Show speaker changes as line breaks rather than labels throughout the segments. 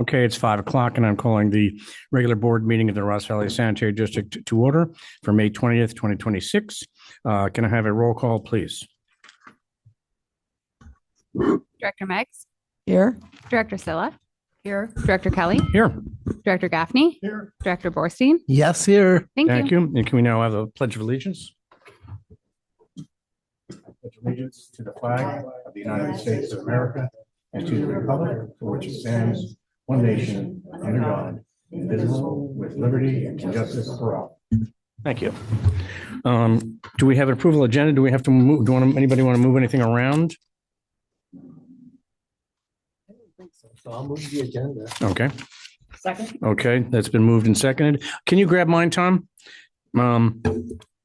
Okay, it's 5 o'clock and I'm calling the regular board meeting of the Ross Valley Sanitary District to order for May 20th, 2026. Can I have a roll call, please?
Director Meggs,
Here.
Director Silla,
Here.
Director Kelly,
Here.
Director Gaffney,
Here.
Director Borstein.
Yes, here.
Thank you. And can we now have a pledge of allegiance? Pledge allegiance to the flag of the United States of America and to the republic for which it stands, one nation, under God, indivisible, with liberty and justice for all. Thank you. Do we have an approval agenda? Do we have to move? Anybody want to move anything around?
So I'll move the agenda.
Okay.
Second.
Okay, that's been moved and seconded. Can you grab mine, Tom? And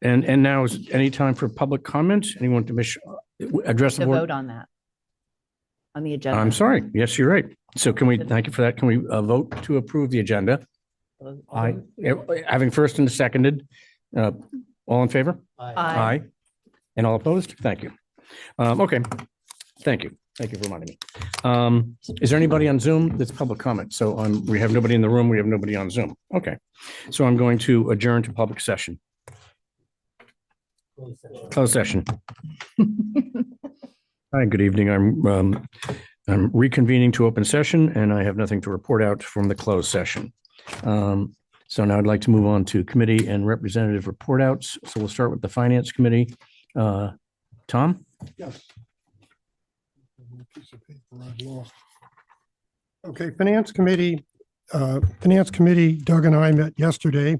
now is any time for public comment? Anyone to address the
To
board?
vote on that, on the agenda.
I'm sorry. Yes, you're right. So can we, thank you for that. Can we vote to approve the agenda? Having first and seconded, all in favor?
Aye.
And all opposed? Thank you. Okay, thank you. Thank you for reminding me. Is there anybody on Zoom that's public comment? So we have nobody in the room. We have nobody on Zoom. Okay. So I'm going to adjourn to public session. Closed session. Hi, good evening. I'm reconvening to open session and I have nothing to report out from the closed session. So now I'd like to move on to committee and representative report outs. So we'll start with the Finance Committee. Tom?
Yes. Piece of paper I've lost. Okay, Finance Committee, Doug and I met yesterday.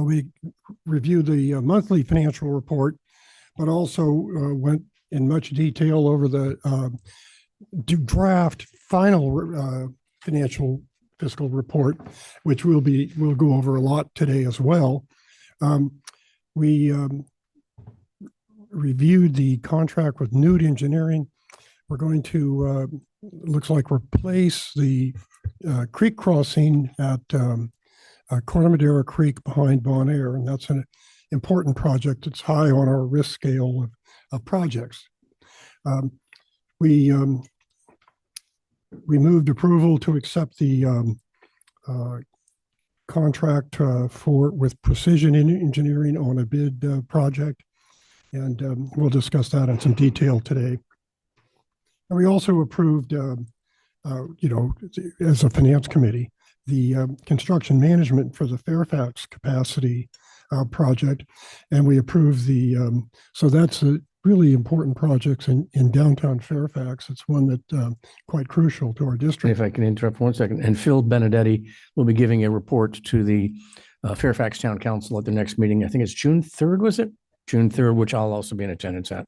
We reviewed the monthly financial report, but also went in much detail over the draft final financial fiscal report, which we'll go over a lot today as well. We reviewed the contract with Newt Engineering. We're going to, looks like, replace the creek crossing at Cornamadera Creek behind Bon Air, and that's an important project. It's high on our risk scale of projects. We moved approval to accept the contract with Precision Engineering on a bid project, and we'll discuss that in some detail today. And we also approved, as a finance committee, the construction management for the Fairfax capacity project. And we approved so that's a really important project in downtown Fairfax. It's one that quite crucial to our district.
If I can interrupt 1 second. And Phil Benedetti will be giving a report to the Fairfax Town Council at the next meeting. I think it's June 3rd, was it? June 3rd, which I'll also be in attendance at.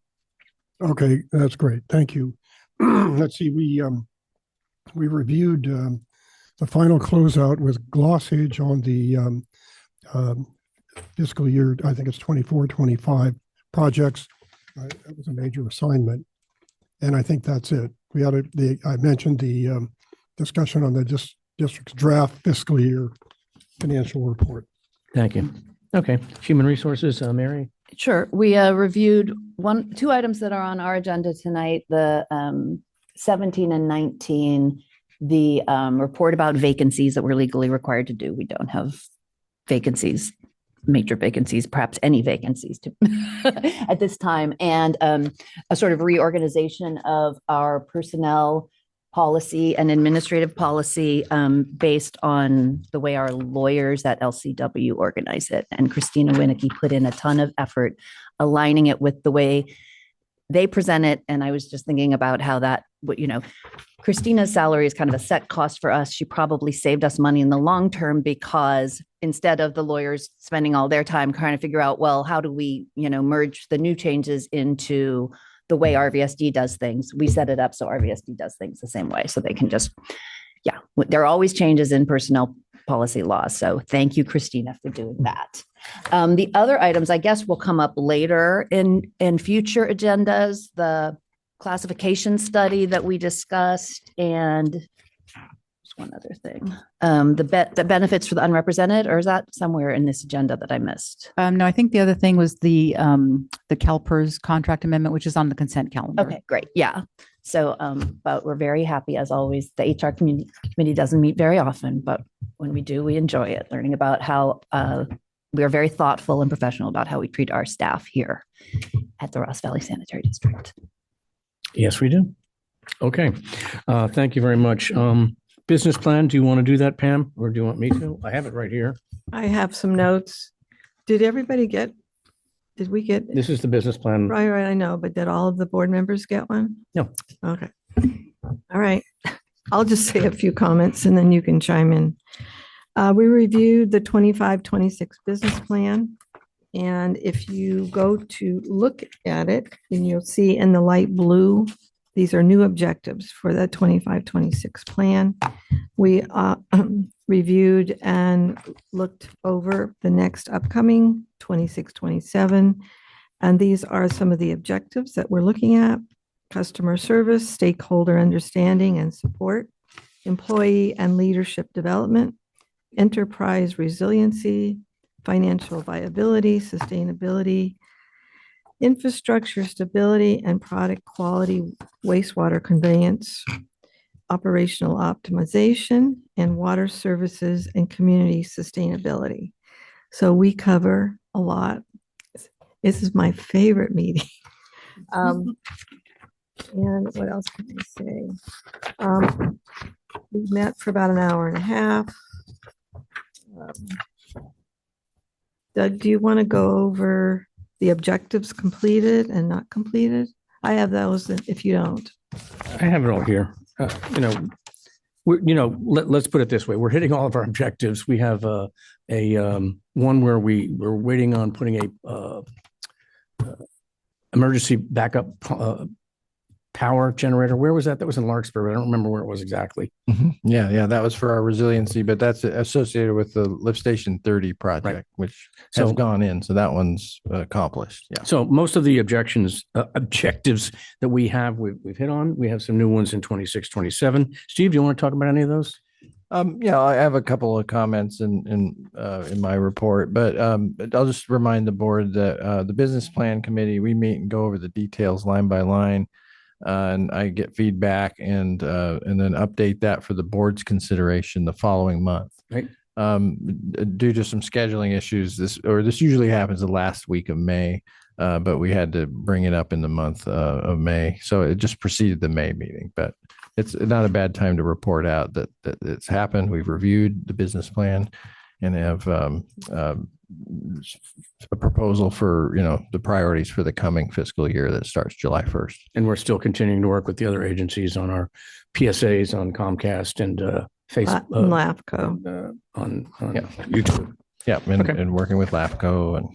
Okay, that's great. Thank you. Let's see, we reviewed the final closeout with Glossage on the fiscal year, I think it's 24-25 projects. That was a major assignment. And I think that's it. We had I mentioned the discussion on the district's draft fiscal year financial report.
Thank you. Okay. Human Resources, Mary?
Sure. We reviewed two items that are on our agenda tonight, the 17 and 19, the report about vacancies that we're legally required to do. We don't have vacancies, major vacancies, perhaps any vacancies at this time, and a sort of reorganization of our personnel policy and administrative policy based on the way our lawyers at LCW organize it. And Christina Winicky put in a ton of effort aligning it with the way they present it. And I was just thinking about how that, Christina's salary is kind of a set cost for us. She probably saved us money in the long term because instead of the lawyers spending all their time trying to figure out, well, how do we, merge the new changes into the way RVSD does things, we set it up so RVSD does things the same way. So they can just, there are always changes in personnel policy laws. So thank you, Christina, for doing that. The other items, I guess, will come up later in future agendas, the classification study that we discussed, and just one other thing, the benefits for the unrepresented, or is that somewhere in this agenda that I missed?
No, I think the other thing was the CalPERS contract amendment, which is on the consent calendar.
Okay, great. Yeah. So, but we're very happy as always. The HR committee doesn't meet very often, but when we do, we enjoy it, learning about how we are very thoughtful and professional about how we treat our staff here at the Ross Valley Sanitary District.
Yes, we do. Okay. Thank you very much. Business plan, do you want to do that, Pam, or do you want me to? I have it right here.
I have some notes. Did we get,
This is the business plan.
right, I know, but did all of the board members get one?
No.
Okay. All right. I'll just say a few comments and then you can chime in. We reviewed the 25-26 business plan. And if you go to look at it, and you'll see in the light blue, these are new objectives for the 25-26 plan. We reviewed and looked over the next upcoming 26-27. And these are some of the objectives that we're looking at: customer service, stakeholder understanding and support, employee and leadership development, enterprise resiliency, financial viability, sustainability, infrastructure stability and product quality, wastewater conveyance, operational optimization, and water services and community sustainability. So we cover a lot. This is my favorite meeting. And what else can I say? We met for about an hour and a half. Doug, do you want to go over the objectives completed and not completed? I have those if you don't.
I have it all here. Let's put it this way. We're hitting all of our objectives. We have a one where we're waiting on putting a emergency backup power generator. Where was that? That was in Larkspur. I don't remember where it was exactly.
Yeah, that was for our resiliency, but that's associated with the Lift Station 30 project, which has gone in. So that one's accomplished. Yeah.
So most of the objectives that we have, we've hit on. We have some new ones in 26-27. Steve, do you want to talk about any of those?
Yeah, I have a couple of comments in my report, but I'll just remind the board that the business plan committee, we meet and go over the details line by line. And I get feedback and then update that for the board's consideration the following month.
Right.
Due to some scheduling issues, this usually happens the last week of May, but we had to bring it up in the month of May, so it just preceded the May meeting. But it's not a bad time to report out that it's happened. We've reviewed the business plan and have a proposal for the priorities for the coming fiscal year that starts July 1st.
And we're still continuing to work with the other agencies on our PSAs on Comcast and Facebook,
LAFCO.
on YouTube.
Yeah, and working with LAFCO and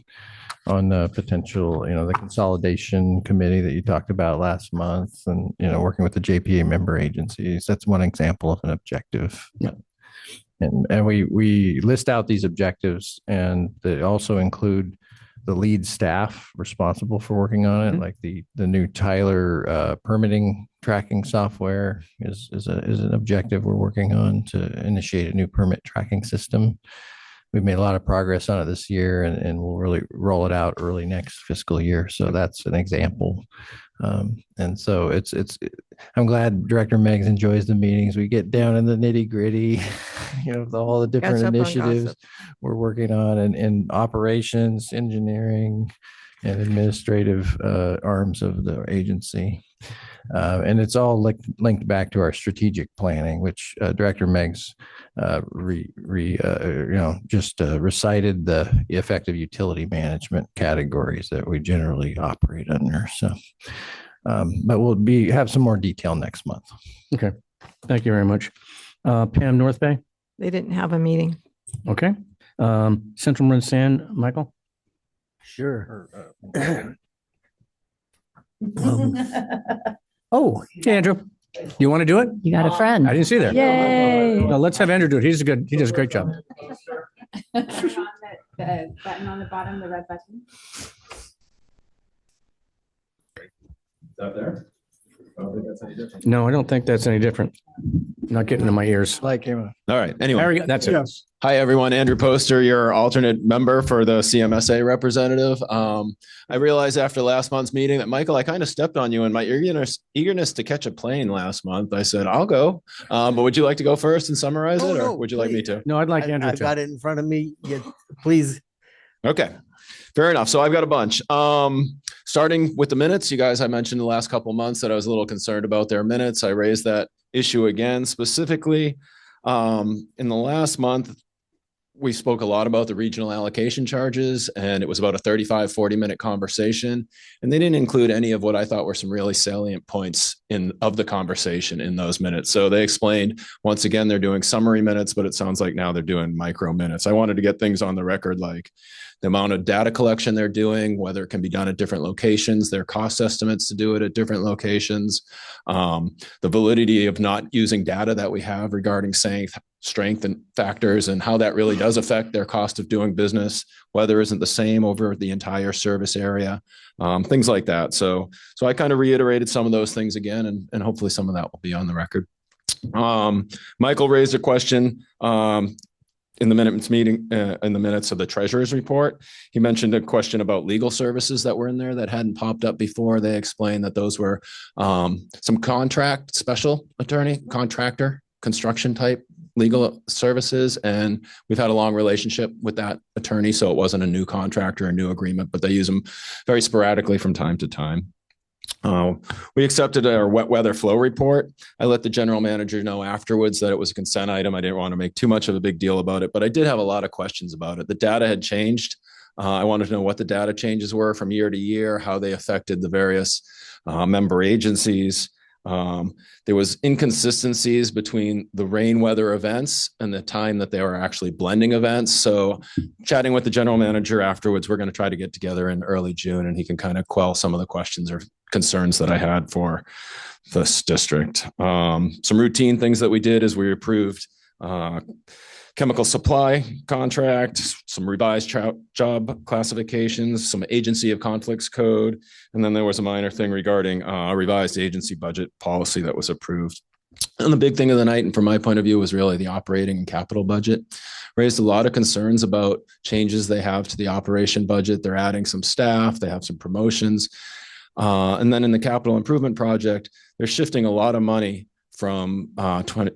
on the potential, the consolidation committee that you talked about last month, and working with the JPA member agencies. That's one example of an objective.
Yeah.
And we list out these objectives, and they also include the lead staff responsible for working on it, like the new Tyler permitting tracking software is an objective we're working on to initiate a new permit tracking system. We've made a lot of progress on it this year, and we'll really roll it out early next fiscal year. So that's an example. And so I'm glad Director Meggs enjoys the meetings. We get down in the nitty gritty, all the different initiatives we're working on, and operations, engineering, and administrative arms of the agency. And it's all linked back to our strategic planning, which Director Meggs recited the effective utility management categories that we generally operate under. So, but we'll have some more detail next month.
Okay, thank you very much. Pam, North Bay.
They didn't have a meeting.
Okay. Central Marin Sand, Michael.
Sure.
Oh, hey, Andrew. You want to do it?
You got a friend.
I didn't see that.
Yay.
No, let's have Andrew do it. He does a great job.
The button on the bottom, the red button.
Up there?
No, I don't think that's any different. not getting in my ears.
Like him.
All right. Anyway,
Harry, that's it.
Yes.
hi everyone. Andrew Poster, your alternate member for the CMSA representative. I realized after last month's meeting that Michael, I kind of stepped on you in my eagerness to catch a plane last month. I said I'll go, but would you like to go first and summarize
Oh,
it, or
no,
would you like me to?
No, I'd like Andrew
I've got
to.
it in front of me. Please.
Okay, fair enough. So I've got a bunch. Starting with the minutes, you guys, I mentioned the last couple of months that I was a little concerned about their minutes. I raised that issue again, specifically in the last month. We spoke a lot about the regional allocation charges, and it was about a 40-minute conversation. And they didn't include any of what I thought were some really salient points of the conversation in those minutes. So they explained, once again, they're doing summary minutes, but it sounds like now they're doing micro minutes. I wanted to get things on the record, like the amount of data collection they're doing, whether it can be done at different locations, their cost estimates to do it at different locations, the validity of not using data that we have regarding strength and factors, and how that really does affect their cost of doing business. Weather isn't the same over the entire service area, things like that. So I kind of reiterated some of those things again, and hopefully some of that will be on the record. Michael raised a question in the minutes of the treasurer's report. He mentioned a question about legal services that were in there that hadn't popped up before. They explained that those were some special attorney, contractor, construction type legal services. And we've had a long relationship with that attorney. So it wasn't a new contract or a new agreement, but they use them very sporadically from time to time. We accepted our wet weather flow report. I let the general manager know afterwards that it was a consent item. I didn't want to make too much of a big deal about it, but I did have a lot of questions about it. The data had changed. I wanted to know what the data changes were from year to year, how they affected the various member agencies. There was inconsistencies between the rain weather events and the time that they were actually blending events. So chatting with the general manager afterwards, we're going to try to get together in early June, and he can kind of quell some of the questions or concerns that I had for this district. Some routine things that we did is we approved chemical supply contract, some revised job classifications, some agency of conflicts code, and then there was a minor thing regarding a revised agency budget policy that was approved. And the big thing of the night, and from my point of view, was really the operating and capital budget. Raised a lot of concerns about changes they have to the operation budget. They're adding some staff, they have some promotions. And then in the capital improvement project, they're shifting a lot of money from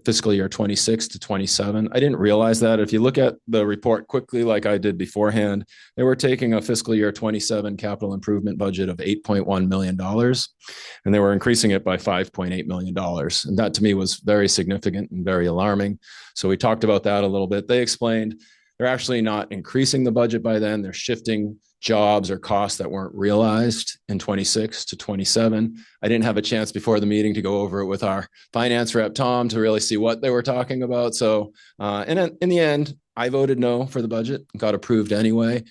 fiscal year 26 to 27. I didn't realize that. If you look at the report quickly, like I did beforehand, they were taking a fiscal year 27 capital improvement budget of $8.1 million, and they were increasing it by $5.8 million. And that to me was very significant and very alarming. So we talked about that a little bit. They explained they're actually not increasing the budget by then. They're shifting jobs or costs that weren't realized in 26 to 27. I didn't have a chance before the meeting to go over it with our finance rep, Tom, to really see what they were talking about. So and in the end, I voted no for the budget, got approved anyway.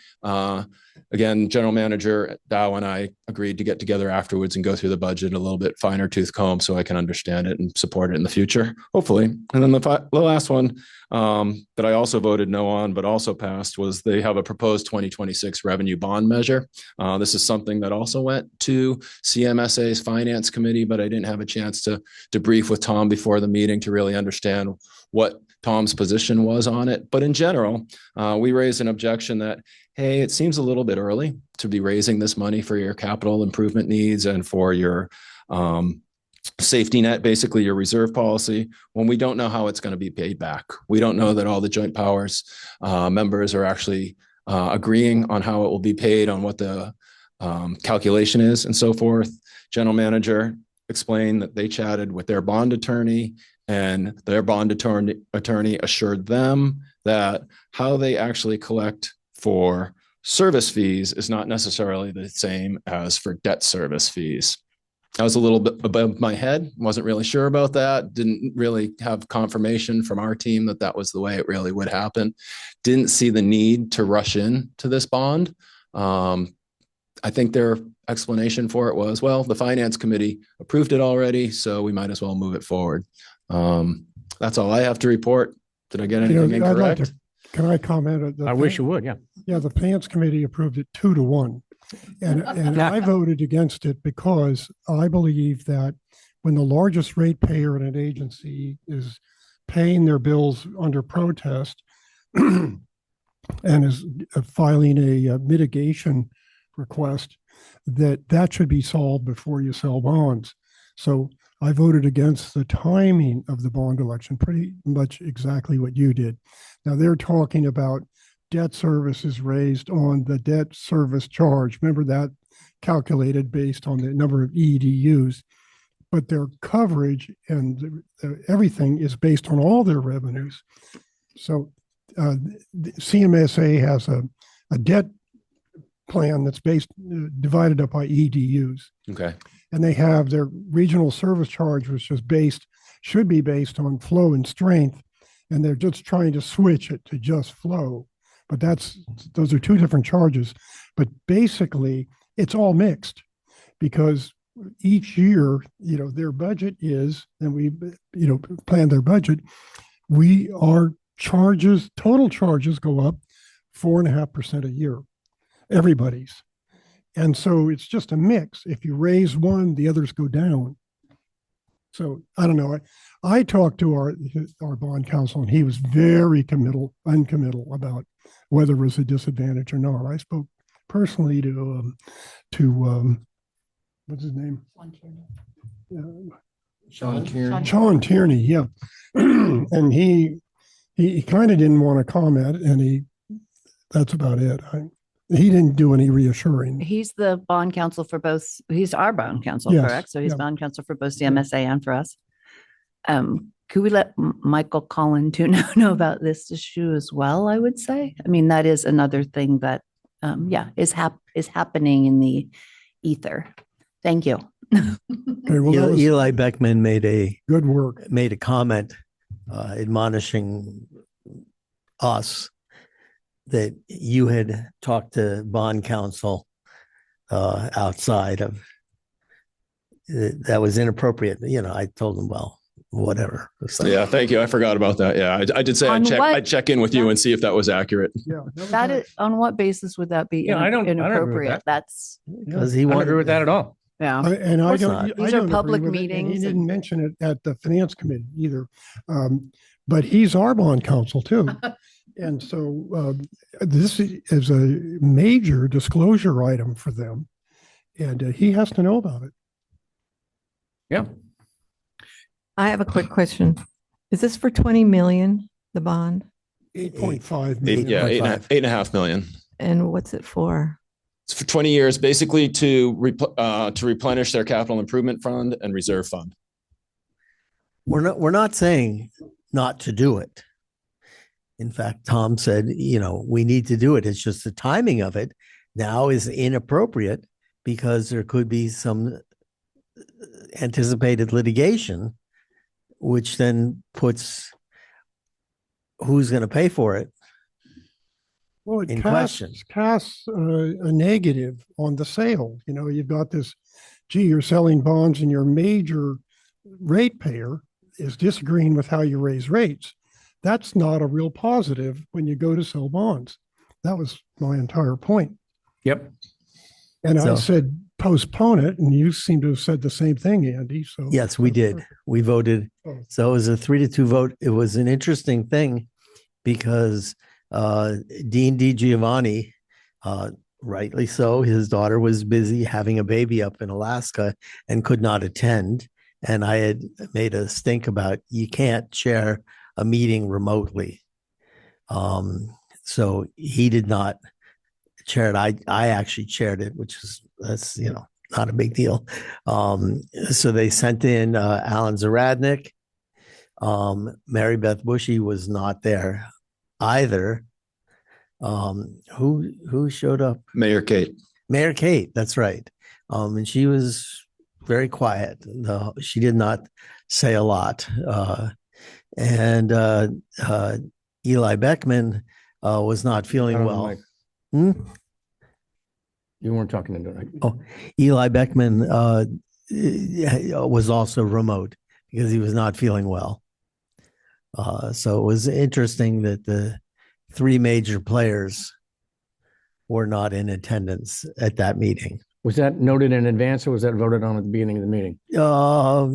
Again, General Manager Dow and I agreed to get together afterwards and go through the budget a little bit finer tooth comb so I can understand it and support it in the future, hopefully. And then the last one that I also voted no on, but also passed, was they have a proposed 2026 revenue bond measure. This is something that also went to CMSA's finance committee, but I didn't have a chance to debrief with Tom before the meeting to really understand what Tom's position was on it. But in general, we raised an objection that, hey, it seems a little bit early to be raising this money for your capital improvement needs and for your safety net, basically your reserve policy, when we don't know how it's going to be paid back. We don't know that all the joint powers members are actually agreeing on how it will be paid, on what the calculation is and so forth. General manager explained that they chatted with their bond attorney, and their bond attorney assured them that how they actually collect for service fees is not necessarily the same as for debt service fees. I was a little bit above my head, wasn't really sure about that, didn't really have confirmation from our team that that was the way it really would happen. Didn't see the need to rush in to this bond. I think their explanation for it was, well, the finance committee approved it already, so we might as well move it forward. That's all I have to report. Did I get anything incorrect?
Can I comment?
I wish you would, yeah.
Yeah, the finance committee approved it 2-1. And I voted against it because I believe that when the largest ratepayer in an agency is paying their bills under protest and is filing a mitigation request, that should be solved before you sell bonds. So I voted against the timing of the bond election, pretty much exactly what you did. Now they're talking about debt services raised on the debt service charge. Remember that calculated based on the number of EDUs, but their coverage and everything is based on all their revenues. So the CMSA has a debt plan that's divided up by EDUs.
Okay.
And they have their regional service charge, which is should be based on flow and strength. And they're just trying to switch it to just flow. But those are two different charges. But basically, it's all mixed because each year, their budget is, and we, plan their budget, our total charges go up 4.5% a year, everybody's. And so it's just a mix. If you raise one, the others go down. So I don't know. I talked to our bond counsel, and he was very uncommittal about whether it was a disadvantage or not. I spoke personally to what's his name?
Sean Tierney.
Sean Tierney, yeah. And he kind of didn't want to comment, and that's about it. He didn't do any reassuring.
He's the bond counsel for both. He's our bond counsel,
Yes,
correct? So he's
yeah.
bond counsel for both CMSA and for us. Could we let Michael Collin too know about this issue as well? I would say. I mean, that is another thing that, is happening in the ether. Thank you.
Okay, well, that was
Eli Beckman made
good work.
a comment admonishing us that you had talked to bond counsel outside of that was inappropriate. I told him, well, whatever. So,
Yeah, thank you. I forgot about that. Yeah, I did say
On what-
I'd check in with you and see if that was accurate.
Yeah,
That is, on what basis would that be
Yeah, I don't agree with
inappropriate?
that.
That's,
because he
I don't
wanted
agree with that at all.
yeah.
I
course
don't.
not.
I
These are
don't agree
public
with it, and
meetings
he
and-
didn't mention it at the finance committee either. But he's our bond counsel too. And so this is a major disclosure item for them. And he has to know about it.
Yeah.
I have a quick question. Is this for 20 million, the bond?
8.5 million.
Yeah, 8.5 million.
And what's it for?
It's for 20 years, basically to replenish their capital improvement fund and reserve fund.
we're not saying not to do it. In fact, Tom said, we need to do it. It's just the timing of it now is inappropriate because there could be some anticipated litigation, which then puts who's going to pay for it.
Well, it
in
casts a negative on the sale. You've got this, you're selling bonds and your major ratepayer is disagreeing with how you raise rates. That's not a real positive when you go to sell bonds. That was my entire point.
Yep.
And I
So-
said, postpone it. And you seem to have said the same thing, Andy. So
Yes, we did. We voted. So it was a 3-2 vote. It was an interesting thing because Dean DiGiovanni, rightly so, his daughter was busy having a baby up in Alaska and could not attend. And I had made a stink about you can't chair a meeting remotely. So he did not chair it. I actually chaired it, that's not a big deal. So they sent in Alan Zaradnik. Mary Beth Bushy was not there either. Who showed up?
Mayor Kate.
Mayor Kate, that's right. And she was very quiet. She did not say a lot. And Eli Beckman was not feeling well.
Mike.
Hmm?
You weren't talking into it.
Oh, Eli Beckman was also remote because he was not feeling well. So it was interesting that the three major players were not in attendance at that meeting.
Was that noted in advance or was that voted on at the beginning of the meeting?
No,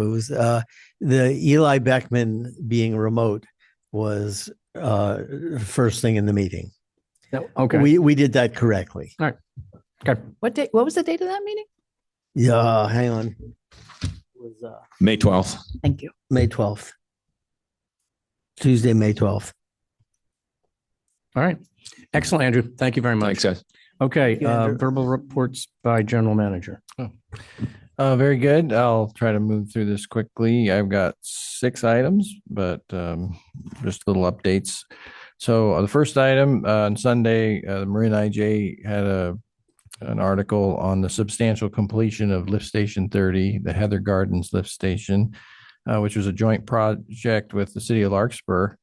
it was the Eli Beckman being remote was first thing in the meeting.
No. Okay.
We did that correctly.
Okay.
What was the date of that meeting?
Yeah, hang on. It was
May 12th.
Thank you.
May 12th. Tuesday, May 12th.
All right. Excellent, Andrew. Thank you very much.
Thanks, guys.
Okay.
Thank you, Andrew.
Verbal reports by general manager.
Very good. I'll try to move through this quickly. I've got 6 items, but just little updates. So the first item on Sunday, the Marin IJ had an article on the substantial completion of Lift Station 30, the Heather Gardens Lift Station, which was a joint project with the city of Larkspur,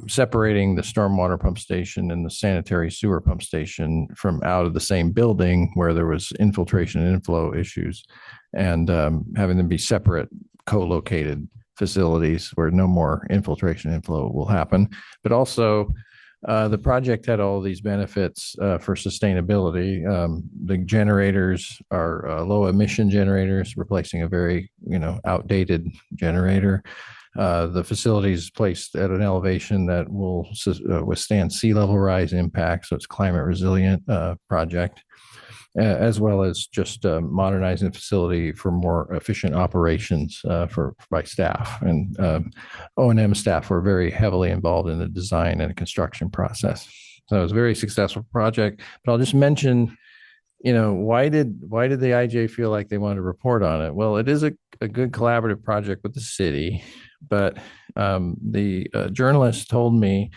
separating the stormwater pump station and the sanitary sewer pump station from out of the same building where there was infiltration and inflow issues, and having them be separate, co-located facilities where no more infiltration inflow will happen. But also the project had all these benefits for sustainability. The generators are low emission generators, replacing a very outdated generator. The facility is placed at an elevation that will withstand sea level rise impacts, so it's climate resilient project, as well as just modernizing the facility for more efficient operations by staff. And O&M staff were very heavily involved in the design and construction process. So it was a very successful project. But I'll just mention, why did the IJ feel like they wanted to report on it? Well, it is a good collaborative project with the city, but the journalist told me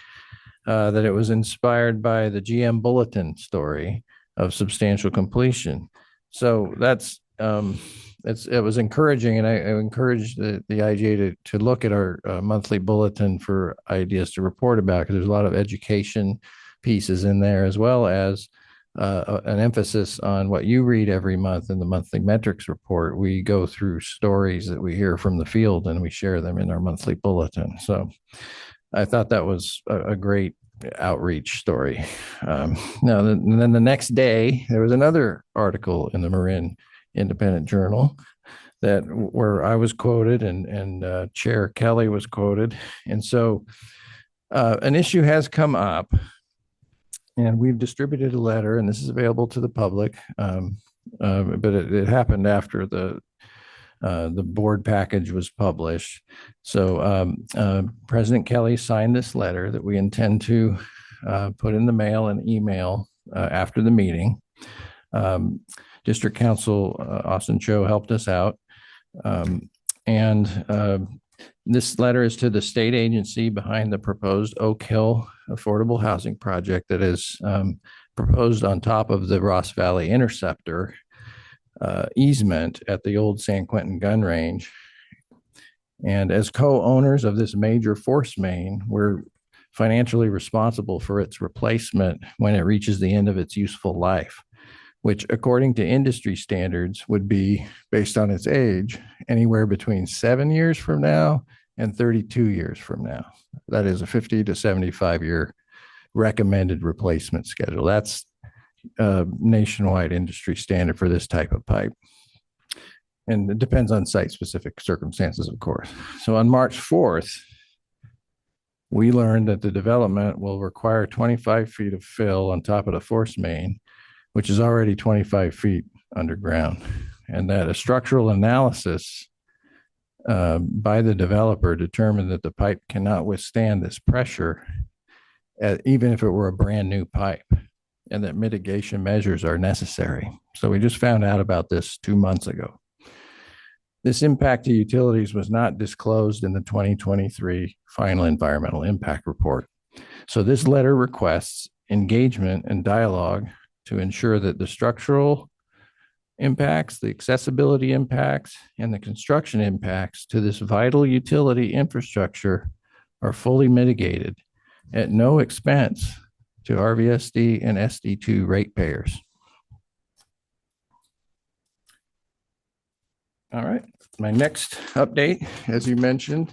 that it was inspired by the GM Bulletin story of substantial completion. So that's it was encouraging, and I encouraged the IJ to look at our monthly bulletin for ideas to report about, because there's a lot of education pieces in there, as well as an emphasis on what you read every month in the monthly metrics report. We go through stories that we hear from the field and we share them in our monthly bulletin. So I thought that was a great outreach story. Now, then the next day, there was another article in the Marin Independent Journal where I was quoted and Chair Kelly was quoted. And so an issue has come up, and we've distributed a letter, and this is available to the public. But it happened after the board package was published. So President Kelly signed this letter that we intend to put in the mail and email after the meeting. District Council Austin Cho helped us out. This letter is to the state agency behind the proposed Oak Hill affordable housing project that is proposed on top of the Ross Valley Interceptor easement at the old San Quentin gun range. And as co-owners of this major force main, we're financially responsible for its replacement when it reaches the end of its useful life, which according to industry standards would be, based on its age, anywhere between 7 years from now and 32 years from now. That is a 50 to 75 year recommended replacement schedule. That's nationwide industry standard for this type of pipe. And it depends on site-specific circumstances, of course. So on March 4th, we learned that the development will require 25 feet of fill on top of the force main, which is already 25 feet underground, and that a structural analysis by the developer determined that the pipe cannot withstand this pressure, even if it were a brand new pipe, and that mitigation measures are necessary. So we just found out about this 2 months ago. This impact to utilities was not disclosed in the 2023 final environmental impact report. So this letter requests engagement and dialogue to ensure that the structural impacts, the accessibility impacts, and the construction impacts to this vital utility infrastructure are fully mitigated at no expense to RVSD and SD2 ratepayers. All right, my next update, as you mentioned,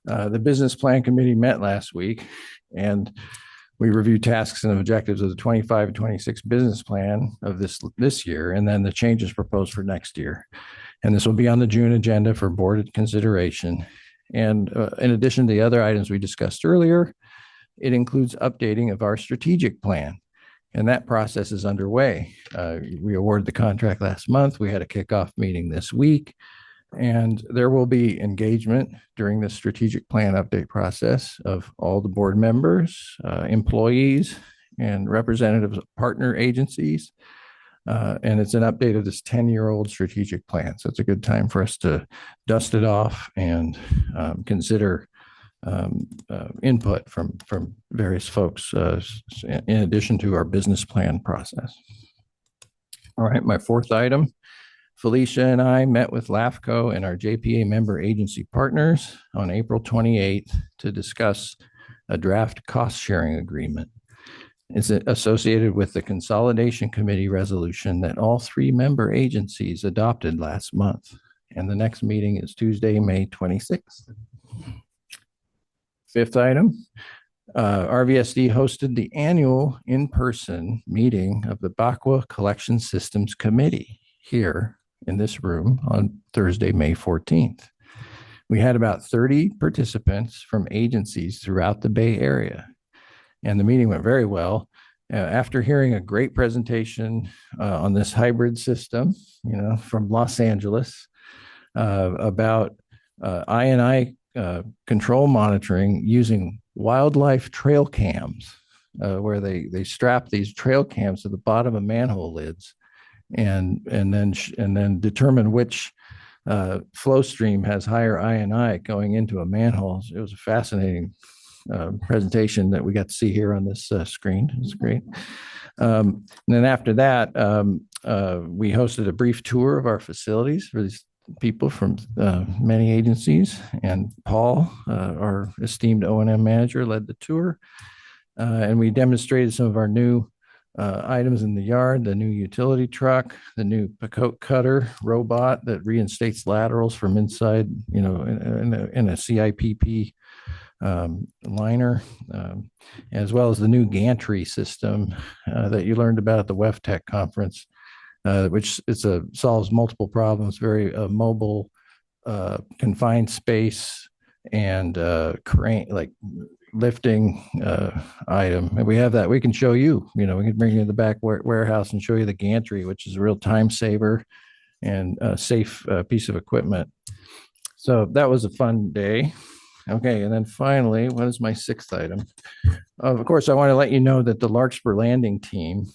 the business plan committee met last week, and We review tasks and objectives of the 25 and 26 business plan of this year, and then the changes proposed for next year. And this will be on the June agenda for board consideration. And in addition to the other items we discussed earlier, it includes updating of our strategic plan. And that process is underway. We awarded the contract last month. We had a kickoff meeting this week. And there will be engagement during the strategic plan update process of all the board members, employees, and representatives of partner agencies. And it's an update of this 10-year-old strategic plan. So it's a good time for us to dust it off and consider input from various folks in addition to our business plan process. All right, my fourth item. Felicia and I met with LAFCO and our JPA member agency partners on April 28th to discuss a draft cost sharing agreement. It's associated with the Consolidation Committee resolution that all three member agencies adopted last month. And the next meeting is Tuesday, May 26th. Fifth item, RVSD hosted the annual in-person meeting of the Bakwa Collection Systems Committee here in this room on Thursday, May 14th. We had about 30 participants from agencies throughout the Bay Area, and the meeting went very well. After hearing a great presentation on this hybrid system, from Los Angeles about I&I control monitoring using wildlife trail cams, where they strap these trail cams to the bottom of manhole lids and then determine which flow stream has higher I&I going into a manhole. It was a fascinating presentation that we got to see here on this screen. It's great. And then after that, we hosted a brief tour of our facilities for these people from many agencies, and Paul, our esteemed O&M manager, led the tour. And we demonstrated some of our new items in the yard, the new utility truck, the new Pacote cutter robot that reinstates laterals from inside, in a CIPP liner, as well as the new gantry system that you learned about at the WEFTech conference, which solves multiple problems, very mobile, confined space, and crane, like lifting item. And we have that. We can show you, we can bring you to the back warehouse and show you the gantry, which is a real time saver and a safe piece of equipment. So that was a fun day. Okay. And then finally, what is my sixth item? Of course, I want to let you know that the Larkspur Landing team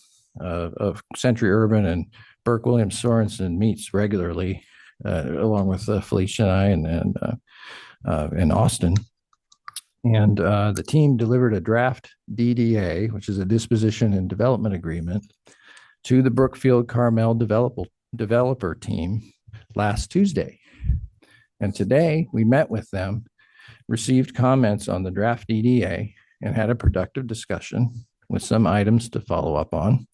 of Century Urban and Burke Williams Sorensen meets regularly, along with Felicia and I and Austin. And the team delivered a draft DDA, which is a disposition and development agreement, to the Brookfield Carmel developer team last Tuesday. And today we met with them, received comments on the draft DDA, and had a productive discussion with some items to follow up on,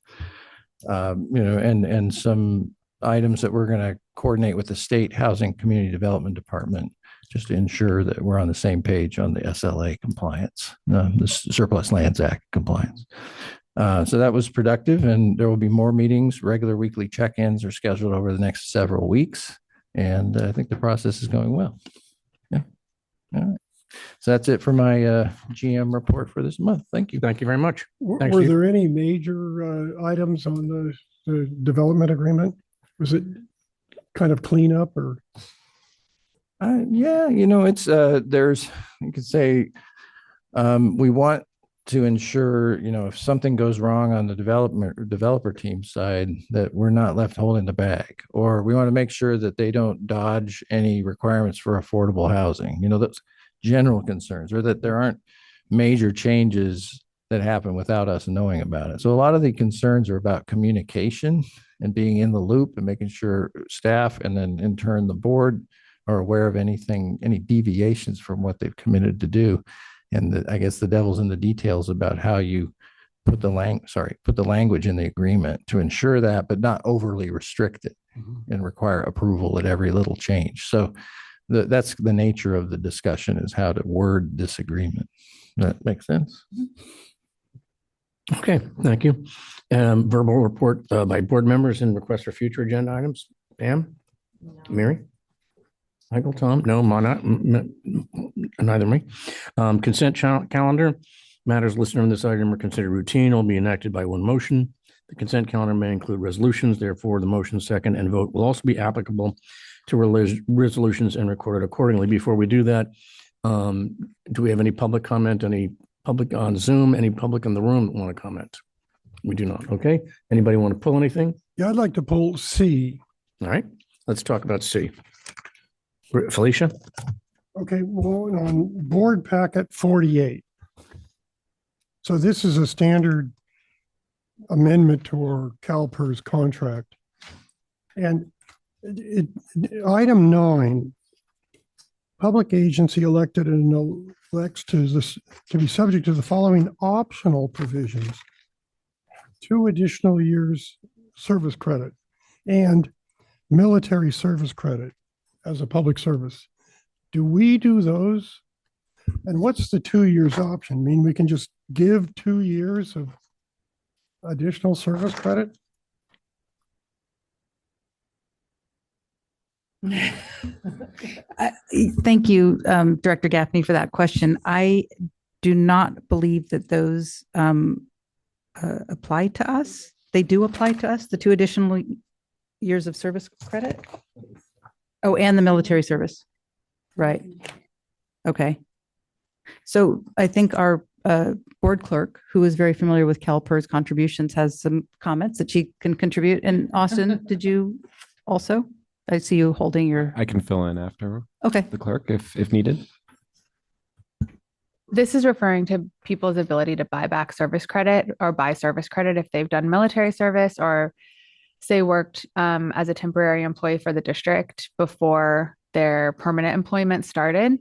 and some items that we're going to coordinate with the State Housing Community Development Department, just to ensure that we're on the same page on the SLA compliance, the Surplus Lands Act compliance. So that was productive, and there will be more meetings. Regular weekly check-ins are scheduled over the next several weeks, and I think the process is going well. Yeah. All right. So that's it for my GM report for this month. Thank you.
Thank you very much. Thanks,
Were
Steve.
there any major items on the development agreement? Was it kind of cleanup or?
Yeah, it's there's, you could say, we want to ensure, if something goes wrong on the developer team side, that we're not left holding the bag, or we want to make sure that they don't dodge any requirements for affordable housing, those general concerns, or that there aren't major changes that happen without us knowing about it. So a lot of the concerns are about communication and being in the loop and making sure staff and then in turn the board are aware of any deviations from what they've committed to do. And I guess the devil's in the details about how you put the language in the agreement to ensure that, but not overly restrict it and require approval at every little change. So that's the nature of the discussion, is how to word this agreement. That makes sense.
Okay, thank you. Verbal report by board members and requests for future agenda items. Pam? Mary? Michael, Tom? No, neither me. Consent calendar. Matters listed on this item are considered routine, will be enacted by one motion. The consent calendar may include resolutions, therefore the motion, second, and vote will also be applicable to resolutions and recorded accordingly. Before we do that, do we have any public comment, any public on Zoom, any public in the room that want to comment? We do not. Okay. Anybody want to pull anything?
Yeah, I'd like to pull C.
All right. Let's talk about C. Felicia?
Okay, well, on board packet 48. So this is a standard amendment to our CalPERS contract. And item 9, public agency elected and elects to be subject to the following optional provisions: 2 additional years service credit and military service credit as a public service. Do we do those? And what's the 2 years option? I mean, we can just give 2 years of additional service credit?
Thank you, Director Gaffney, for that question. I do not believe that those apply to us. They do apply to us, the 2 additional years of service credit. Oh, and the military service. Right. Okay. So I think our board clerk, who is very familiar with CalPERS contributions, has some comments that she can contribute. And Austin, did you also? I see you holding your.
I can fill in after
Okay.
the clerk if needed.
This is referring to people's ability to buy back service credit or buy service credit if they've done military service or say worked as a temporary employee for the district before their permanent employment started.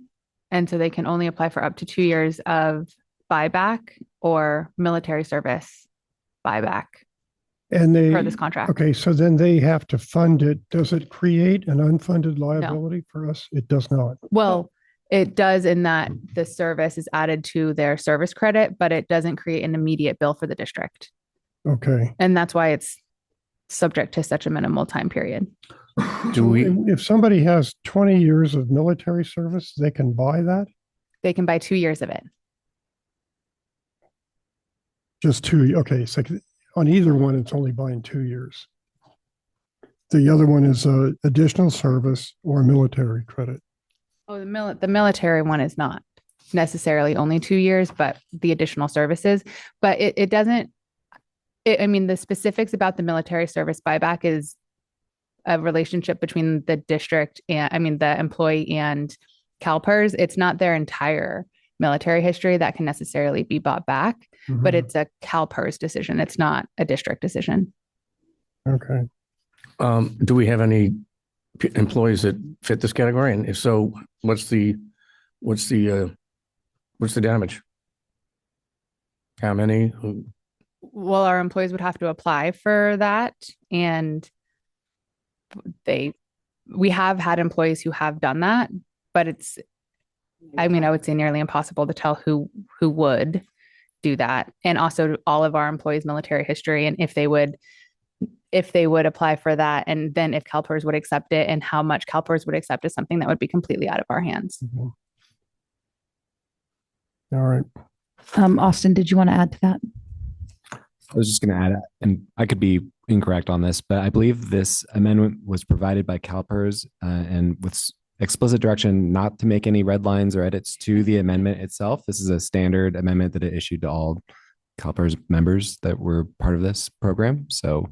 And so they can only apply for up to 2 years of buyback or military service buyback
And they,
per this contract.
okay, so then they have to fund it. Does it create an unfunded liability for us? It does not.
Well, it does in that the service is added to their service credit, but it doesn't create an immediate bill for the district.
Okay.
And that's why it's subject to such a minimal time period.
Do we?
If somebody has 20 years of military service, they can buy that?
They can buy 2 years of it.
Just 2, okay, so on either one, it's only buying 2 years. The other one is additional service or military credit.
Oh, the military one is not necessarily only 2 years, but the additional services. But it doesn't, I mean, the specifics about the military service buyback is a relationship between the district and, I mean, the employee and CalPERS. It's not their entire military history that can necessarily be bought back, but it's a CalPERS decision. It's not a district decision.
Okay.
Do we have any employees that fit this category? And if so, what's the damage? How many?
Well, our employees would have to apply for that, and we have had employees who have done that, but it's, I mean, I would say nearly impossible to tell who would do that. And also all of our employees' military history, and if they would apply for that, and then if CalPERS would accept it and how much CalPERS would accept is something that would be completely out of our hands.
All right.
Austin, did you want to add to that?
I was just going to add, and I could be incorrect on this, but I believe this amendment was provided by CalPERS and with explicit direction not to make any red lines or edits to the amendment itself. This is a standard amendment that it issued to all CalPERS members that were part of this program. So,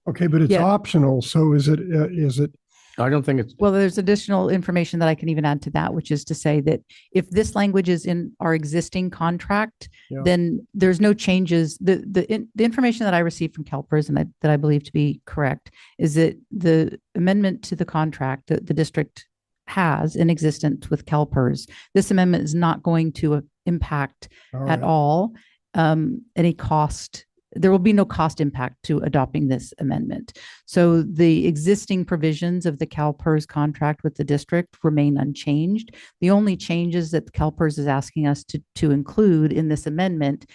Okay, but it's
Yeah.
optional. So is it,
I don't think it's,
Well, there's additional information that I can even add to that, which is to say that if this language is in our existing contract,
Yeah.
then there's no changes. The information that I received from CalPERS and that I believe to be correct is that the amendment to the contract that the district has in existence with CalPERS, this amendment is not going to impact at all any cost. There will be no cost impact to adopting this amendment. So the existing provisions of the CalPERS contract with the district remain unchanged. The only changes that CalPERS is asking us to include in this amendment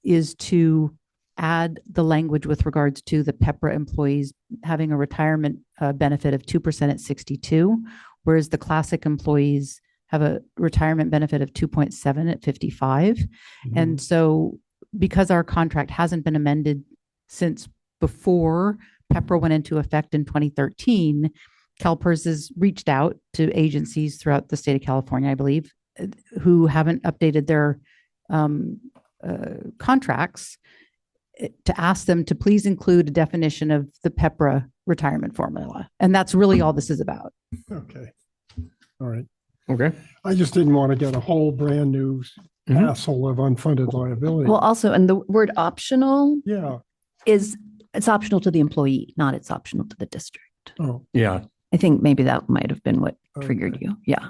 is to add the language with regards to the PEPRA employees having a retirement benefit of 2% at 62, whereas the classic employees have a retirement benefit of 2.7 at 55. And so because our contract hasn't been amended since before PEPRA went into effect in 2013, CalPERS has reached out to agencies throughout the state of California, I believe, who haven't updated their contracts to ask them to please include a definition of the PEPRA retirement formula. And that's really all this is about.
Okay. All right.
Okay.
I just didn't want to get a whole brand new
Mhm.
hassle of unfunded liability.
Well, also, and the word optional
Yeah.
it's optional to the employee, not it's optional to the district.
Oh,
Yeah.
I think maybe that might have been what triggered
okay.
you. Yeah.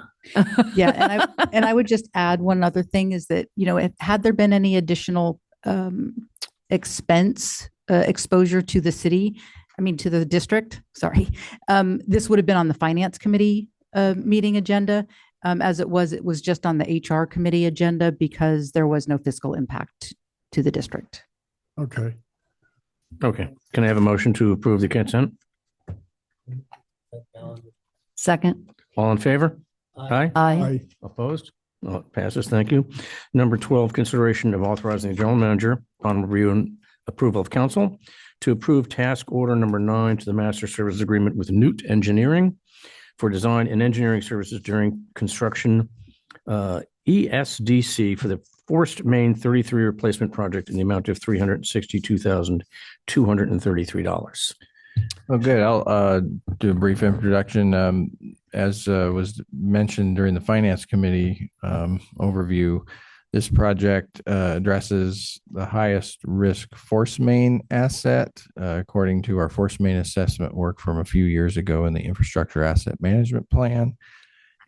Yeah. And I would just add one other thing is that, had there been any additional expense exposure to the city, to the district, sorry, this would have been on the finance committee meeting agenda. As it was just on the HR committee agenda because there was no fiscal impact to the district.
Okay.
Okay. Can I have a motion to approve the consent?
Second.
All in favor? Aye.
Aye.
Opposed? No, it passes. Thank you. Number 12, consideration of authorizing the general manager on review and approval of council to approve task order number 9 to the master services agreement with Newt Engineering for design and engineering services during construction, ESDC for the forced main 33 replacement project in the amount of $362,233.
Oh, good. I'll do a brief introduction. As was mentioned during the Finance Committee overview, this project addresses the highest risk force main asset, according to our force main assessment work from a few years ago in the infrastructure asset management plan.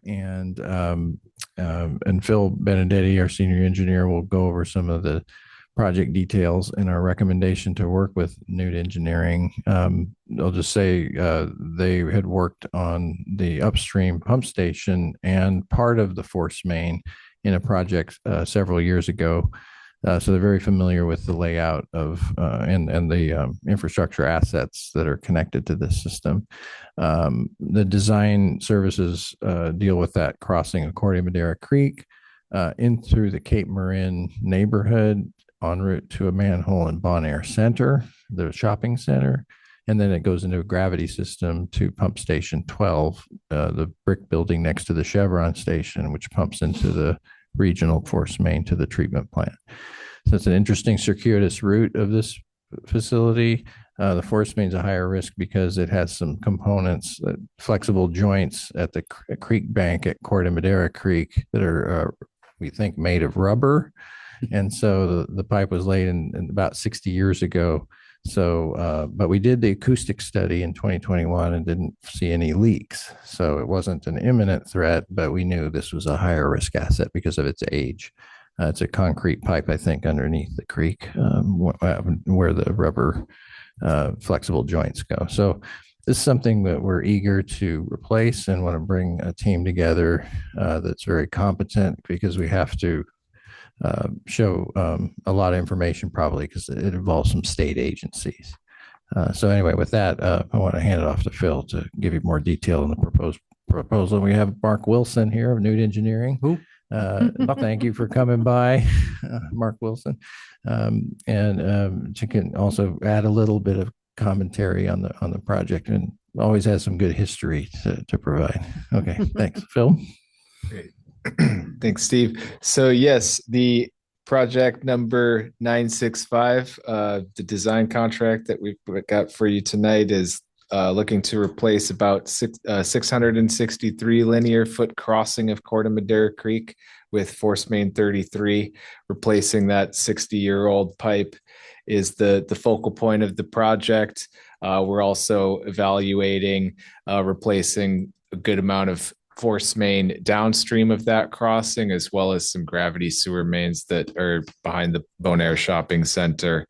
And Phil Benedetti, our senior engineer, will go over some of the project details and our recommendation to work with Newt Engineering. I'll just say they had worked on the upstream pump station and part of the force main in a project several years ago. So they're very familiar with the layout of and the infrastructure assets that are connected to this system. The design services deal with that crossing of Corte Madera Creek in through the Cape Marin neighborhood en route to a manhole in Bon Air Center, the shopping center. And then it goes into a gravity system to pump station 12, the brick building next to the Chevron station, which pumps into the regional force main to the treatment plant. So it's an interesting circuitous route of this facility. The force main is a higher risk because it has some components, flexible joints at the creek bank at Corte Madera Creek that are, we think, made of rubber. And so the pipe was laid in about 60 years ago. So, but we did the acoustic study in 2021 and didn't see any leaks. So it wasn't an imminent threat, but we knew this was a higher risk asset because of its age. It's a concrete pipe, I think, underneath the creek where the rubber flexible joints go. So this is something that we're eager to replace and want to bring a team together that's very competent because we have to show a lot of information probably because it involves some state agencies. So anyway, with that, I want to hand it off to Phil to give you more detail on the proposed proposal. We have Mark Wilson here of Newt Engineering.
Who?
Thank you for coming by, Mark Wilson. And you can also add a little bit of commentary on the project and always has some good history to provide. Okay, thanks, Phil.
Great. Thanks, Steve. So yes, the project number 965, the design contract that we've got for you tonight is looking to replace about 663 linear foot crossing of Corte Madera Creek with force main 33. Replacing that 60-year-old pipe is the focal point of the project. We're also evaluating replacing a good amount of force main downstream of that crossing, as well as some gravity sewer mains that are behind the Bonaire Shopping Center.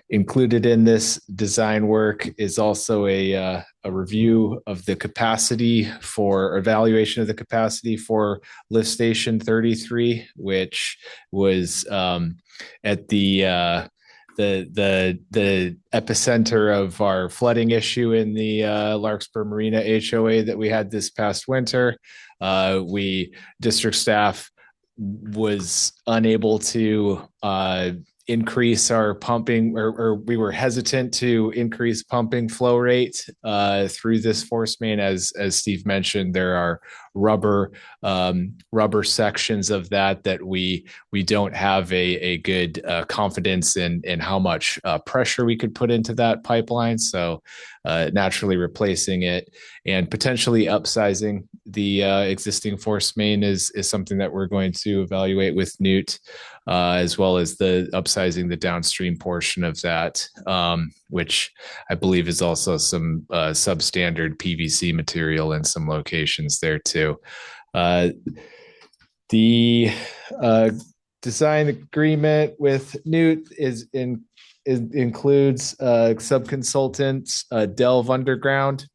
Included in this design work is also a review of the capacity for evaluation of the capacity for lift station 33, which was at the epicenter of our flooding issue in the Larkspur Marina HOA that we had this past winter. District staff was unable to increase our pumping, or we were hesitant to increase pumping flow rate through this force main. As Steve mentioned, there are rubber sections of that we don't have a good confidence in how much pressure we could put into that pipeline. So naturally replacing it and potentially upsizing the existing force main is something that we're going to evaluate with Newt, as well as the upsizing the downstream portion of that, which I believe is also some substandard PVC material in some locations there too. The design agreement with Newt includes sub-consultants Delve Underground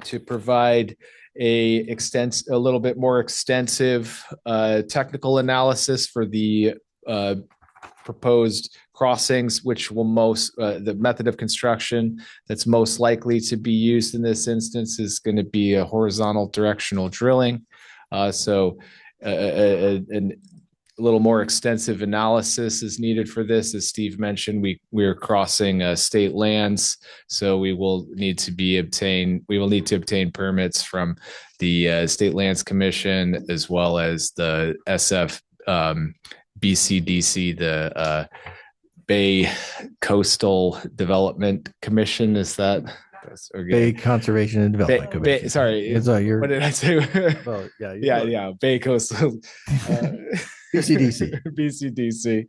to provide a little bit more extensive technical analysis for the proposed crossings, which will the method of construction that's most likely to be used in this instance is going to be a horizontal directional drilling. So a little more extensive analysis is needed for this. As Steve mentioned, we're crossing state lands, so we will need to obtain permits from the State Lands Commission, as well as the SF BCDC, the Bay Coastal Development Commission. Is that
Bay Conservation and Development Commission.
Sorry, what did I say?
Well,
yeah, Bay Coastal
BCDC.
BCDC.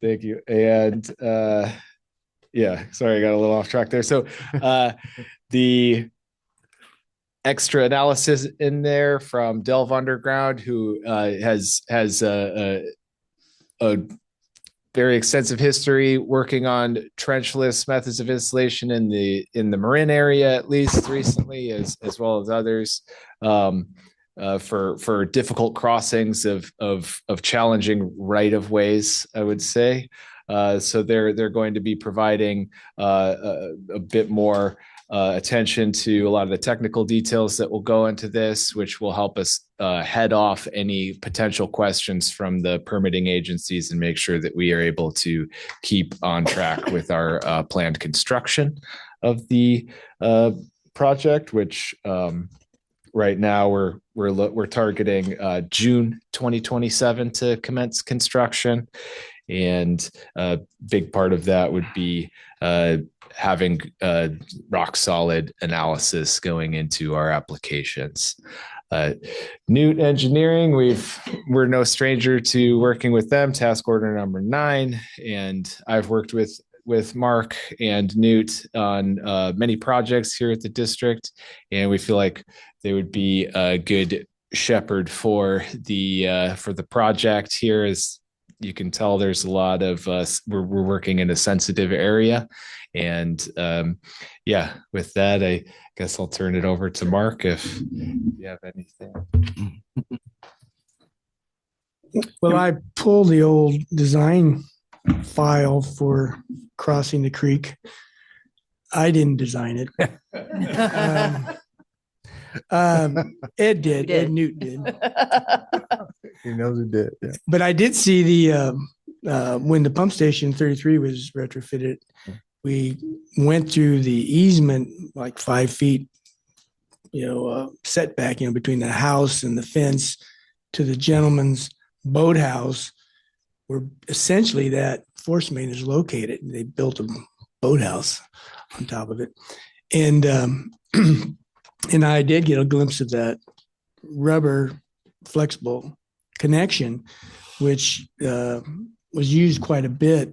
Thank you. And sorry, I got a little off track there. So the extra analysis in there from Delve Underground, who has a very extensive history working on trenchless methods of installation in the Marin area, at least recently, as well as others, for difficult crossings of challenging right of ways, I would say. So they're going to be providing a bit more attention to a lot of the technical details that will go into this, which will help us head off any potential questions from the permitting agencies and make sure that we are able to keep on track with our planned construction of the project, which right now we're targeting June 2027 to commence construction. And a big part of that would be having rock solid analysis going into our applications. Newt Engineering, we're no stranger to working with them, task order number 9. And I've worked with Mark and Newt on many projects here at the district. And we feel like they would be a good shepherd for the project here. As you can tell, there's a lot of we're working in a sensitive area. And with that, I guess I'll turn it over to Mark if you have anything.
Well, I pulled the old design file for crossing the creek. I didn't design it. Ed did. Ed Newt did.
He knows it did. Yeah.
But I did see the when the pump station 33 was retrofitted, we went through the easement like 5 feet, setback, between the house and the fence to the gentleman's boathouse, where essentially that force main is located. They built a boathouse on top of it. And and I did get a glimpse of that rubber flexible connection, which was used quite a bit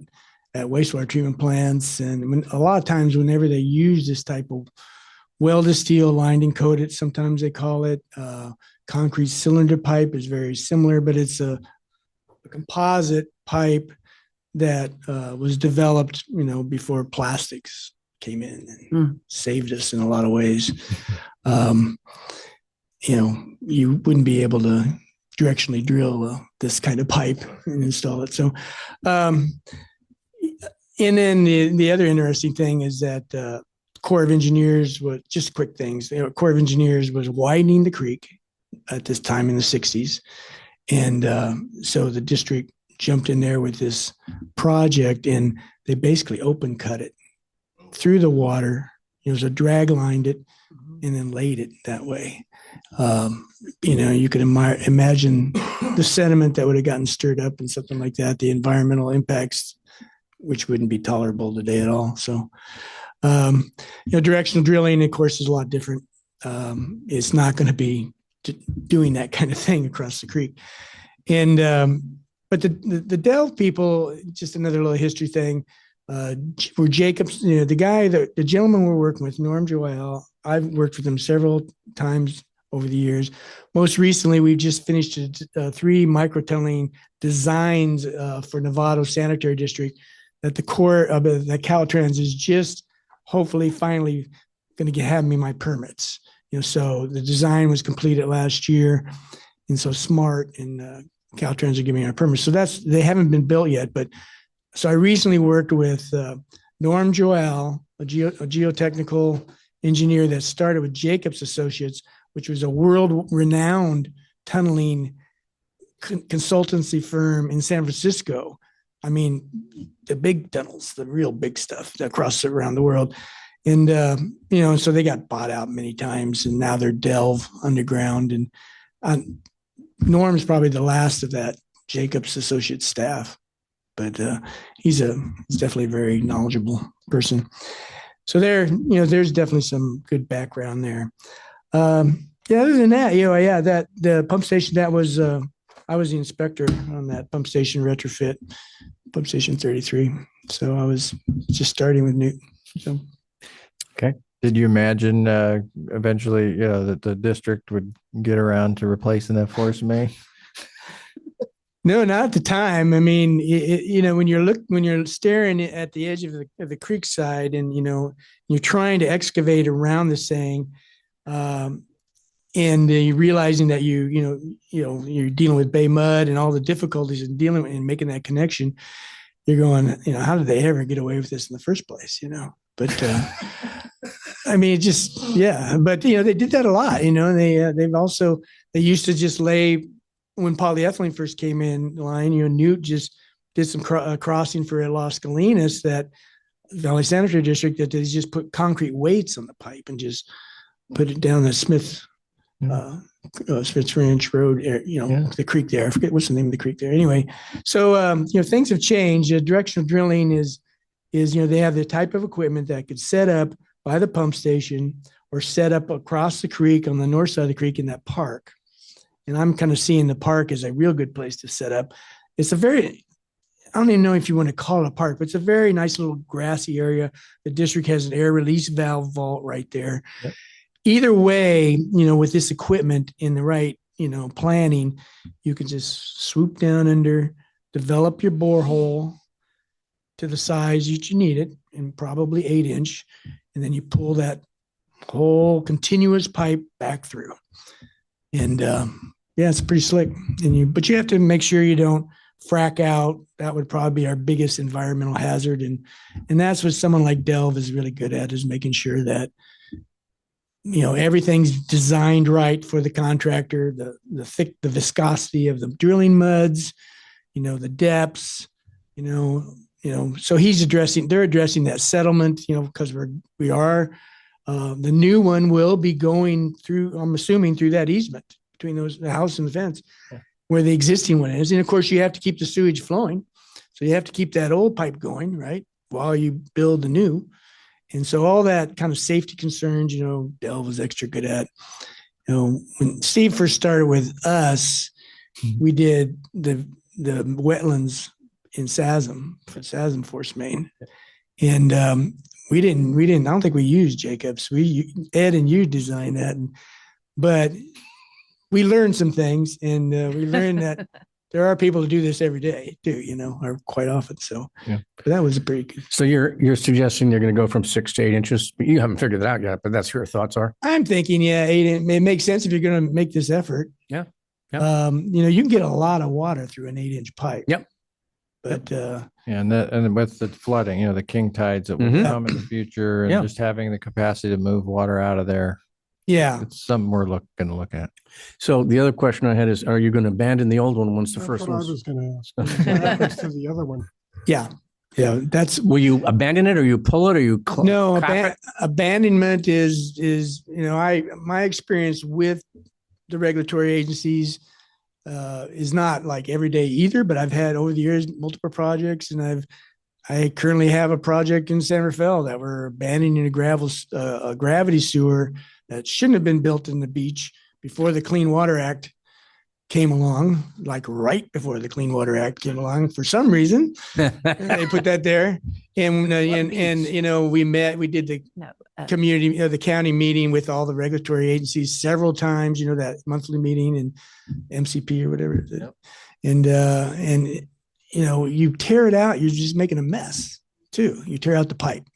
at wastewater treatment plants. And a lot of times whenever they use this type of welded steel lined and coated, sometimes they call it. Concrete cylinder pipe is very similar, but it's a composite pipe that was developed, before plastics came in and saved us in a lot of ways. You wouldn't be able to directionally drill this kind of pipe and install it. So, and then the other interesting thing is that Corps of Engineers was just quick things. Corps of Engineers was widening the creek at this time in the 60s. And so the district jumped in there with this project and they basically open cut it through the water. So drag lined it and then laid it that way. You could imagine the sediment that would have gotten stirred up and something like that, the environmental impacts, which wouldn't be tolerable today at all. So, directional drilling, of course, is a lot different. It's not going to be doing that kind of thing across the creek. And, but the Delve people, just another little history thing, were Jacobs, the gentleman we're working with, Norm Joel, I've worked with him several times over the years. Most recently, we've just finished 3 microtunneling designs for Novato Sanitary District that the Corps of the Caltrans is just hopefully finally going to have me my permits. So the design was completed last year, and so SMART and Caltrans are giving me our permits. So they haven't been built yet, but so I recently worked with Norm Joel, a geotechnical engineer that started with Jacobs Associates, which was a world-renowned tunneling consultancy firm in San Francisco. I mean, the big tunnels, the real big stuff across around the world. And, so they got bought out many times and now they're Delve underground. And Norm's probably the last of that Jacobs Associate staff, but he's definitely a very knowledgeable person. So there's definitely some good background there. Other than that, that the pump station, that was, I was the inspector on that pump station retrofit, pump station 33. So I was just starting with Newton. So.
Okay. Did you imagine eventually, that the district would get around to replacing that force main?
No, not at the time. I mean, when you're staring at the edge of the creek side, and you're trying to excavate around this thing, and you're realizing that you're dealing with bay mud and all the difficulties in dealing and making that connection. You're going, how did they ever get away with this in the first place? But I mean, but they did that a lot. They used to just lay. When polyethylene first came in line, Newt just did some crossing for Las Galinas, that Valley Sanitary District, that they just put concrete weights on the pipe and just put it down the Smith's Ranch Road, the creek there. I forget what's the name of the creek there. Anyway, so things have changed. Directional drilling is they have the type of equipment that could set up by the pump station or set up across the creek on the north side of the creek in that park. And I'm kind of seeing the park as a real good place to set up. It's I don't even know if you want to call it a park, but it's a very nice little grassy area. The district has an air release valve vault right there. Yep. Either way, with this equipment in the right, planning, you can just swoop down under, develop your borehole to the size that you need it, and probably 8-inch. And then you pull that whole continuous pipe back through. And it's pretty slick. But you have to make sure you don't frack out. That would probably be our biggest environmental hazard. And that's what someone like Delve is really good at, is making sure that everything's designed right for the contractor, the viscosity of the drilling muds, the depths, so they're addressing that settlement, because we are. The new one will be going through, I'm assuming, through that easement between the house and the fence, where the existing one is. And of course, you have to keep the sewage flowing. So you have to keep that old pipe going, right, while you build the new. And so all that kind of safety concerns, Delve was extra good at. When Steve first started with us, we did the wetlands in SASM, for SASM force main. And I don't think we used Jacobs. Ed and you designed that. But we learned some things, and we learned that there are people who do this every day too, or quite often. So
Yeah.
but that was a pretty good.
So you're suggesting you're going to go from 6 to 8 inches, but you haven't figured it out yet, but that's your thoughts are.
I'm thinking, yeah, it makes sense if you're going to make this effort.
Yeah.
You can get a lot of water through an 8-inch pipe.
Yep.
But
And with the flooding, the king tides that will
Mhm.
come in the future, and
Yeah.
just having the capacity to move water out of there,
yeah,
it's something we're going to look at.
So the other question I had is, are you going to abandon the old one once the
That's
first
what I
one's?
was going to ask. What happens to the other one?
yeah. That's
Will you abandon it or you pull it or you
no
crap it?
abandonment is my experience with the regulatory agencies is not like every day either, but I've had over the years multiple projects, and I currently have a project in San Rafael that we're abandoning a gravity sewer that shouldn't have been built in the beach before the Clean Water Act came along, like right before the Clean Water Act came along. For some reason, they put that there, and we did the community, the county meeting with all the regulatory agencies several times. That monthly meeting and MCP or whatever.
Yep.
And you tear it out, you're just making a mess too. You tear out the pipe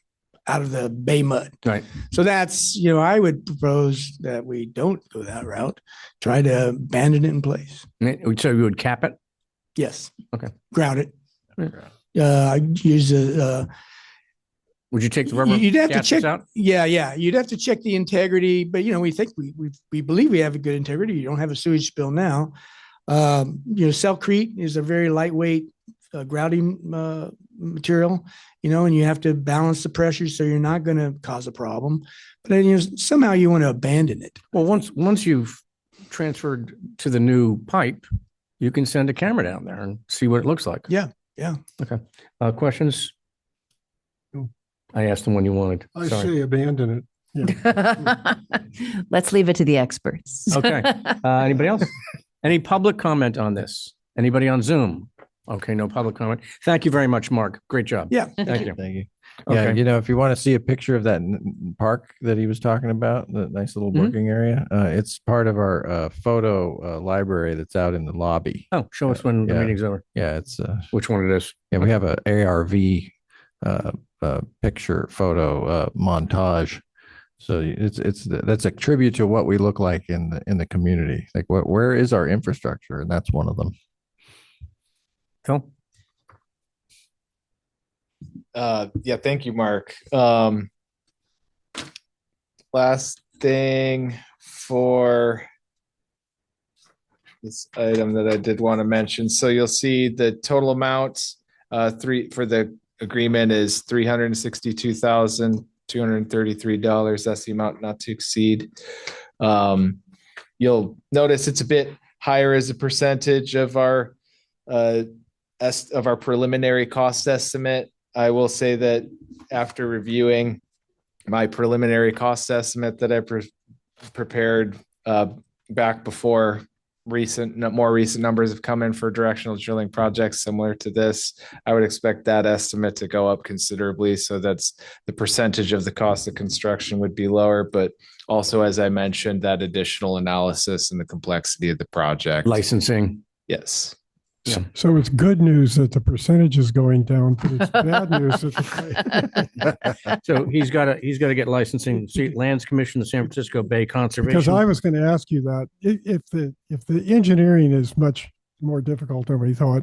out of the bay mud.
Right.
So that's, I would propose that we don't go that route. Try to abandon it in place.
So you would cap it?
Yes.
Okay.
Grout it. Use
Would you take the rubber
you'd have to
gaskets
check
out?
Yeah. You'd have to check the integrity, but we think we believe we have a good integrity. You don't have a sewage spill now. Cellcrete is a very lightweight grouting material, and you have to balance the pressure so you're not going to cause a problem. But then, somehow you want to abandon it.
Well, once you've transferred to the new pipe, you can send a camera down there and see what it looks like.
Yeah.
Okay. Questions? I asked them when you wanted.
I
Sorry.
say abandon it. Yeah.
Let's leave it to the experts.
Okay. Anybody else? Any public comment on this? Anybody on Zoom? Okay, no public comment. Thank you very much, Mark. Great job.
Yeah.
Thank you.
Thank you.
Okay.
Yeah, if you want to see a picture of that park that he was talking about, the nice little
Mhm.
working area, it's part of our photo library that's out in the lobby.
Oh, show us when the
Yeah.
meeting's over.
Yeah, it's
Which one it is?
yeah, we have a ARV picture photo montage. So that's a tribute to what we look like in the community. Like where is our infrastructure? And that's one of them.
Cool.
Yeah, thank you, Mark. Last thing for this item that I did want to mention. So you'll see the total amount for the agreement is $362,233. That's the amount not to exceed. You'll notice it's a bit higher as a percentage of our preliminary cost estimate. I will say that after reviewing my preliminary cost estimate that I prepared back before more recent numbers have come in for directional drilling projects similar to this, I would expect that estimate to go up considerably. So that's the percentage of the cost of construction would be lower, but also, as I mentioned, that additional analysis and the complexity of the project.
Licensing.
Yes.
Yeah.
So it's good news that the percentage is going down, but it's bad news that the
So he's got to get licensing. See, Lands Commission, the San Francisco Bay Conservation.
because I was going to ask you that if the engineering is much more difficult than we thought,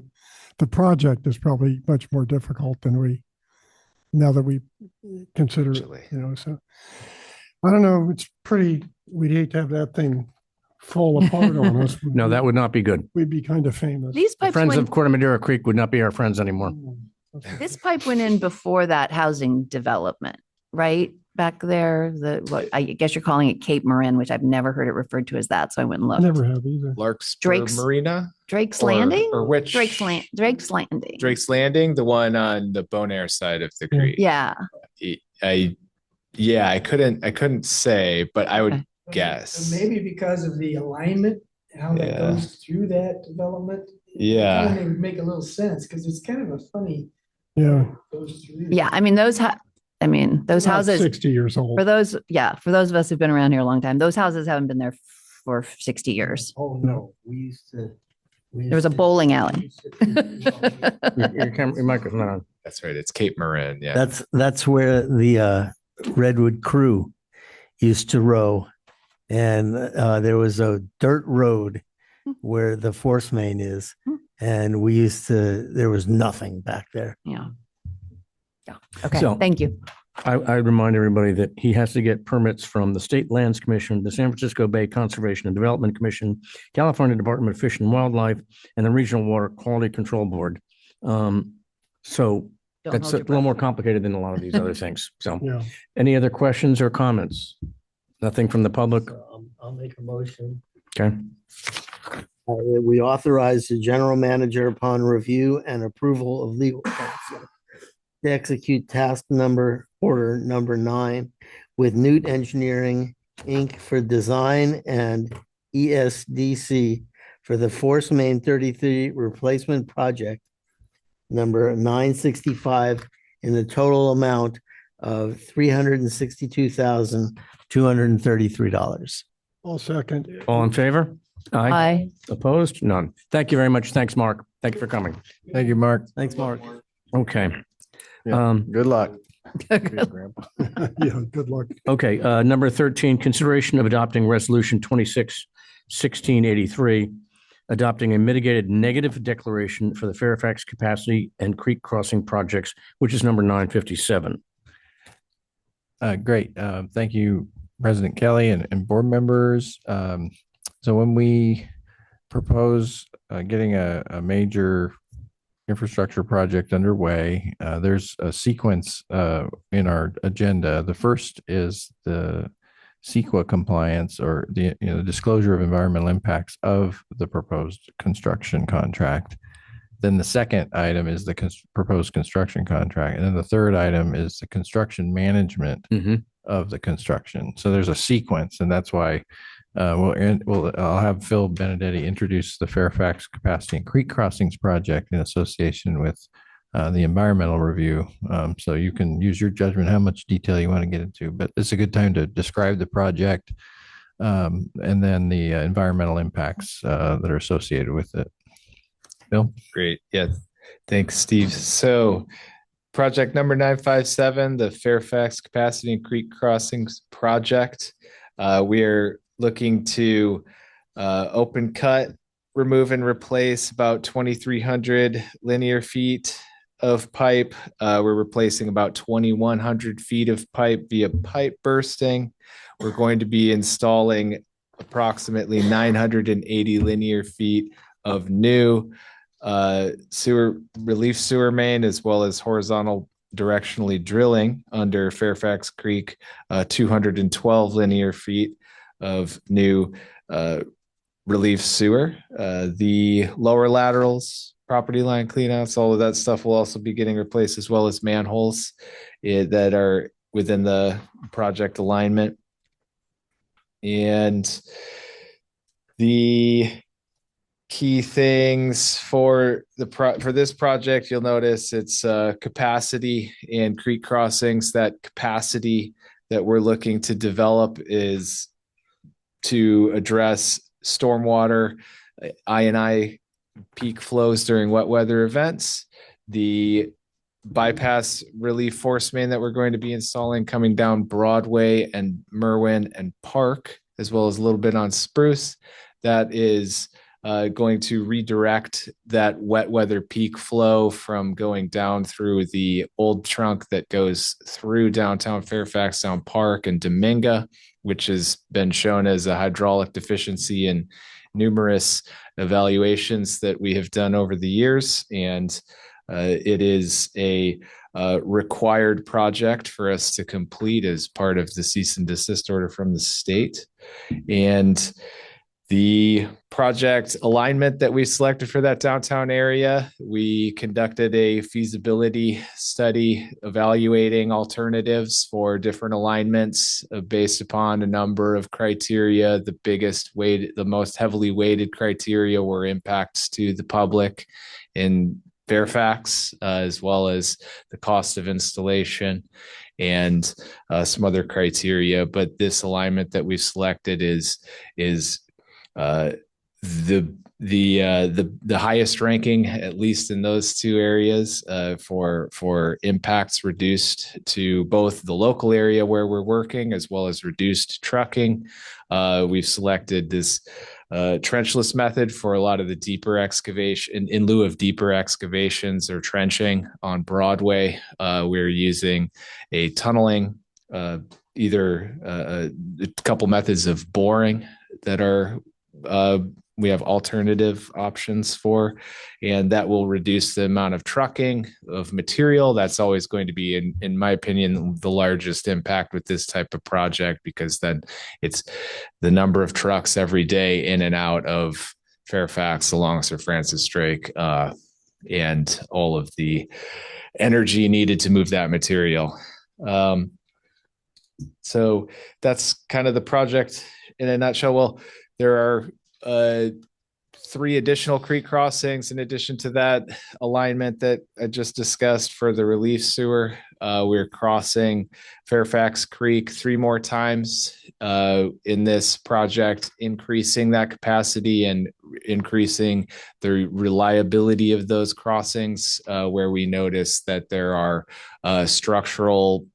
the project is probably much more difficult than now that we consider it. So I don't know. It's pretty. We'd hate to have that thing fall apart on us.
No, that would not be good.
We'd be kind of famous.
These
The
pipes
friends
went,
of Corte Madera Creek would not be our friends anymore.
this pipe went in before that housing development, right? Back there, what I guess you're calling it Cape Marin, which I've never heard it referred to as that. So I went and
I
looked.
never have either.
Larkspur Marina
Drake's
or-
Landing?
or which
Drake's Landing.
Drake's Landing, the one on the Bonaire side of the creek.
Yeah.
I couldn't say, but I would guess.
Maybe because of the alignment, how that
Yeah.
goes through that development.
Yeah.
It would make a little sense because it's kind of a funny.
Yeah.
Goes through.
Yeah. I mean, those I mean, those
About
houses,
60 years old.
for those of us who've been around here a long time, those houses haven't been there for 60 years.
Oh, no, we used to.
There was a bowling alley.
Your microphone's not on.
That's right. It's Cape Marin. Yeah.
That's where the Redwood crew used to row. And there was a dirt road where the force main is. And there was nothing back there.
Yeah. Yeah. Okay.
So-
Thank you.
I remind everybody that he has to get permits from the State Lands Commission, the San Francisco Bay Conservation and Development Commission, California Department of Fish and Wildlife, and the Regional Water Quality Control Board. So
Don't
that's
hold
a
your
little more
breath.
complicated than a lot of these other things. So
Yeah.
any other questions or comments? Nothing from the public?
So, I'll make a motion.
Okay.
We authorize the general manager upon review and approval of legal counsel to execute order number 9 with Newt Engineering, Inc. for design and ESDC for the Force Main 33 replacement project number 965 in the total amount of $362,233.
I'll second.
All in favor?
Aye.
Opposed? None. Thank you very much. Thanks, Mark. Thank you for coming.
Thank you, Mark.
Thanks, Mark.
Okay.
Yeah. Good luck.
Yeah, good luck.
Okay, number 13, consideration of adopting resolution 26-1683, adopting a mitigated negative declaration for the Fairfax Capacity and Creek Crossing projects, which is number 957.
Great. Thank you, President Kelly and board members. So when we propose getting a major infrastructure project underway, there's a sequence in our agenda. The first is the CEQA compliance, or the disclosure of environmental impacts of the proposed construction contract. Then the second item is the proposed construction contract. And then the third item is the construction management of the construction. So there's a sequence, and that's why I'll have Phil Benedetti introduce the Fairfax Capacity and Creek Crossings project in association with the environmental review. So you can use your judgment how much detail you want to get into, but it's a good time to describe the project and then the environmental impacts that are associated with it. Bill?
Great. Yeah. Thanks, Steve. So project number 957, the Fairfax Capacity and Creek Crossings project. We are looking to open cut, remove and replace about 2,300 linear feet of pipe. We're replacing about 2,100 feet of pipe via pipe bursting. We're going to be installing approximately 980 linear feet of new relief sewer main, as well as horizontal directionally drilling under Fairfax Creek, 212 linear feet of new relief sewer. The lower laterals, property line cleanouts, all of that stuff will also be getting replaced, as well as manholes that are within the project alignment. And the key things for this project, you'll notice it's capacity and creek crossings. That capacity that we're looking to develop is to address stormwater, I&I peak flows during wet weather events. The bypass relief force main that we're going to be installing coming down Broadway and Merwin and Park, as well as a little bit on Spruce, that is going to redirect that wet weather peak flow from going down through the old trunk that goes through downtown Fairfax, down Park and Dominga, which has been shown as a hydraulic deficiency in numerous evaluations that we have done over the years. And it is a required project for us to complete as part of the cease and desist order from the state. And the project alignment that we selected for that downtown area, we conducted a feasibility study evaluating alternatives for different alignments based upon a number of criteria. The most heavily weighted criteria were impacts to the public and Fairfax, as well as the cost of installation and some other criteria. But this alignment that we've selected is the highest ranking, at least in those two areas, for impacts reduced to both the local area where we're working as well as reduced trucking. We've selected this trenchless method for a lot of the deeper excavation in lieu of deeper excavations or trenching on Broadway. We're using a tunneling, either a couple methods of boring that are we have alternative options for, and that will reduce the amount of trucking of material. That's always going to be, in my opinion, the largest impact with this type of project, because then it's the number of trucks every day in and out of Fairfax along Sir Francis Drake, and all of the energy needed to move that material. So that's kind of the project in a nutshell. Well, there are 3 additional creek crossings in addition to that alignment that I just discussed for the relief sewer. We're crossing Fairfax Creek 3 more times in this project, increasing that capacity and increasing the reliability of those crossings, where we notice that there are structural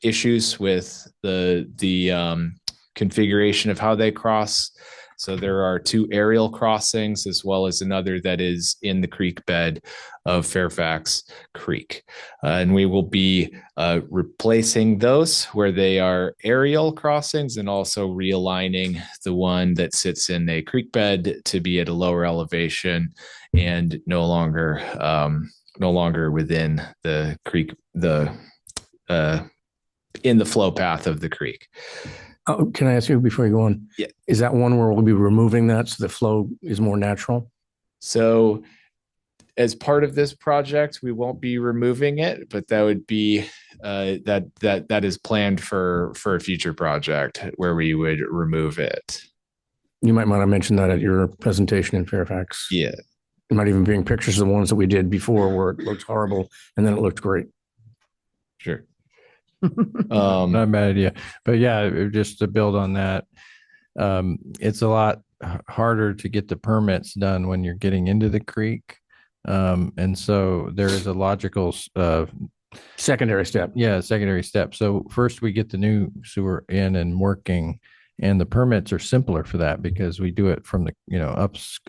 issues with the configuration of how they cross. So there are 2 aerial crossings as well as another that is in the creek bed of Fairfax Creek. And we will be replacing those where they are aerial crossings, and also realigning the one that sits in a creek bed to be at a lower elevation and no longer within the creek, in the flow path of the creek.
Oh, can I ask you before you go on?
Yeah.
Is that one where we'll be removing that so the flow is more natural?
So as part of this project, we won't be removing it, but that would be that is planned for a future project where we would remove it.
You might want to mention that at your presentation in Fairfax.
Yeah.
It might even bring pictures of the ones that we did before where it looked horrible and then it looked great.
Sure.
Not a bad idea. But yeah, just to build on that, it's a lot harder to get the permits done when you're getting into the creek. And so there is a logical
secondary step.
Yeah, secondary step. So first we get the new sewer in and working, and the permits are simpler for that because we do it from the,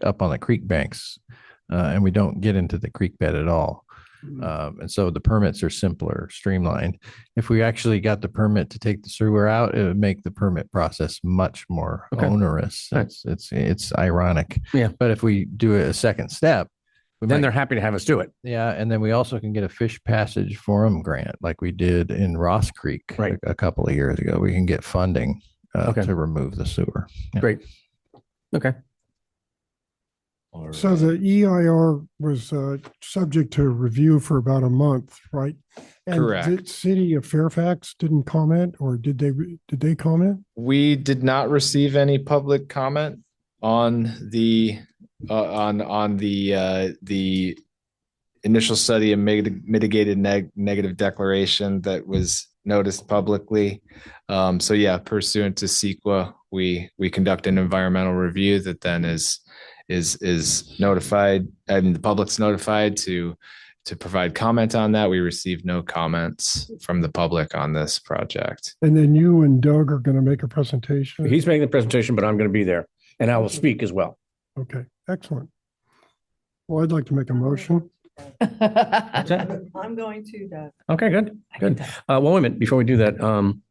up on the creek banks, and we don't get into the creek bed at all. And so the permits are simpler, streamlined. If we actually got the permit to take the sewer out, it would make the permit process much more onerous. It's ironic.
Yeah.
But if we do a second step,
then they're happy to have us do it.
Yeah. And then we also can get a fish passage forum grant like we did in Ross Creek a couple of years ago. We can get funding to remove the sewer. Yeah.
Great. Okay.
So the EIR was subject to review for about a month, right? And
Correct.
the city of Fairfax didn't comment, or did they comment?
We did not receive any public comment on the initial study and mitigated negative declaration that was noticed publicly. So yeah, pursuant to CEQA, we conduct an environmental review that then is notified, and the public's notified to provide comment on that. We received no comments from the public on this project.
And then you and Doug are going to make a presentation?
He's making the presentation, but I'm going to be there and I will speak as well.
Okay, excellent. Well, I'd like to make a motion.
I'm going to, Doug.
Okay, good. Well, wait a minute. Before we do that, I'm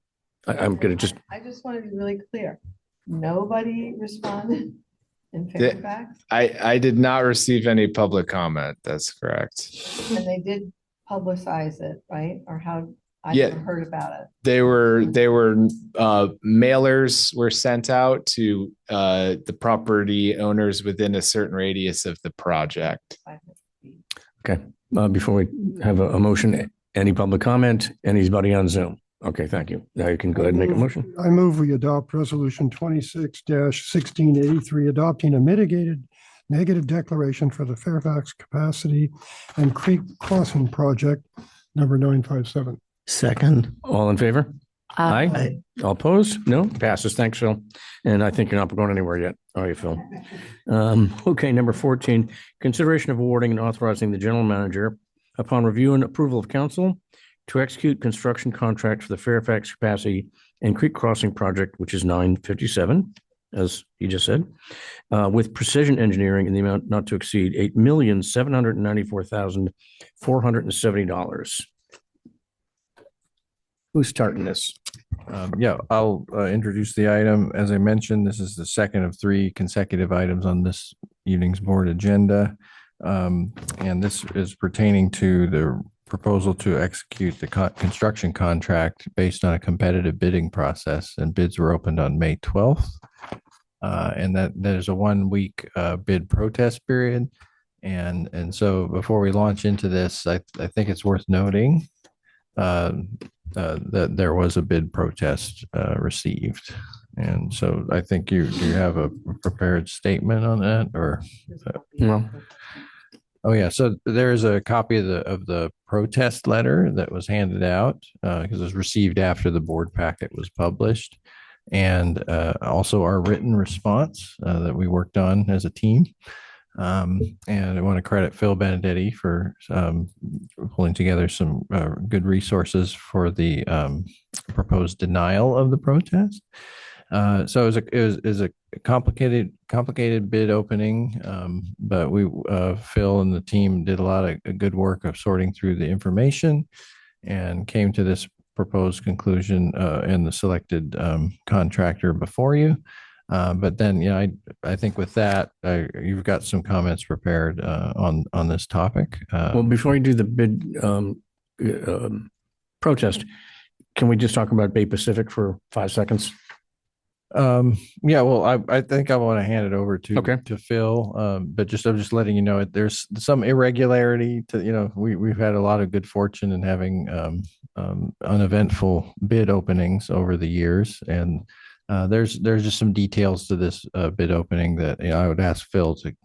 going to
I just want to be really clear. Nobody responded in
The-
Fairfax,
I did not receive any public comment. That's correct.
and they did publicize it, right? Or how, I
Yeah.
never heard about it.
They were mailers were sent out to the property owners within a certain radius of the project.
Okay. Before we have a motion, any public comment? Anybody on Zoom? Okay, thank you. Now you can go ahead and make a motion.
I move we adopt resolution 26-1683, adopting a mitigated negative declaration for the Fairfax Capacity and Creek Crossing Project, number 957.
Second.
All in favor? Aye. All opposed? No, passes. Thanks, Phil. And I think you're not going anywhere yet, are you, Phil? Okay, number 14, consideration of awarding and authorizing the general manager upon review and approval of council to execute construction contract for the Fairfax Capacity and Creek Crossing Project, which is 957, as you just said, with Precision Engineering in the amount not to exceed $8,794,470. Who's starting this?
Yeah, I'll introduce the item. As I mentioned, this is the second of 3 consecutive items on this evening's board agenda. And this is pertaining to the proposal to execute the construction contract based on a competitive bidding process, and bids were opened on May 12th. And that there's a 1-week bid protest period. And so before we launch into this, I think it's worth noting that there was a bid protest received. And so I think do you have a prepared statement on that, or?
No.
Oh yeah, so there is a copy of the protest letter that was handed out because it was received after the board packet was published, and also our written response that we worked on as a team. And I want to credit Phil Benedetti for pulling together some good resources for the proposed denial of the protest. So it was a complicated bid opening, but Phil and the team did a lot of good work of sorting through the information and came to this proposed conclusion and the selected contractor before you. But then, I think with that, you've got some comments prepared on this topic.
Well, before you do the bid protest, can we just talk about Bay Pacific for 5 seconds?
Yeah, well, I think I want to hand it over to Phil. But I'm just letting you know there's some irregularity to, we've had a lot of good fortune in having uneventful bid openings over the years, and there's just some details to this bid opening that I would ask Phil to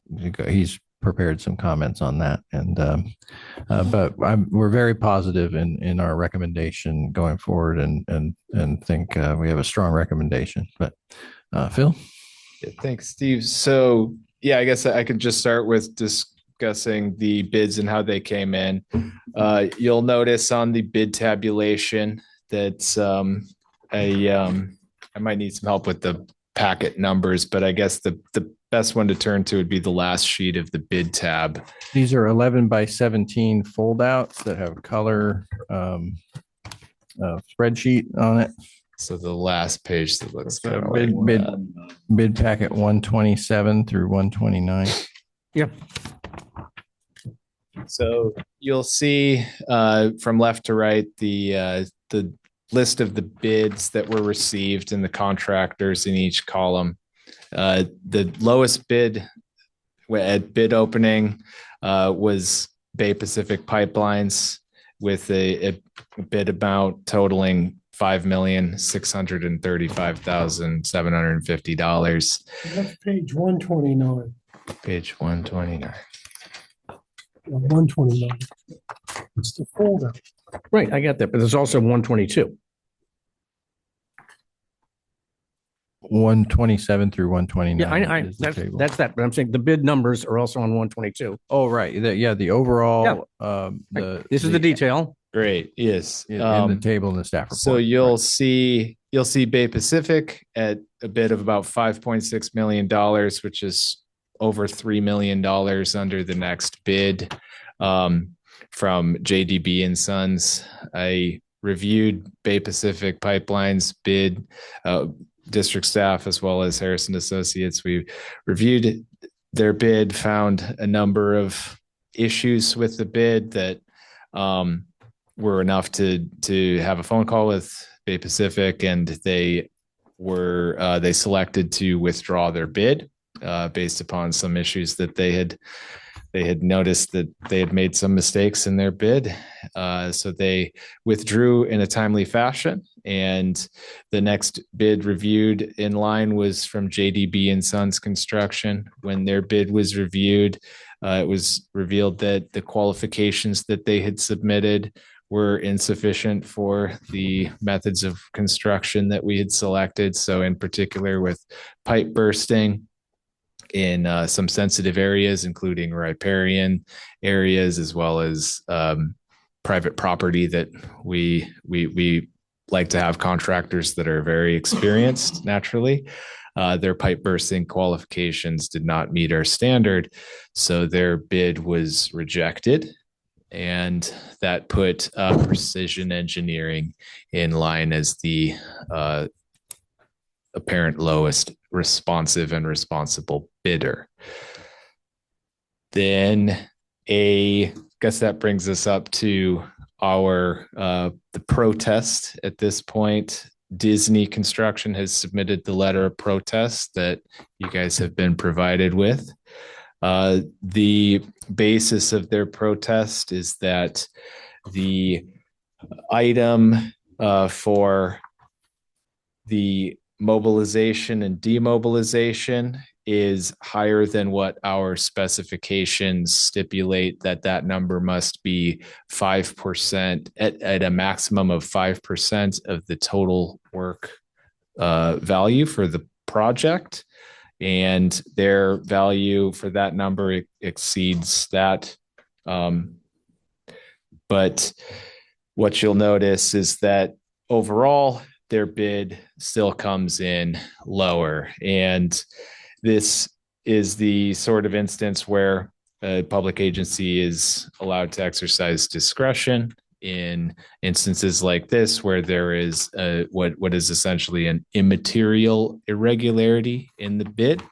he's prepared some comments on that, and but we're very positive in our recommendation going forward, and think we have a strong recommendation. But Phil.
Yeah, thanks, Steve. So yeah, I guess I could just start with discussing the bids and how they came in. You'll notice on the bid tabulation that I might need some help with the packet numbers, but I guess the best one to turn to would be the last sheet of the bid tab.
These are 11 by 17 foldouts that have color spreadsheet on it.
So the last page that looks kind of
bid packet 127 through 129.
Yeah.
So you'll see from left to right the list of the bids that were received and the contractors in each column. The lowest bid at bid opening was Bay Pacific Pipelines with a bid amount totaling $5,635,750.
That's page 129.
Page 129.
129. It's the folder.
Right, I got that, but there's also 122.
127 through 129.
Yeah, that's that. But I'm saying the bid numbers are also on 122.
Oh, right. The overall.
This is the detail.
Great. Yes.
In the table in the staff report.
So you'll see Bay Pacific at a bid of about $5.6 million, which is over $3 million under the next bid from JDB and Sons. I reviewed Bay Pacific Pipeline's bid, district staff, as well as Harrison Associates. We reviewed their bid, found a number of issues with the bid that were enough to have a phone call with Bay Pacific, and they selected to withdraw their bid based upon some issues that they had they had noticed that they had made some mistakes in their bid. So they withdrew in a timely fashion. And the next bid reviewed in line was from JDB and Sons Construction. When their bid was reviewed, it was revealed that the qualifications that they had submitted were insufficient for the methods of construction that we had selected. So in particular with pipe bursting in some sensitive areas, including riparian areas, as well as private property that we like to have contractors that are very experienced naturally. Their pipe bursting qualifications did not meet our standard, so their bid was rejected. And that put Precision Engineering in line as the apparent lowest responsive and responsible bidder. Then I guess that brings us up to our the protest at this point. Disney Construction has submitted the letter of protest that you guys have been provided with. The basis of their protest is that the item for the mobilization and demobilization is higher than what our specifications stipulate, that number must be 5% at a maximum of 5% of the total work value for the project. And their value for that number exceeds that. But what you'll notice is that overall, their bid still comes in lower. And this is the sort of instance where a public agency is allowed to exercise discretion in instances like this, where there is what is essentially an immaterial irregularity in the bid.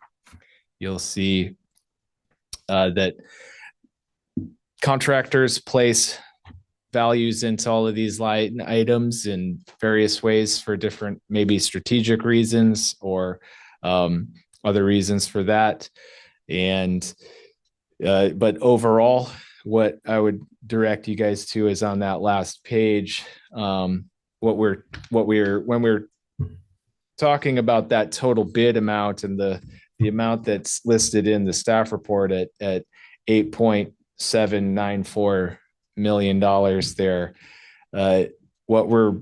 You'll see that contractors place values into all of these line items in various ways for different, maybe strategic reasons or other reasons for that. And but overall, what I would direct you guys to is on that last page. When we're talking about that total bid amount and the amount that's listed in the staff report at $8.794 million there, what we're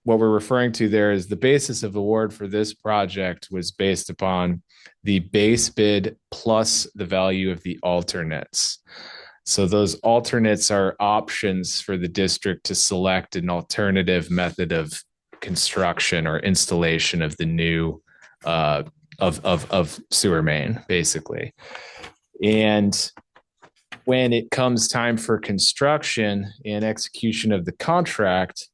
referring to there is the basis of award for this project was based upon the base bid plus the value of the alternates. So those alternates are options for the district to select an alternative method of construction or installation of the new of sewer main, basically. And when it comes time for construction and execution of the contract,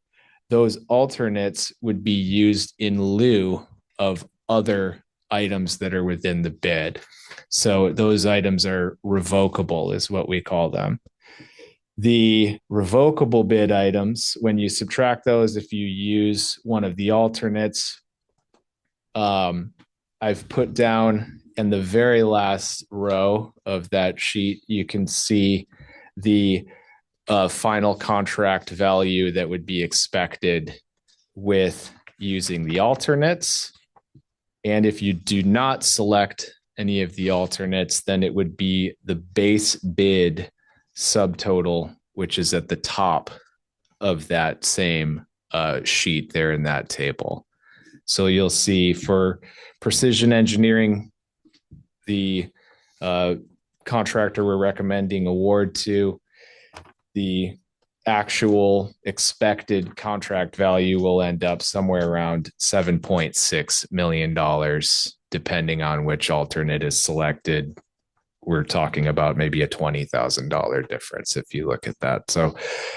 those alternates would be used in lieu of other items that are within the bid. So those items are revocable, is what we call them. The revocable bid items, when you subtract those, if you use one of the alternates, I've put down in the very last row of that sheet, you can see the final contract value that would be expected with using the alternates. And if you do not select any of the alternates, then it would be the base bid subtotal, which is at the top of that same sheet there in that table. So you'll see for Precision Engineering, the contractor we're recommending award to, the actual expected contract value will end up somewhere around $7.6 million, depending on which alternate is selected. We're talking about maybe a $20,000 difference if you look at that. So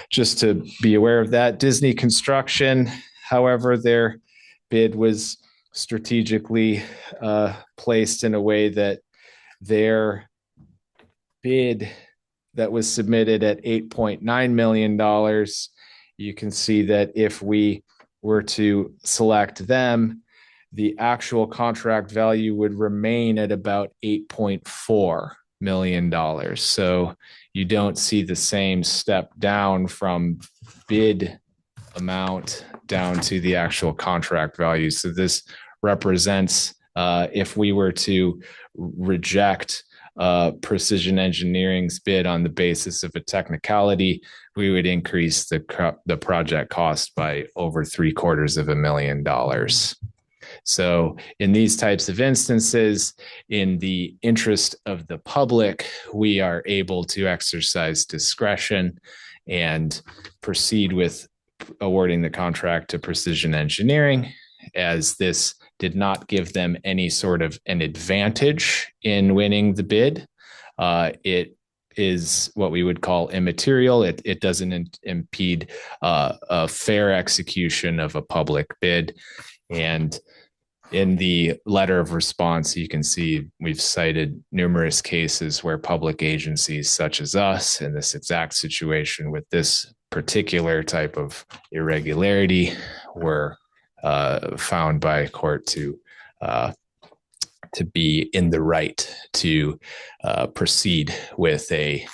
just to be aware of that. Disney Construction, however, their bid was strategically placed in a way that their bid that was submitted at $8.9 million, you can see that if we were to select them, the actual contract value would remain at about $8.4 million. So you don't see the same step down from bid amount down to the actual contract value. So this represents if we were to reject Precision Engineering's bid on the basis of a technicality, we would increase the project cost by over $750,000. So in these types of instances, in the interest of the public, we are able to exercise discretion and proceed with awarding the contract to Precision Engineering, as this did not give them any sort of an advantage in winning the bid. It is what we would call immaterial. It doesn't impede a fair execution of a public bid. And in the letter of response, you can see we've cited numerous cases where public agencies such as us in this exact situation with this particular type of irregularity were found by court to be in the right to proceed with a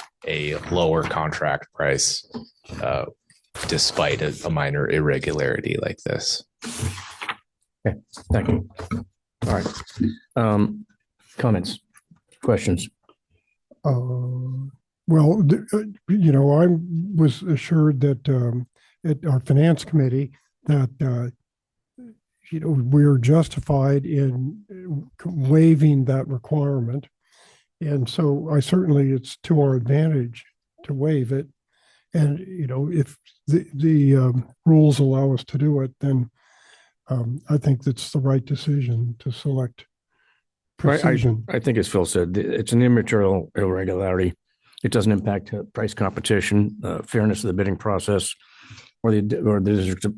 lower contract price despite a minor irregularity like this.
Okay, thank you. All right. Comments, questions?
Well, I was assured that at our finance committee that we're justified in waiving that requirement, and so it's to our advantage to waive it. And if the rules allow us to do it, then I think that's the right decision to select Precision.
I think as Phil said, it's an immaterial irregularity. It doesn't impact price competition, fairness of the bidding process, or the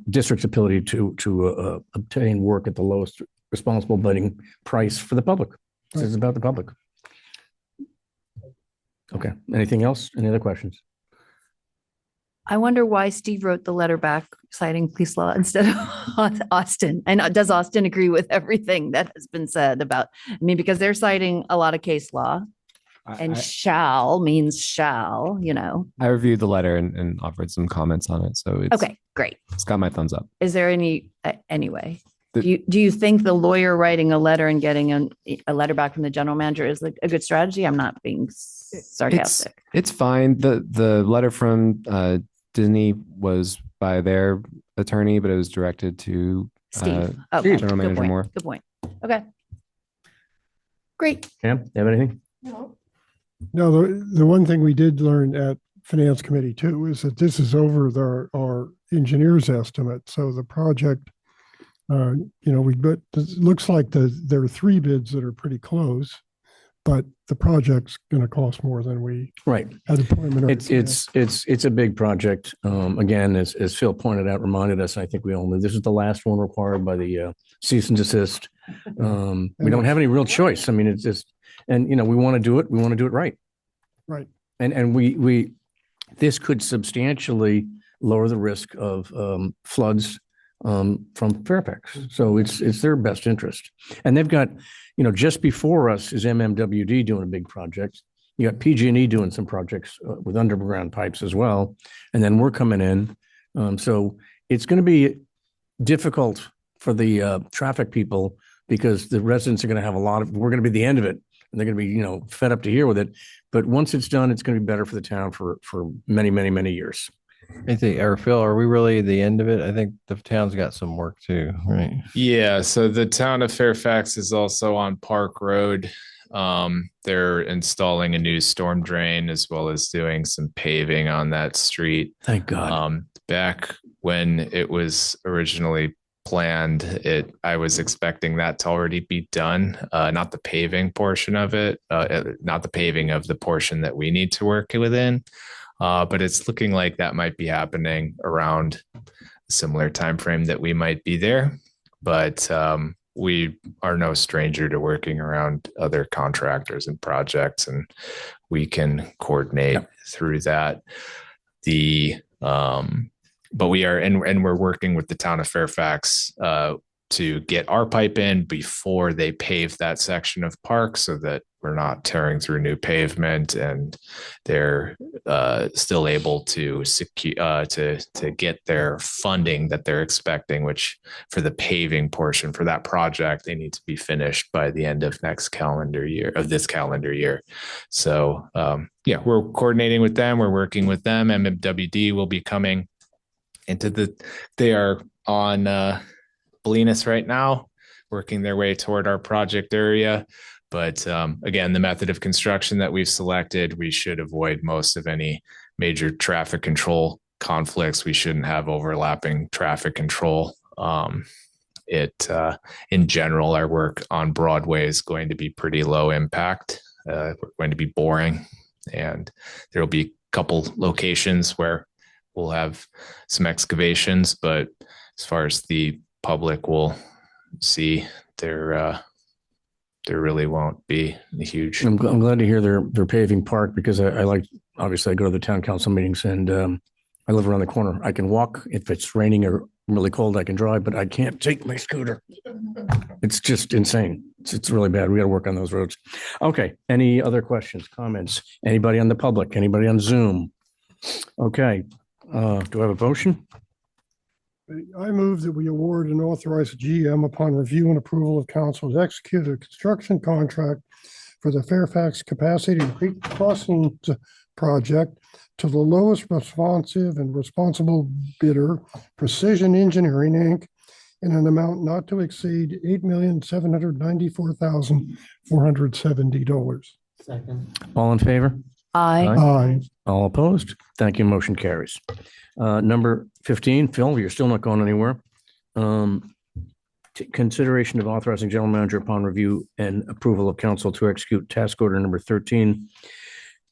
district's ability to obtain work at the lowest responsible bidding price for the public. This is about the public. Okay. Anything else? Any other questions?
I wonder why Steve wrote the letter back citing case law instead of Austin. And does Austin agree with everything that has been said about, because they're citing a lot of case law, and shall means shall,
I reviewed the letter and offered some comments on it. So
okay, great.
It's got my thumbs up.
Is there anyway, do you think the lawyer writing a letter and getting a letter back from the general manager is a good strategy? I'm not being sarcastic.
It's fine. The letter from Disney was by their attorney, but it was directed to
Steve.
General Manager Moore.
Good point. Okay. Great.
Cam, you have anything?
No, the one thing we did learn at Finance Committee too is that this is over our engineer's estimate. So the project, but it looks like there are 3 bids that are pretty close, but the project's going to cost more than we had a preliminary.
It's a big project. Again, as Phil pointed out, reminded us, I think we all knew this is the last one required by the cease and desist. We don't have any real choice. It's just, and we want to do it. We want to do it right.
Right.
And we this could substantially lower the risk of floods from Fairfax. So it's their best interest. And they've got, just before us is MMWD doing a big project. You got PG&E doing some projects with underground pipes as well. And then we're coming in. So it's going to be difficult for the traffic people because the residents are going to have we're going to be the end of it. And they're going to be, fed up to here with it. But once it's done, it's going to be better for the town for many, many, many years.
I think, or Phil, are we really at the end of it? I think the town's got some work too, right?
Yeah. So the town of Fairfax is also on Park Road. They're installing a new storm drain as well as doing some paving on that street.
Thank God.
Back when it was originally planned, I was expecting that to already be done. Not the paving portion of it, not the paving of the portion that we need to work within. But it's looking like that might be happening around a similar time frame that we might be there. But we are no stranger to working around other contractors and projects, and we can coordinate through that. But we are, and we're working with the town of Fairfax to get our pipe in before they pave that section of park, so that we're not tearing through new pavement, and they're still able to secure to get their funding that they're expecting, which for the paving portion for that project, they need to be finished by the end of this calendar year. So yeah, we're coordinating with them. We're working with them. MWD will be coming they are on Bolinas right now, working their way toward our project area. But again, the method of construction that we've selected, we should avoid most of any major traffic control conflicts. We shouldn't have overlapping traffic control. In general, our work on Broadway is going to be pretty low impact. We're going to be boring, and there will be a couple locations where we'll have some excavations, but as far as the public will see, there really won't be a huge.
I'm glad to hear they're paving park, because I like, obviously I go to the town council meetings, and I live around the corner. I can walk. If it's raining or really cold, I can drive, but I can't take my scooter. It's just insane. It's really bad. We got to work on those roads. Okay. Any other questions, comments? Anybody on the public? Anybody on Zoom? Okay. Do I have a motion?
I move that we award and authorize GM upon review and approval of council to execute a construction contract for the Fairfax Capacity Creek Crossings project to the lowest responsive and responsible bidder, Precision Engineering, Inc., in an amount not to exceed $8,794,470.
Second.
All in favor?
Aye.
All opposed? Thank you. Motion carries. Number 15, Phil, you're still not going anywhere. Consideration of authorizing general manager upon review and approval of council to execute task order number 13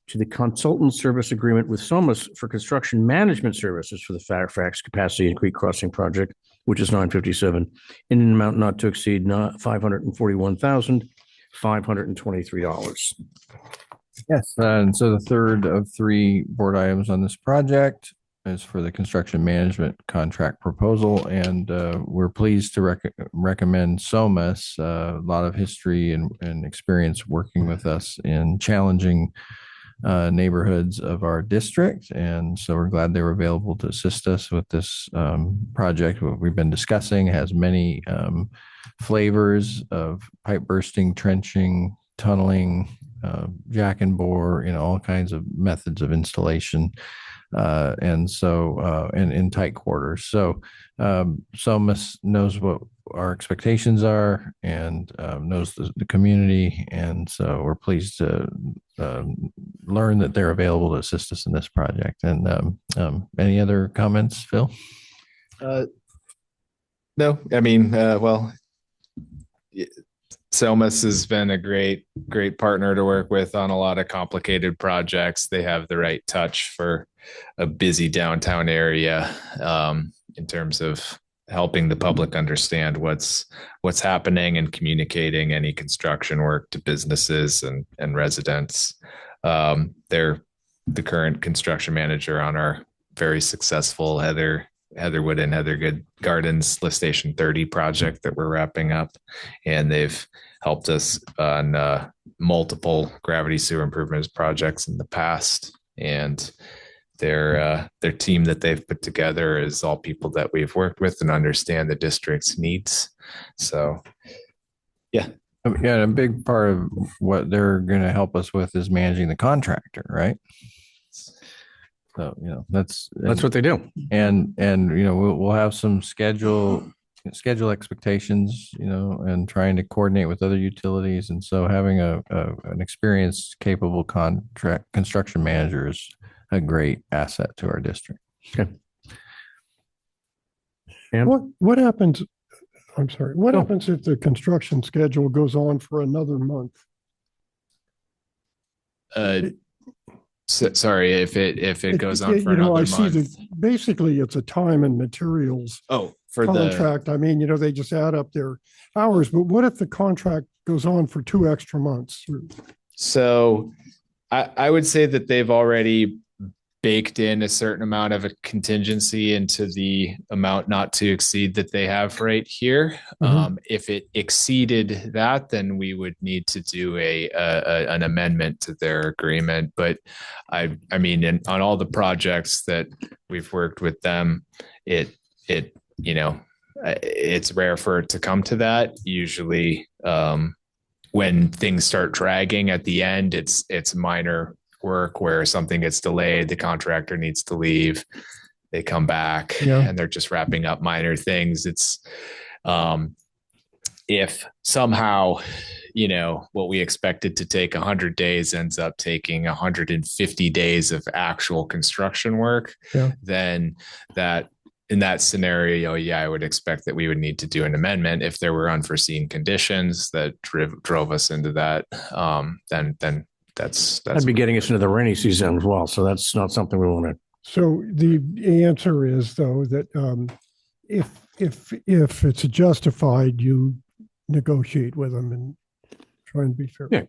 to the consultant service agreement with Somas for construction management services for the Fairfax Capacity and Creek Crossing project, which is 957, in an amount not to exceed $541,523.
Yes, and so the third of three board items on this project is for the construction management contract proposal, and we're pleased to recommend Somas. A lot of history and experience working with us in challenging neighborhoods of our district, and so we're glad they were available to assist us with this project. What we've been discussing has many flavors of pipe bursting, trenching, tunneling, jack and bore, all kinds of methods of installation, and so in tight quarters. So Somas knows what our expectations are and knows the community, and so we're pleased to learn that they're available to assist us in this project. And any other comments, Phil?
No, I mean, well, Somas has been a great partner to work with on a lot of complicated projects. They have the right touch for a busy downtown area in terms of helping the public understand what's happening and communicating any construction work to businesses and residents. They're the current construction manager on our very successful Heatherwood and Heathergood Gardens Lift Station 30 project that we're wrapping up. And they've helped us on multiple gravity sewer improvements projects in the past. And their team that they've put together is all people that we've worked with and understand the district's needs. So, yeah.
Yeah, a big part of what they're going to help us with is managing the contractor, right? So, that's
what they do.
And we'll have some schedule expectations, and trying to coordinate with other utilities. And so having an experienced, capable construction manager is a great asset to our district.
Okay.
What happens? I'm sorry. What happens if the construction schedule goes on for another month?
Sorry, if it goes on for another month.
Basically it's a time and materials
for
contract. I mean, they just add up their hours, but what if the contract goes on for 2 extra months?
So I would say that they've already baked in a certain amount of a contingency into the amount not to exceed that they have right here. If it exceeded that, then we would need to do an amendment to their agreement. But I mean, on all the projects that we've worked with them, it's rare for it to come to that. Usually, when things start dragging at the end, it's minor work where something gets delayed, the contractor needs to leave, they come back, and they're just wrapping up minor things. It's if somehow what we expected to take 100 days ends up taking 150 days of actual construction work, then that in that scenario, I would expect that we would need to do an amendment if there were unforeseen conditions that drove us into that. Then that's
That'd be getting us into the rainy season as well. So that's not something we want to.
So the answer is, though, that if it's justified, you negotiate with them and try and be fair.
Yeah.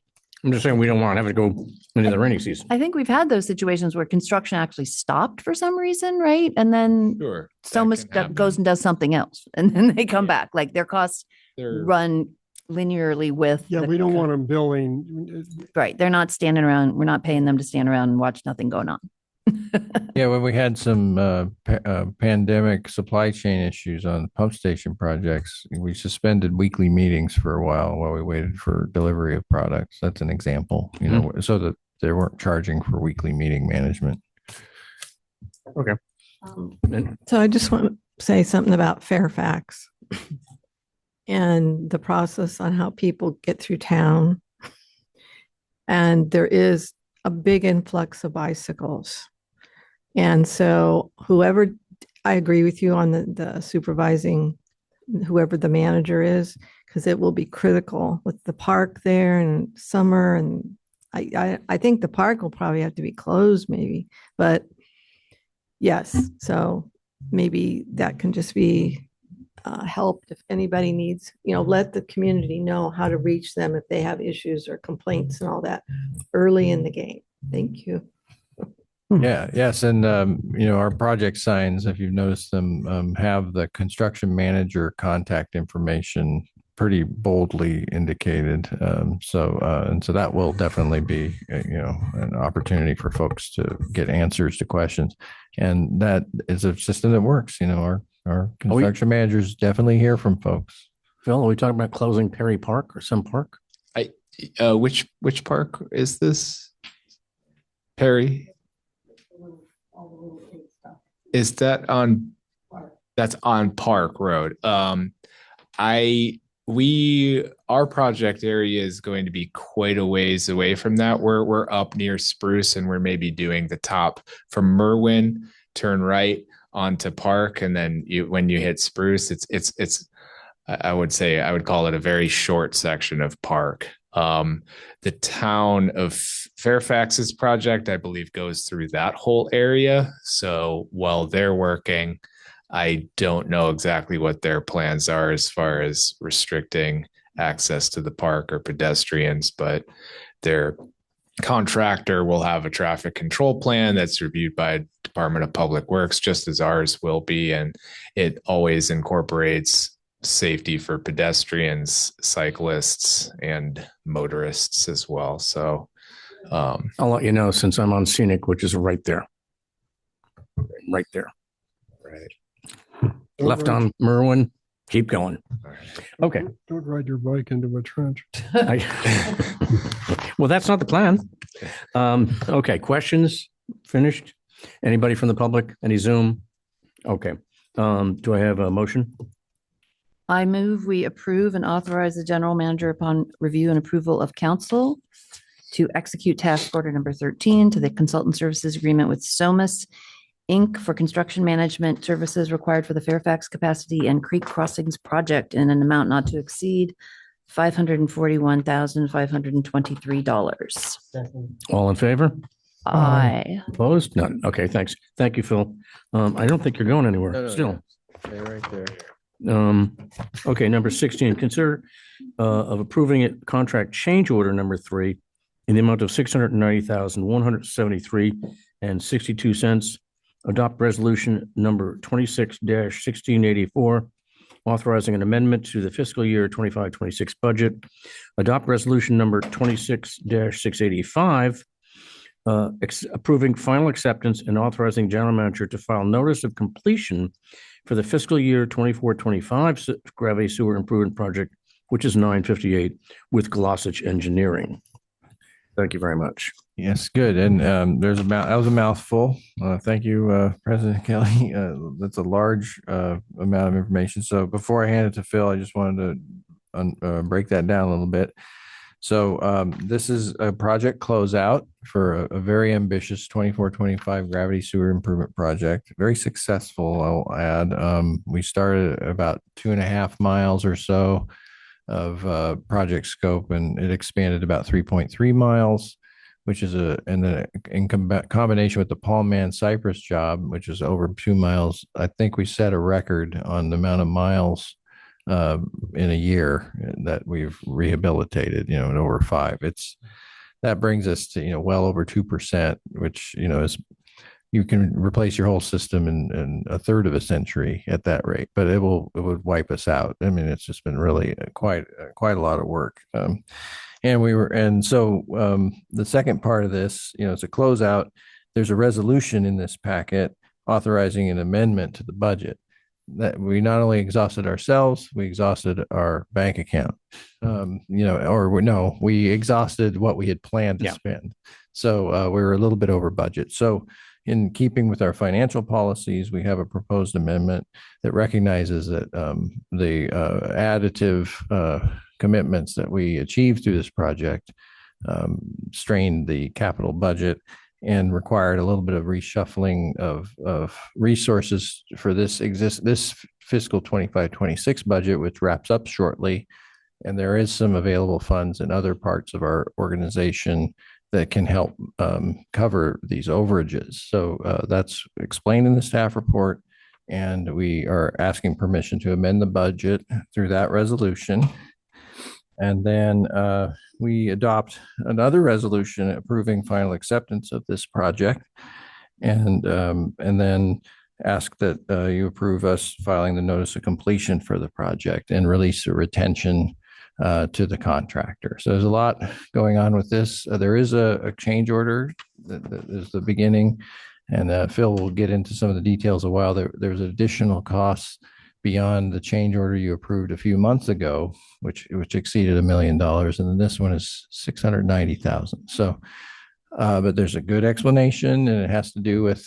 I'm just saying we don't want to have to go into the rainy season.
I think we've had those situations where construction actually stopped for some reason, right? And then so much goes and does something else, and then they come back. Like their costs run linearly with.
Yeah, we don't want them billing.
Right. They're not standing around. We're not paying them to stand around and watch nothing going on.
Yeah, when we had some pandemic supply chain issues on pump station projects, we suspended weekly meetings for a while we waited for delivery of products. That's an example, so that they weren't charging for weekly meeting management.
Okay.
So I just want to say something about Fairfax and the process on how people get through town. And there is a big influx of bicycles. And so I agree with you on the supervising, whoever the manager is, because it will be critical with the park there and summer. And I think the park will probably have to be closed maybe, but yes. So maybe that can just be helped if anybody needs, let the community know how to reach them if they have issues or complaints and all that early in the game. Thank you.
Yeah, yes. And, our project signs, if you've noticed them, have the construction manager contact information pretty boldly indicated. So that will definitely be, an opportunity for folks to get answers to questions. And that is a system that works. Our construction managers definitely hear from folks.
Phil, are we talking about closing Perry Park or some park?
Which park is this? Perry? Is that that's on Park Road? Our project area is going to be quite a ways away from that. We're up near Spruce, and we're maybe doing the top from Merwin, turn right onto Park, and then when you hit Spruce, it's I would call it a very short section of Park. The town of Fairfax's project, I believe, goes through that whole area. So while they're working, I don't know exactly what their plans are as far as restricting access to the park or pedestrians, but their contractor will have a traffic control plan that's reviewed by Department of Public Works, just as ours will be. And it always incorporates safety for pedestrians, cyclists, and motorists as well. So
I'll let you know since I'm on Scenic, which is right there. Right there.
Right.
Left on Merwin, keep going. Okay.
Don't ride your bike into a trench.
Well, that's not the plan. Okay, questions finished? Anybody from the public? Any Zoom? Okay. Do I have a motion?
I move we approve and authorize the general manager upon review and approval of council to execute task order number 13 to the consultant services agreement with Somas Inc. for construction management services required for the Fairfax Capacity and Creek Crossings project in an amount not to exceed $541,523.
All in favor?
Aye.
Opposed? None. Okay, thanks. Thank you, Phil. I don't think you're going anywhere still.
Stay right there.
Okay, number 16, consider of approving it contract change order number 3 in the amount of $690,173 and 62 cents. Adopt resolution number 26-1684, authorizing an amendment to the fiscal year 25-26 budget. Adopt resolution number 26-685, approving final acceptance and authorizing general manager to file notice of completion for the fiscal year 24-25 gravity sewer improvement project, which is 958 with Glossage Engineering. Thank you very much.
Yes, good. And that was a mouthful. Thank you, President Kelly. That's a large amount of information. So before I hand it to Phil, I just wanted to break that down a little bit. So this is a project closeout for a very ambitious 24-25 gravity sewer improvement project. Very successful, I'll add. We started about 2.5 miles or so of project scope, and it expanded about 3.3 miles, which is in combination with the Palm Man Cypress job, which is over 2 miles. I think we set a record on the amount of miles in a year that we've rehabilitated, at over 5. That brings us to, well over 2%, which, is, you can replace your whole system in a third of a century at that rate, but it would wipe us out. I mean, it's just been really quite a lot of work. So the second part of this, it's a closeout. There's a resolution in this packet authorizing an amendment to the budget that we not only exhausted ourselves, we exhausted our bank account, we exhausted what we had planned to spend. So we were a little bit over budget. So in keeping with our financial policies, we have a proposed amendment that recognizes that the additive commitments that we achieved through this project strained the capital budget and required a little bit of reshuffling of resources for this fiscal 25-26 budget, which wraps up shortly. And there is some available funds in other parts of our organization that can help cover these overages. So that's explained in the staff report, and we are asking permission to amend the budget through that resolution. And then we adopt another resolution approving final acceptance of this project, and then ask that you approve us filing the notice of completion for the project and release a retention to the contractor. So there's a lot going on with this. There is a change order that is the beginning, and Phil will get into some of the details a while. There's additional costs beyond the change order you approved a few months ago, which exceeded $1 million, and then this one is $690,000. So, but there's a good explanation, and it has to do with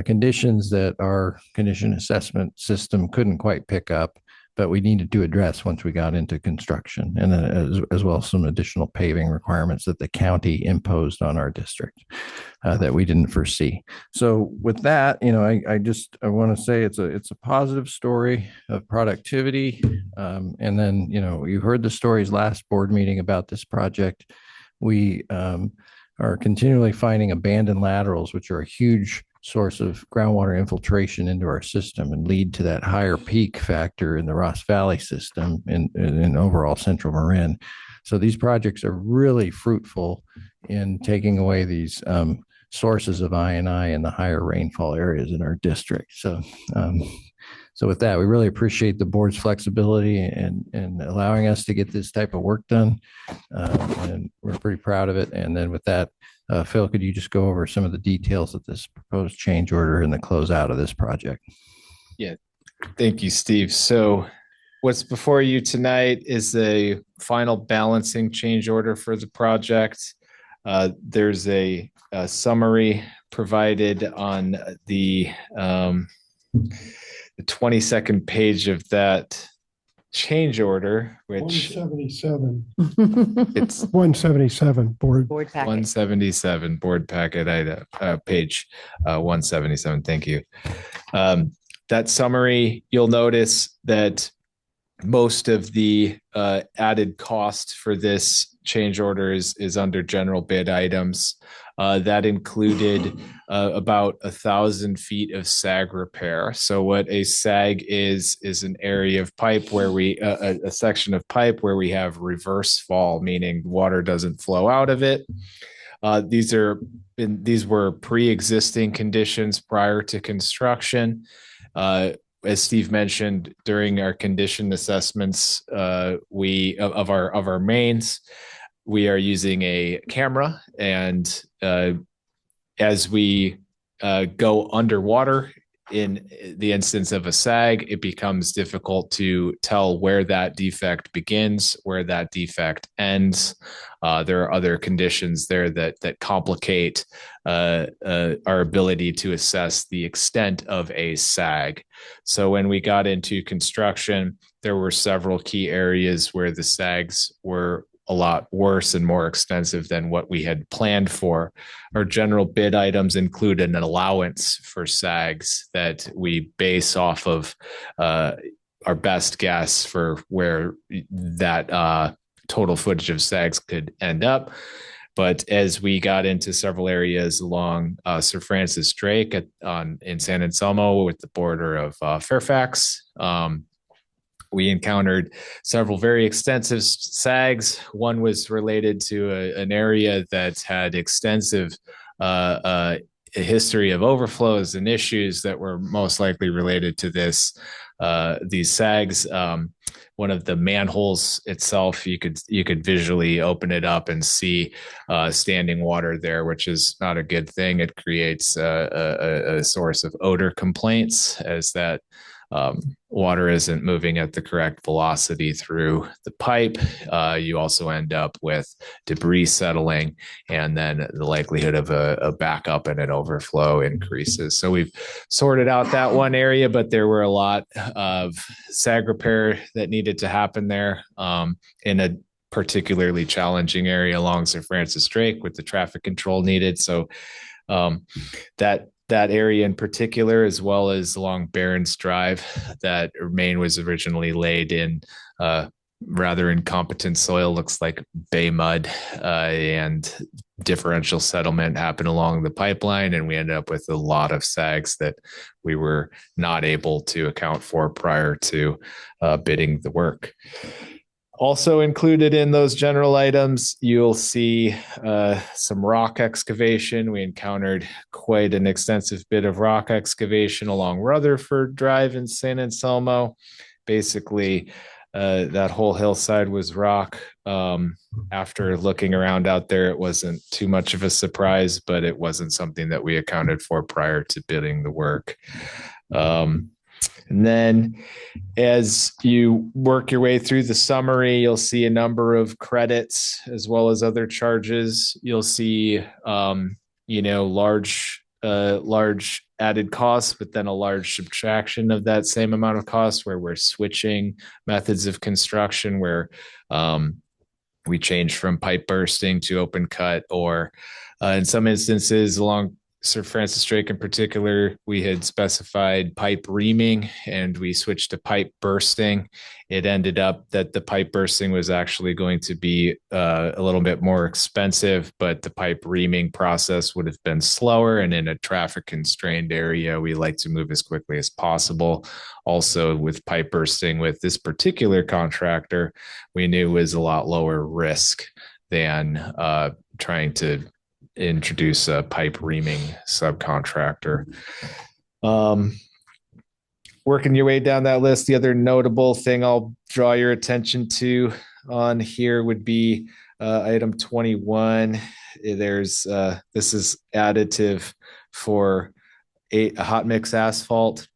conditions that our condition assessment system couldn't quite pick up, but we needed to address once we got into construction, and then as well as some additional paving requirements that the county imposed on our district that we didn't foresee. So with that, I want to say it's a positive story of productivity. And then, you heard the stories last board meeting about this project. We are continually finding abandoned laterals, which are a huge source of groundwater infiltration into our system and lead to that higher peak factor in the Ross Valley system in overall central Marin. So these projects are really fruitful in taking away these sources of I&I in the higher rainfall areas in our district. So with that, we really appreciate the board's flexibility and allowing us to get this type of work done. And we're pretty proud of it. And then with that, Phil, could you just go over some of the details of this proposed change order and the closeout of this project?
Yeah, thank you, Steve. So what's before you tonight is a final balancing change order for the project. There's a summary provided on the 22nd page of that change order, which
177.
it's
177 board
packet.
177 board packet item, page 177. Thank you. That summary, you'll notice that most of the added cost for this change order is under general bid items. That included about 1,000 feet of sag repair. So what a sag is an area of pipe where a section of pipe where we have reverse fall, meaning water doesn't flow out of it. These were pre-existing conditions prior to construction. As Steve mentioned, during our condition assessments, of our mains, we are using a camera, and as we go underwater in the instance of a sag, it becomes difficult to tell where that defect begins, where that defect ends. There are other conditions there that complicate our ability to assess the extent of a sag. So when we got into construction, there were several key areas where the sags were a lot worse and more extensive than what we had planned for. Our general bid items include an allowance for sags that we base off of our best guess for where that total footage of sags could end up. But as we got into several areas along Sir Francis Drake in San Anselmo with the border of Fairfax, we encountered several very extensive sags. One was related to an area that had extensive a history of overflows and issues that were most likely related to these sags. One of the manholes itself, you could visually open it up and see standing water there, which is not a good thing. It creates a source of odor complaints as that water isn't moving at the correct velocity through the pipe. You also end up with debris settling, and then the likelihood of a backup and an overflow increases. So we've sorted out that one area, but there were a lot of sag repair that needed to happen there in a particularly challenging area along Sir Francis Drake with the traffic control needed. So that area in particular, as well as along Barron's Drive, that main was originally laid in rather incompetent soil, looks like bay mud, and differential settlement happened along the pipeline, and we ended up with a lot of sags that we were not able to account for prior to bidding the work. Also included in those general items, you'll see some rock excavation. We encountered quite an extensive bit of rock excavation along Rutherford Drive in San Anselmo. Basically, that whole hillside was rock. After looking around out there, it wasn't too much of a surprise, but it wasn't something that we accounted for prior to bidding the work. And then as you work your way through the summary, you'll see a number of credits as well as other charges. You'll see, large added costs, but then a large subtraction of that same amount of cost where we're switching methods of construction, where we change from pipe bursting to open cut, or in some instances along Sir Francis Drake in particular, we had specified pipe reaming and we switched to pipe bursting. It ended up that the pipe bursting was actually going to be a little bit more expensive, but the pipe reaming process would have been slower. And in a traffic constrained area, we like to move as quickly as possible. Also with pipe bursting with this particular contractor, we knew was a lot lower risk than trying to introduce a pipe reaming subcontractor. Working your way down that list, the other notable thing I'll draw your attention to on here would be item 21. This is additive for a hot mix asphalt,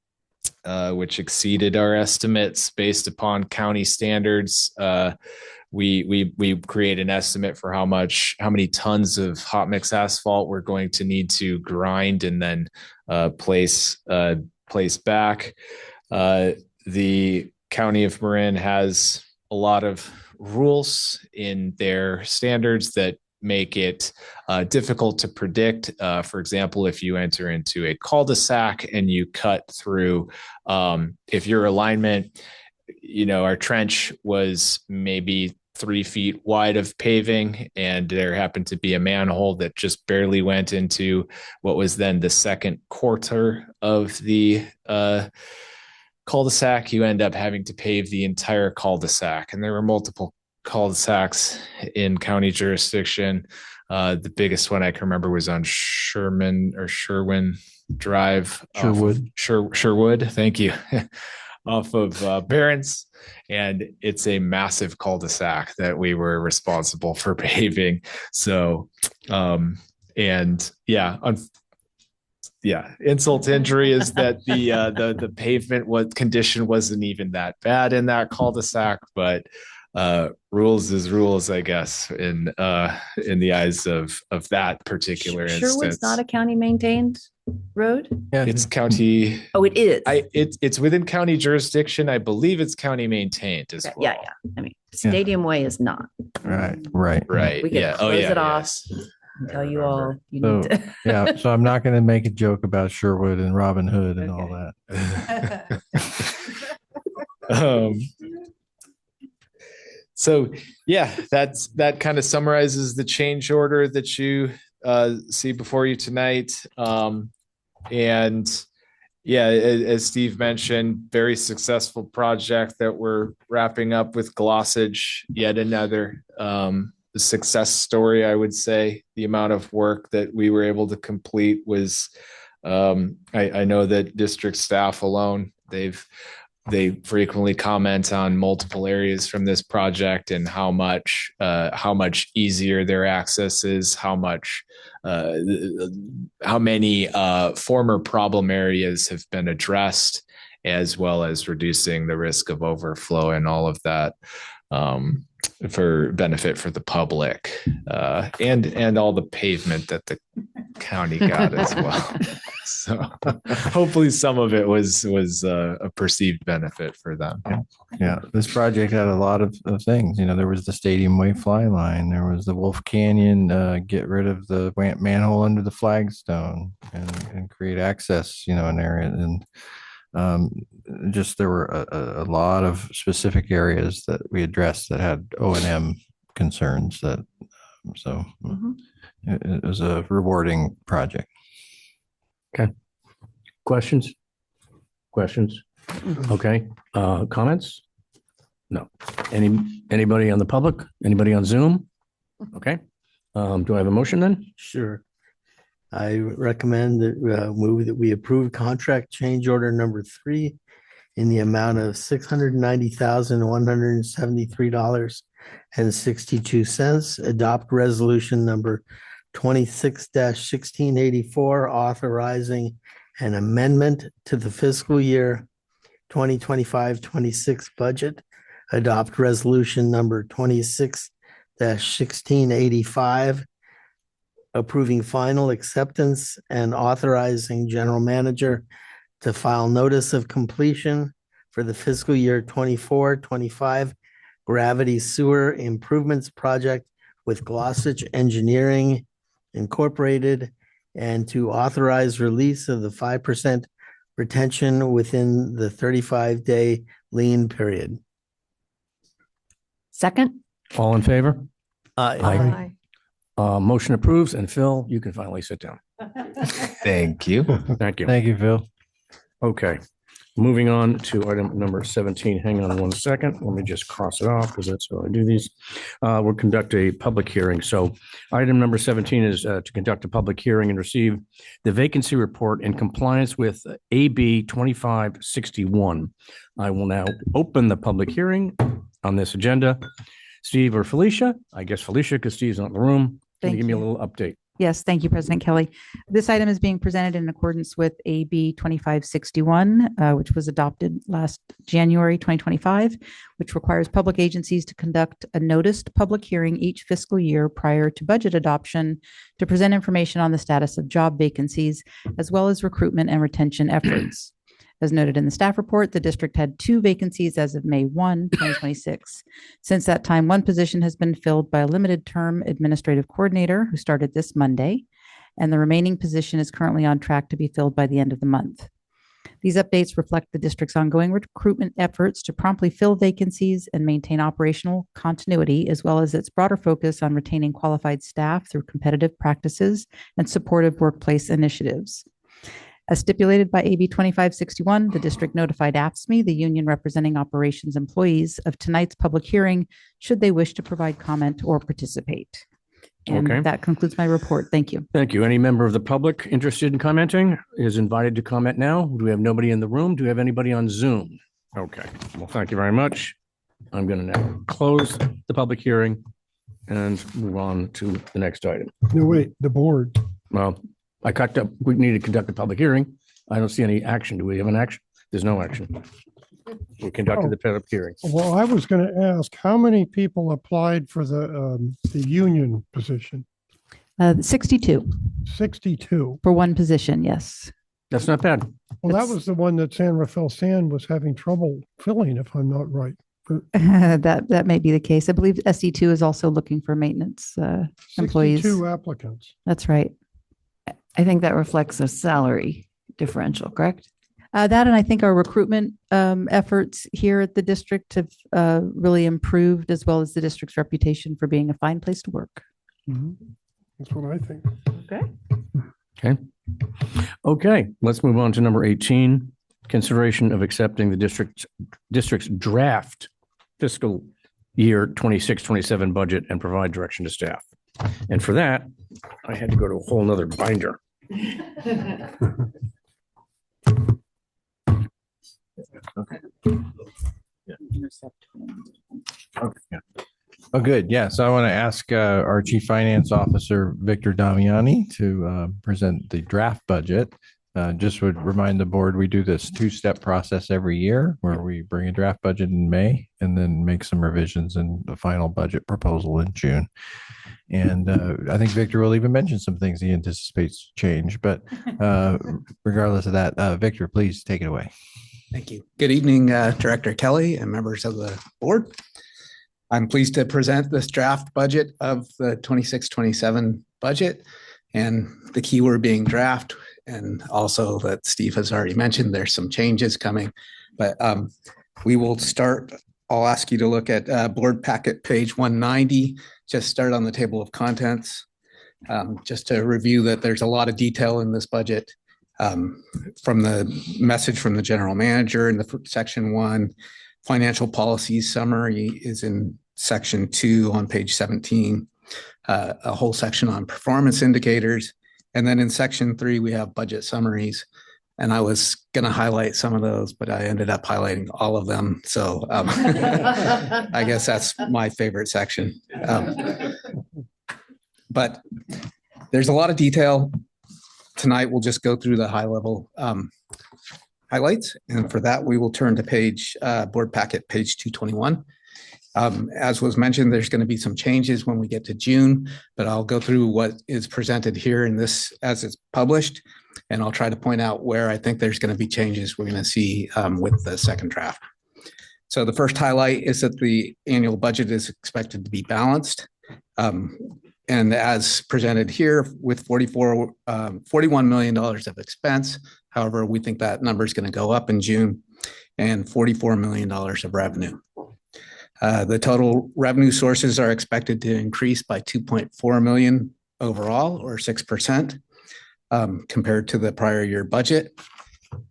which exceeded our estimates based upon county standards. We create an estimate for how many tons of hot mix asphalt we're going to need to grind and then place back. The County of Marin has a lot of rules in their standards that make it difficult to predict. For example, if you enter into a cul-de-sac and you cut through, if your alignment, our trench was maybe 3 feet wide of paving, and there happened to be a manhole that just barely went into what was then the second quarter of the cul-de-sac, you end up having to pave the entire cul-de-sac. And there were multiple cul-de-sacs in county jurisdiction. The biggest one I can remember was on Sherwin Drive. Sherwood. Thank you. Off of Barron's. And it's a massive cul-de-sac that we were responsible for paving. So, and yeah, insult to injury is that the pavement condition wasn't even that bad in that cul-de-sac, but rules is rules, I guess, in the eyes of that particular instance.
Sherwood's not a county maintained road?
It's county.
Oh, it is.
It's within county jurisdiction. I believe it's county maintained as well.
Yeah. I mean, Stadium Way is not.
Right.
We can close it off.
Yes.
And tell you all you
So,
need to.
yeah, so I'm not going to make a joke about Sherwood and Robin Hood and all that.
So yeah, that kind of summarizes the change order that you see before you tonight. And yeah, as Steve mentioned, very successful project that we're wrapping up with Glossage. Yet another success story, I would say. The amount of work that we were able to complete was, I know that district staff alone, they frequently comment on multiple areas from this project and how much easier their access is, how many former problem areas have been addressed, as well as reducing the risk of overflow and all of that for benefit for the public, and all the pavement that the county got as well. So hopefully some of it was a perceived benefit for them.
Yeah, this project had a lot of things. There was the Stadium Way fly line. There was the Wolf Canyon, get rid of the manhole under the flagstone and create access, an area. And just there were a lot of specific areas that we addressed that had O&M concerns. It was a rewarding project.
Okay. Questions? Okay. Comments? No. Anybody on the public? Anybody on Zoom? Okay. Do I have a motion then?
Sure. I recommend that move that we approve contract change order number 3 in the amount of $690,173.62. Adopt resolution number 26-1684, authorizing an amendment to the fiscal year 2025-26 budget. Adopt resolution number 26-1685, approving final acceptance and authorizing general manager to file notice of completion for the fiscal year 24-25 gravity sewer improvements project with Glossage Engineering Incorporated, and to authorize release of the 5% retention within the 35-day lien period.
Second.
All in favor?
Aye.
Motion approves. And Phil, you can finally sit down.
Thank you.
Thank you.
Thank you, Phil.
Okay. Moving on to item number 17. Hang on one second. Let me just cross it off because that's how I do these. We'll conduct a public hearing. So item number 17 is to conduct a public hearing and receive the vacancy report in compliance with AB 2561. I will now open the public hearing on this agenda. Steve or Felicia? I guess Felicia, because Steve's not in the room. Can you give me a little update?
Yes, thank you, President Kelly. This item is being presented in accordance with AB 2561, which was adopted last January 2025, which requires public agencies to conduct a noticed public hearing each fiscal year prior to budget adoption to present information on the status of job vacancies, as well as recruitment and retention efforts. As noted in the staff report, the district had 2 vacancies as of May 1, 2026. Since that time, 1 position has been filled by a limited term administrative coordinator who started this Monday, and the remaining position is currently on track to be filled by the end of the month. These updates reflect the district's ongoing recruitment efforts to promptly fill vacancies and maintain operational continuity, as well as its broader focus on retaining qualified staff through competitive practices and supportive workplace initiatives. As stipulated by AB 2561, the district notified AFSCME, the union representing operations employees, of tonight's public hearing should they wish to provide comment or participate. And
Okay.
that concludes my report. Thank you.
Thank you. Any member of the public interested in commenting is invited to comment now. Do we have nobody in the room? Do we have anybody on Zoom? Okay, well, thank you very much. I'm going to now close the public hearing and move on to the next item.
No, wait, the board.
Well, we need to conduct a public hearing. I don't see any action. Do we have an action? There's no action. We conducted the public hearing.
Well, I was going to ask, how many people applied for the union position?
62
62.
for one position. Yes.
That's not bad.
Well, that
It's-
was the one that San Rafael Sand was having trouble filling, if I'm not right.
That may be the case. I believe SE2 is also looking for maintenance employees.
62 applicants.
That's right.
I think that reflects a salary differential, correct?
That and I think our recruitment efforts here at the district have really improved, as well as the district's reputation for being a fine place to work.
That's what I think.
Okay, let's move on to number 18. Consideration of accepting the district's draft fiscal year 26-27 budget and provide direction to staff. And for that, I had to go to a whole nother binder.
Oh, good. Yes, I want to ask our Chief Finance Officer, Victor Damiani, to present the draft budget. Just would remind the board, we do this two-step process every year where we bring a draft budget in May and then make some revisions in the final budget proposal in June. And I think Victor will even mention some things he anticipates change. But regardless of that, Victor, please take it away.
Thank you. Good evening, Director Kelly and members of the board. I'm pleased to present this draft budget of the 26-27 budget, and the key word being draft, and also that Steve has already mentioned there's some changes coming. But we will start. I'll ask you to look at board packet page 190. Just start on the table of contents. Just to review that there's a lot of detail in this budget. From the message from the general manager in the section 1, financial policies summary is in section 2 on page 17, a whole section on performance indicators. And then in section 3, we have budget summaries. And I was going to highlight some of those, but I ended up highlighting all of them. So I guess that's my favorite section. But there's a lot of detail. Tonight, we'll just go through the high level highlights. And for that, we will turn to board packet page 221. As was mentioned, there's going to be some changes when we get to June, but I'll go through what is presented here in this as it's published. And I'll try to point out where I think there's going to be changes we're going to see with the second draft. So the first highlight is that the annual budget is expected to be balanced. And as presented here with $41 million of expense. However, we think that number is going to go up in June, and $44 million of revenue. The total revenue sources are expected to increase by 2.4 million overall, or 6%, compared to the prior year budget.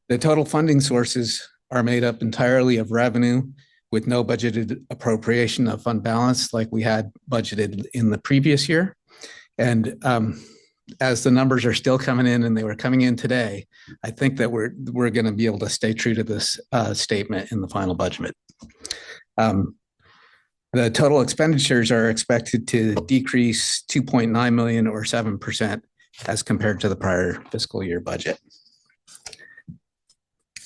The total funding sources are made up entirely of revenue, with no budgeted appropriation of fund balance like we had budgeted in the previous year. And as the numbers are still coming in, and they were coming in today, I think that we're going to be able to stay true to this statement in the final budget. The total expenditures are expected to decrease 2.9 million, or 7%, as compared to the prior fiscal year budget.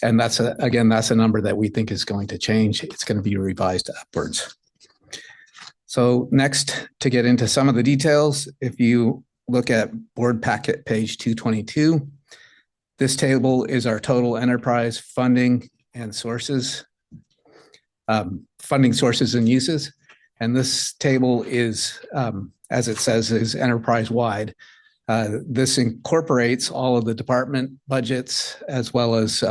And that's a number that we think is going to change. It's going to be revised upwards. So next, to get into some of the details, if you look at board packet page 222, this table is our total enterprise funding and sources, funding sources and uses. And this table is, as it says, is enterprise-wide. This incorporates all of the department budgets, as well as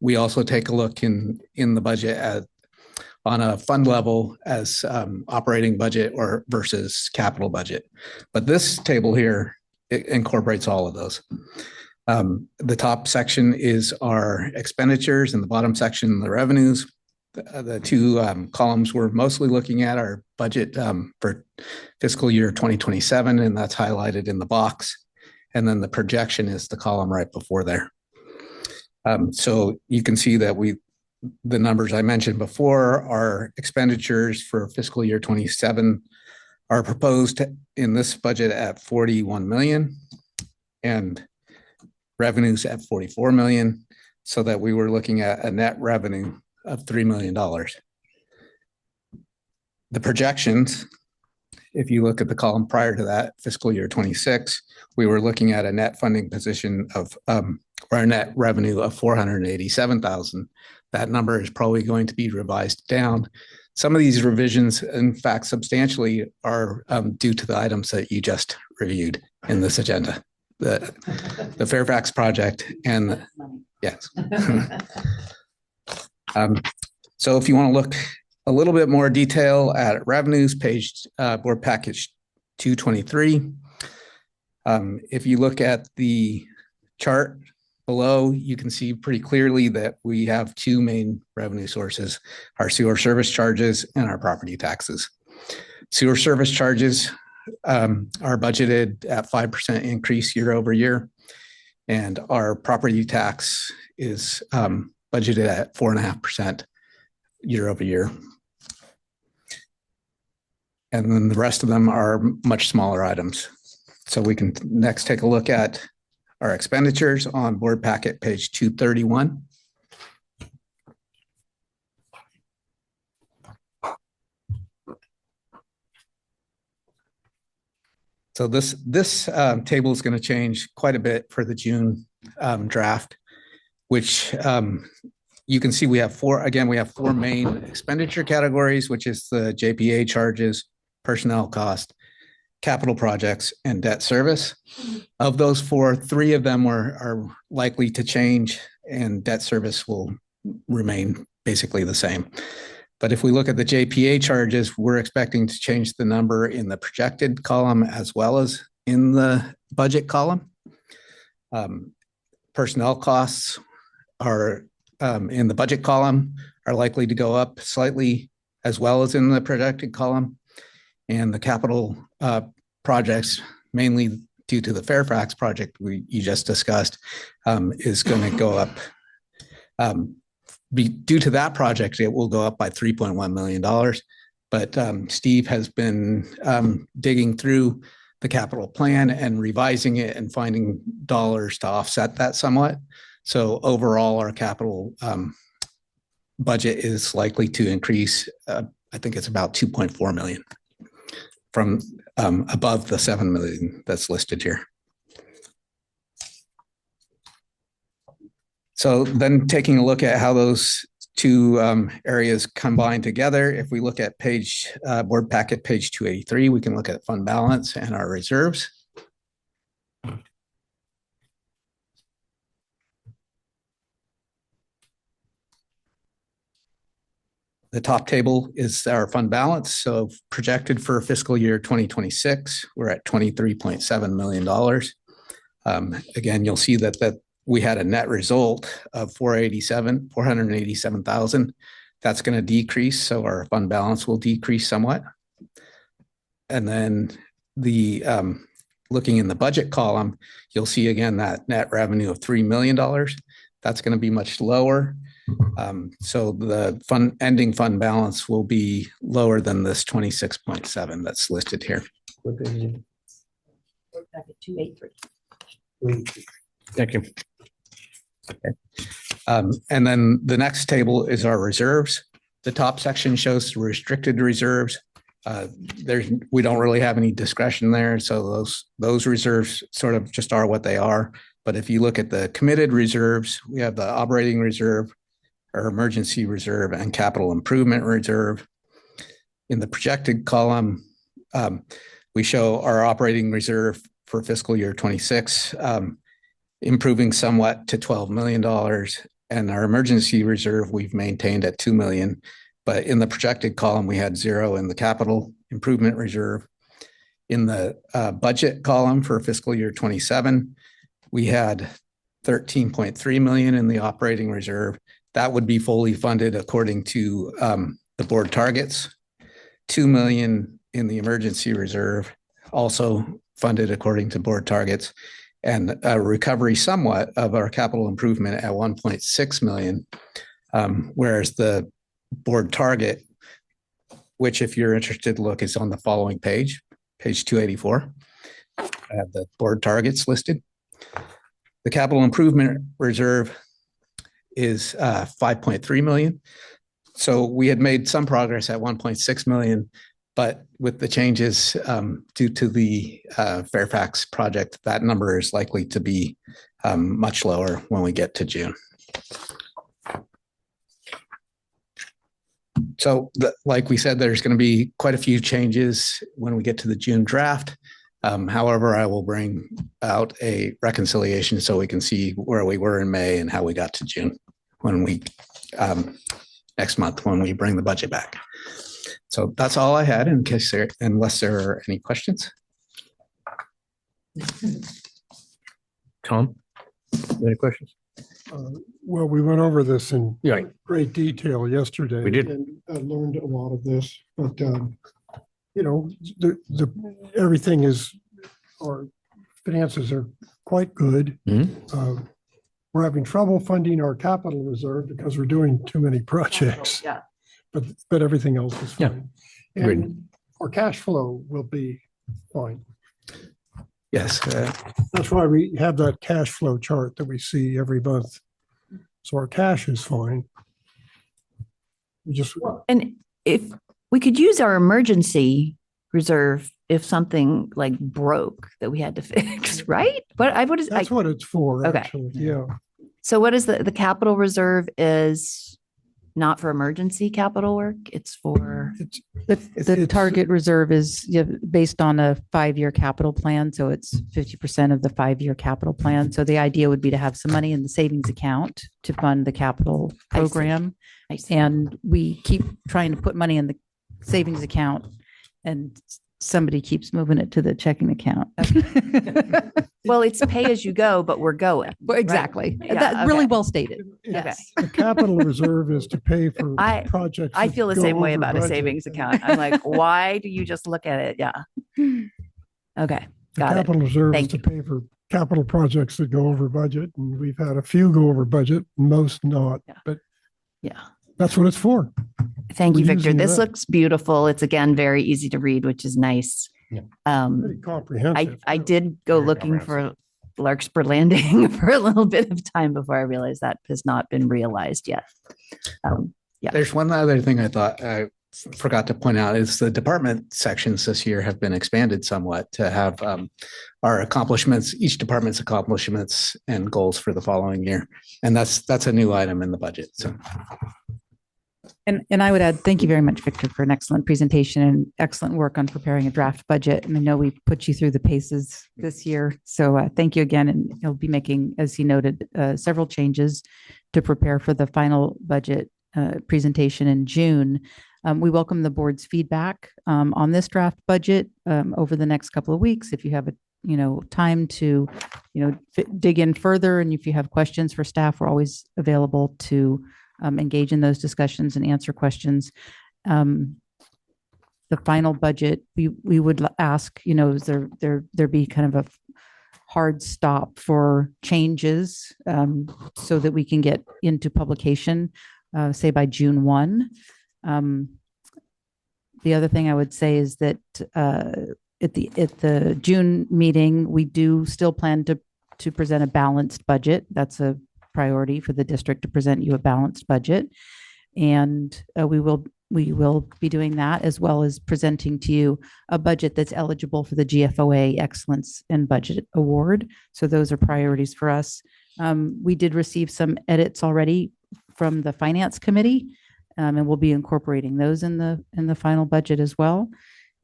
we also take a look in the budget on a fund level as operating budget or versus capital budget. But this table here, it incorporates all of those. The top section is our expenditures, and the bottom section, the revenues. The two columns we're mostly looking at are budget for fiscal year 2027, and that's highlighted in the box. And then the projection is the column right before there. So you can see that the numbers I mentioned before, our expenditures for fiscal year 27 are proposed in this budget at 41 million and revenues at 44 million, so that we were looking at a net revenue of $3 million. The projections, if you look at the column prior to that, fiscal year 26, we were looking at a net funding position of, or a net revenue of 487,000. That number is probably going to be revised down. Some of these revisions, in fact, substantially are due to the items that you just reviewed in this agenda. The Fairfax project and yes. So if you want to look a little bit more detail at revenues, page board package 223. If you look at the chart below, you can see pretty clearly that we have two main revenue sources, our sewer service charges and our property taxes. Sewer service charges are budgeted at 5% increase year over year, and our property tax is budgeted at 4.5% year over year. And then the rest of them are much smaller items. So we can next take a look at our expenditures on board packet page 231. So this table is going to change quite a bit for the June draft, which you can see we have four main expenditure categories, which is the JPA charges, personnel cost, capital projects, and debt service. Of those four, three of them are likely to change, and debt service will remain basically the same. But if we look at the JPA charges, we're expecting to change the number in the projected column as well as in the budget column. Personnel costs are in the budget column are likely to go up slightly as well as in the projected column. And the capital projects, mainly due to the Fairfax project you just discussed, is going to go up. Due to that project, it will go up by $3.1 million. But Steve has been digging through the capital plan and revising it and finding dollars to offset that somewhat. So overall, our capital budget is likely to increase. I think it's about 2.4 million from above the 7 million that's listed here. So then taking a look at how those two areas combine together, if we look at board packet page 283, we can look at fund balance and our reserves. The top table is our fund balance. So projected for fiscal year 2026, we're at $23.7 million. Again, you'll see that we had a net result of 487,000. That's going to decrease. So our fund balance will decrease somewhat. And then looking in the budget column, you'll see again that net revenue of $3 million. That's going to be much lower. So the ending fund balance will be lower than this 26.7 that's listed here.
Thank you.
Okay. And then the next table is our reserves. The top section shows the restricted reserves. We don't really have any discretion there. So those reserves sort of just are what they are. But if you look at the committed reserves, we have the operating reserve, our emergency reserve, and capital improvement reserve. In the projected column, we show our operating reserve for fiscal year 26, improving somewhat to $12 million. And our emergency reserve, we've maintained at $2 million. But in the projected column, we had zero in the capital improvement reserve. In the budget column for fiscal year 27, we had $13.3 million in the operating reserve. that would be fully funded according to the board targets. 2 million in the emergency reserve, also funded according to board targets, and a recovery somewhat of our capital improvement at 1.6 million. Whereas the board target, which if you're interested, look, is on the following page, page 284. I have the board targets listed. The capital improvement reserve is 5.3 million. So we had made some progress at 1.6 million, but with the changes due to the Fairfax project, that number is likely to be much lower when we get to June. So like we said, there's going to be quite a few changes when we get to the June draft. However, I will bring out a reconciliation so we can see where we were in May and how we got to June when we next month when we bring the budget back. So that's all I had in case unless there are any questions.
Tom, any questions?
Well, we went over this in
Yeah.
great detail yesterday.
We did.
And I learned a lot of this, but you know, everything is, our finances are quite good. We're having trouble funding our capital reserve because we're doing too many projects.
Yeah.
But everything else is
Yeah.
fine.
Agreed.
And our cash flow will be fine.
Yes.
That's why we have that cash flow chart that we see every month. So our cash is fine. We just,
And if we could use our emergency reserve if something like broke that we had to fix, right? What is,
that's what it's for,
Okay.
actually. Yeah.
so what is the capital reserve is not for emergency capital work? It's for,
The target reserve is based on a 5-year capital plan. So it's 50% of the 5-year capital plan. So the idea would be to have some money in the savings account to fund the capital
I see.
program.
I see.
And we keep trying to put money in the savings account and somebody keeps moving it to the checking account.
well, it's pay as you go, but we're going.
Well, exactly.
Yeah,
That really
okay.
well stated.
Yes.
The capital reserve is to pay for projects.
I
that
feel the
go
same way
over
about a
budget.
savings account. I'm like, why do you just look at it? Yeah. Okay.
The
Got it.
capital reserve is
Thank
to pay for capital projects that go over budget, and we've had a few go over budget, most not, but
Yeah.
that's what it's for.
Thank you,
We're
Victor.
using
This
that.
looks beautiful. It's again, very easy to read, which is nice.
Yeah.
Pretty comprehensive.
I did go
Very
looking for Larkspur Landing for a little bit of time before I realized that has not been realized yet. Yeah.
There's one other thing I thought I forgot to point out is the department sections this year have been expanded somewhat to have our accomplishments, each department's accomplishments and goals for the following year. And that's a new item in the budget. So
And I would add, thank you very much, Victor, for an excellent presentation and excellent work on preparing a draft budget. And I know we put you through the paces this year. So thank you again. And you'll be making, as he noted, several changes to prepare for the final budget presentation in June. We welcome the board's feedback on this draft budget over the next couple of weeks. If you have time to, dig in further, and if you have questions for staff, we're always available to engage in those discussions and answer questions. The final budget, we would ask, is there be kind of a hard stop for changes so that we can get into publication, say by June 1. The other thing I would say is that at the June meeting, we do still plan to present a balanced budget. That's a priority for the district to present you a balanced budget. And we will be doing that, as well as presenting to you a budget that's eligible for the GFOA Excellence in Budget Award. So those are priorities for us. We did receive some edits already from the Finance Committee, and we'll be incorporating those in the final budget as well.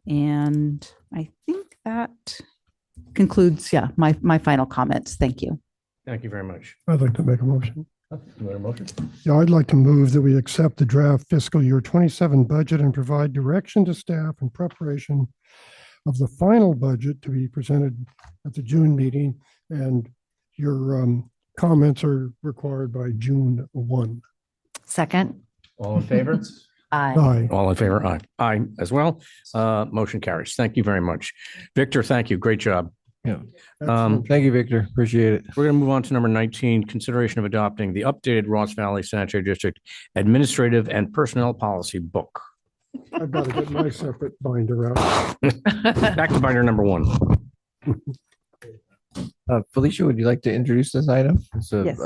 And I think that concludes, my final comments. Thank you.
Thank you very much.
I'd like to make a motion.
You want a motion?
Yeah, I'd like to move that we accept the draft fiscal year 27 budget and provide direction to staff in preparation of the final budget to be presented at the June meeting. And your comments are required by June 1.
Second.
All in favor?
Aye.
Aye.
All in favor? Aye. Aye as well. Motion carries. Thank you very much. Victor, thank you. Great job.
Excellent.
Thank you, Victor. Appreciate it.
We're going to move on to number 19, consideration of adopting the updated Ross Valley Sanitary District Administrative and Personnel Policy Book.
I've got to get my separate binder out.
Back to binder number 1.
Felicia, would you like to introduce this item? So
Yes.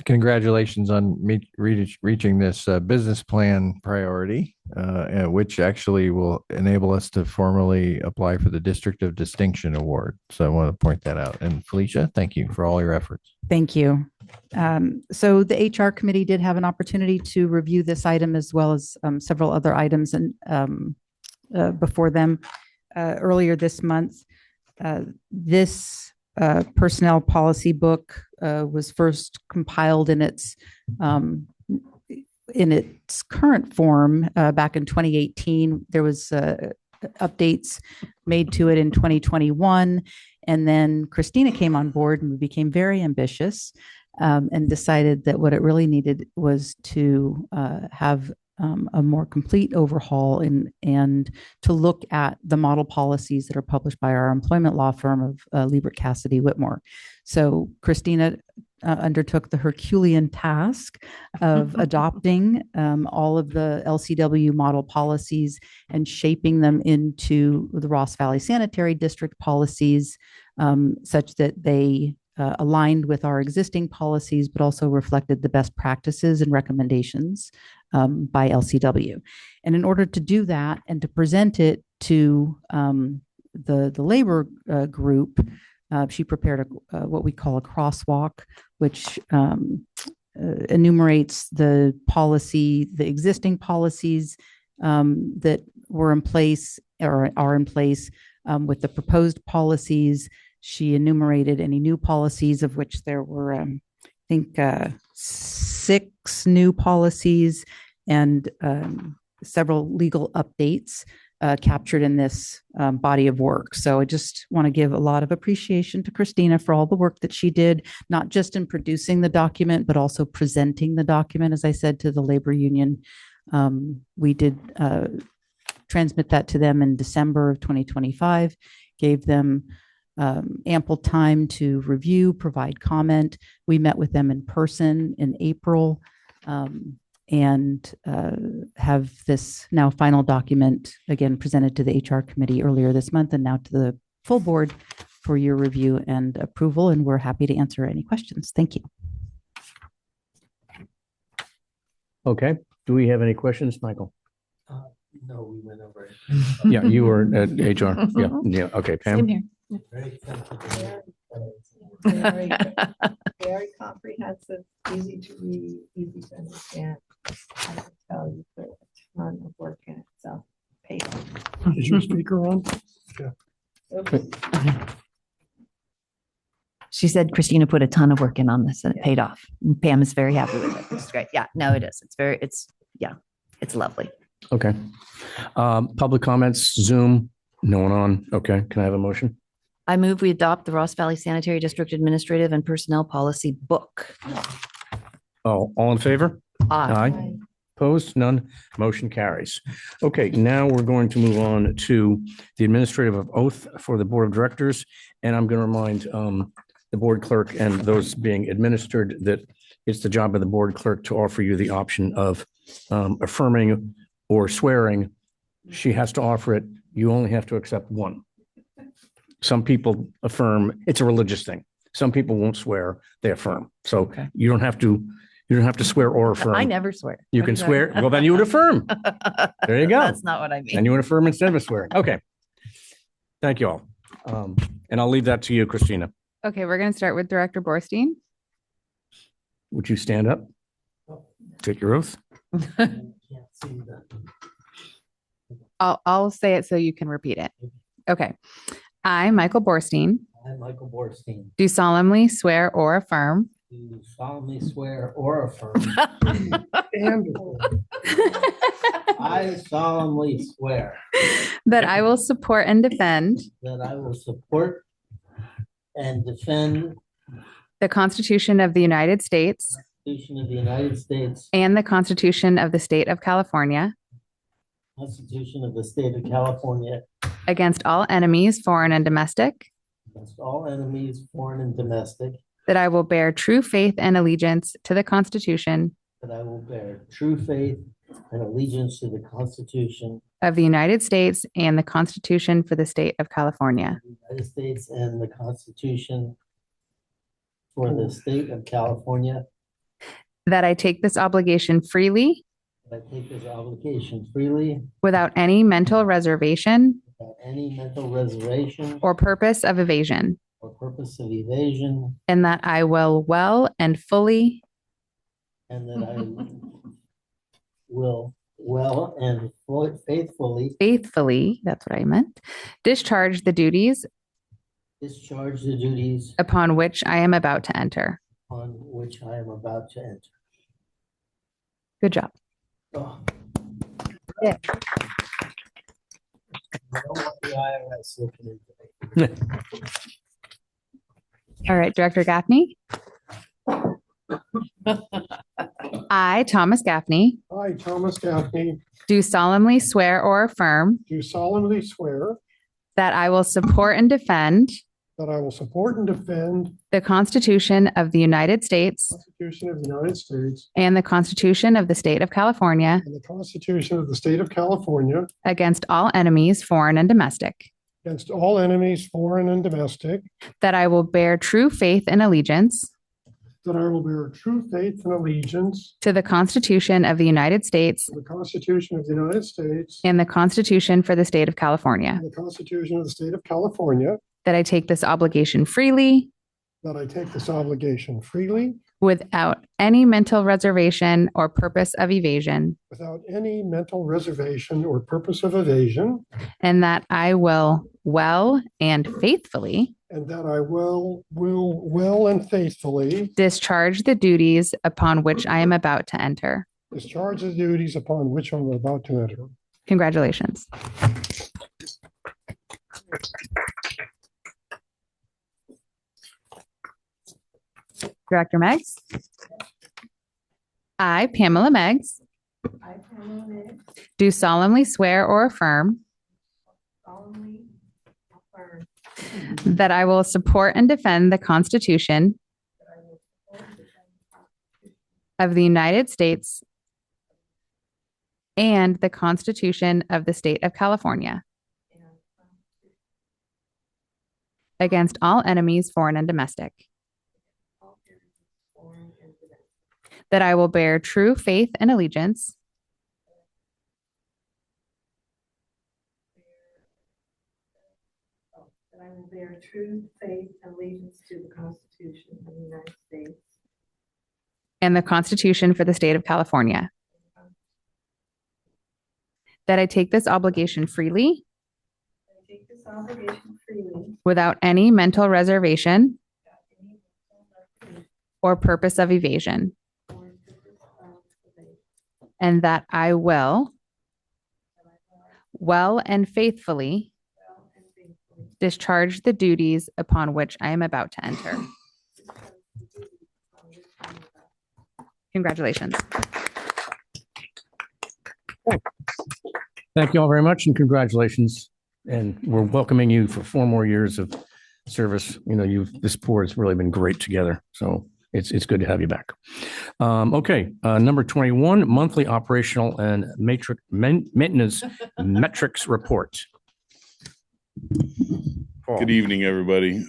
congratulations on reaching this business plan priority, which actually will enable us to formally apply for the District of Distinction Award. So I want to point that out. And Felicia, thank you for all your efforts.
Thank you. So the HR committee did have an opportunity to review this item as well as several other items and before them earlier this month. This personnel policy book was first compiled in its current form back in 2018. There was updates made to it in 2021, and then Christina came on board and we became very ambitious and decided that what it really needed was to have a more complete overhaul and to look at the model policies that are published by our employment law firm of Liebert Cassidy Whitmore. So Christina undertook the Herculean task of adopting all of the LCW model policies and shaping them into the Ross Valley Sanitary District policies such that they aligned with our existing policies, but also reflected the best practices and recommendations by LCW. And in order to do that and to present it to the labor group, she prepared what we call a crosswalk, which enumerates the existing policies that were in place or are in place with the proposed policies. She enumerated any new policies, of which there were, I think, 6 new policies and several legal updates captured in this body of work. So I just want to give a lot of appreciation to Christina for all the work that she did, not just in producing the document, but also presenting the document, as I said, to the labor union. We did transmit that to them in December of 2025, gave them ample time to review, provide comment. We met with them in person in April and have this now final document again presented to the HR committee earlier this month and now to the full board for your review and approval. And we're happy to answer any questions. Thank you.
Okay. Do we have any questions, Michael?
No, we went over it.
Yeah, you were at HR. Yeah. Yeah. Okay, Pam.
Same here.
Very, very comprehensive, easy to read, easy to understand. I can tell you put a ton of work in it, so pay.
Is your speaker on?
She said Christina put a ton of work in on this and it paid off. And Pam is very happy with it. It's great. Yeah, no, it is. It's lovely.
Okay. Public comments, Zoom, no one on. Okay. Can I have a motion?
I move we adopt the Ross Valley Sanitary District Administrative and Personnel Policy Book.
Oh, all in favor?
Aye.
Opposed? None. Motion carries. Okay, now we're going to move on to the administrative oath for the Board of Directors. And I'm going to remind the board clerk and those being administered that it's the job of the board clerk to offer you the option of affirming or swearing. She has to offer it. You only have to accept one. Some people affirm. It's a religious thing. Some people won't swear. They affirm. So
Okay.
you don't have to swear or affirm.
I never swear.
You can swear. Well, then you would affirm. There you go.
That's not what I mean.
And you would affirm instead of swearing. Okay. Thank you all. And I'll leave that to you, Christina.
Okay, we're going to start with Director Borstein.
Would you stand up? Take your oath.
I'll say it so you can repeat it. Okay. I, Michael Borstein,
I, Michael Borstein,
do solemnly swear or affirm
do solemnly swear or affirm. I solemnly swear
that I will support and defend
that I will support and defend
the Constitution of the United States
Constitution of the United States,
and the Constitution of the State of California,
Constitution of the State of California,
against all enemies, foreign and domestic,
against all enemies, foreign and domestic,
that I will bear true faith and allegiance to the Constitution
that I will bear true faith and allegiance to the Constitution
of the United States and the Constitution for the State of California,
of the United States and the Constitution for the State of California,
that I take this obligation freely
that I take this obligation freely
without any mental reservation
without any mental reservation
or purpose of evasion,
or purpose of evasion,
and that I will well and fully
and that I will well and faithfully
that's what I meant, discharge the duties
discharge the duties
upon which I am about to enter.
on which I am about to enter.
Good job.
Oh.
Yeah.
I don't want the IRS looking into me.
All right, Director Gaffney. I, Thomas Gaffney,
I, Thomas Gaffney,
do solemnly swear or affirm
do solemnly swear
that I will support and defend
that I will support and defend
the Constitution of the United States
the Constitution of the United States
and the Constitution of the State of California
and the Constitution of the State of California
against all enemies, foreign and domestic,
against all enemies, foreign and domestic,
that I will bear true faith and allegiance
that I will bear true faith and allegiance
to the Constitution of the United States
to the Constitution of the United States
and the Constitution for the State of California,
and the Constitution of the State of California,
that I take this obligation freely
that I take this obligation freely
without any mental reservation or purpose of evasion,
without any mental reservation or purpose of evasion,
and that I will well and faithfully
and that I will well and faithfully
discharge the duties upon which I am about to enter.
discharge the duties upon which I'm about to enter.
Congratulations. Director Meggs. I, Pamela Meggs,
I, Pamela May,
do solemnly swear or affirm
solemnly affirm
that I will support and defend the Constitution
that I will support and defend the Constitution
of the United States and the Constitution of the State of California
and the Constitution
against all enemies, foreign and domestic,
of all enemies, foreign and domestic,
that I will bear true faith and allegiance
that I will bear true faith and allegiance to the Constitution of the United States
and the Constitution for the State of California, that I take this obligation freely
I take this obligation freely
without any mental reservation
without any mental reservation
or purpose of evasion,
or purpose of evasion,
and that I will
that I will
well and faithfully
well and faithfully
discharge the duties upon which I am about to enter.
discharge the duties upon which I am about to
Congratulations.
Thank you all very much and congratulations. And we're welcoming you for 4 more years of service. You know, this board has really been great together. So it's good to have you back. Okay, number 21, monthly operational and maintenance metrics report.
Good evening, everybody.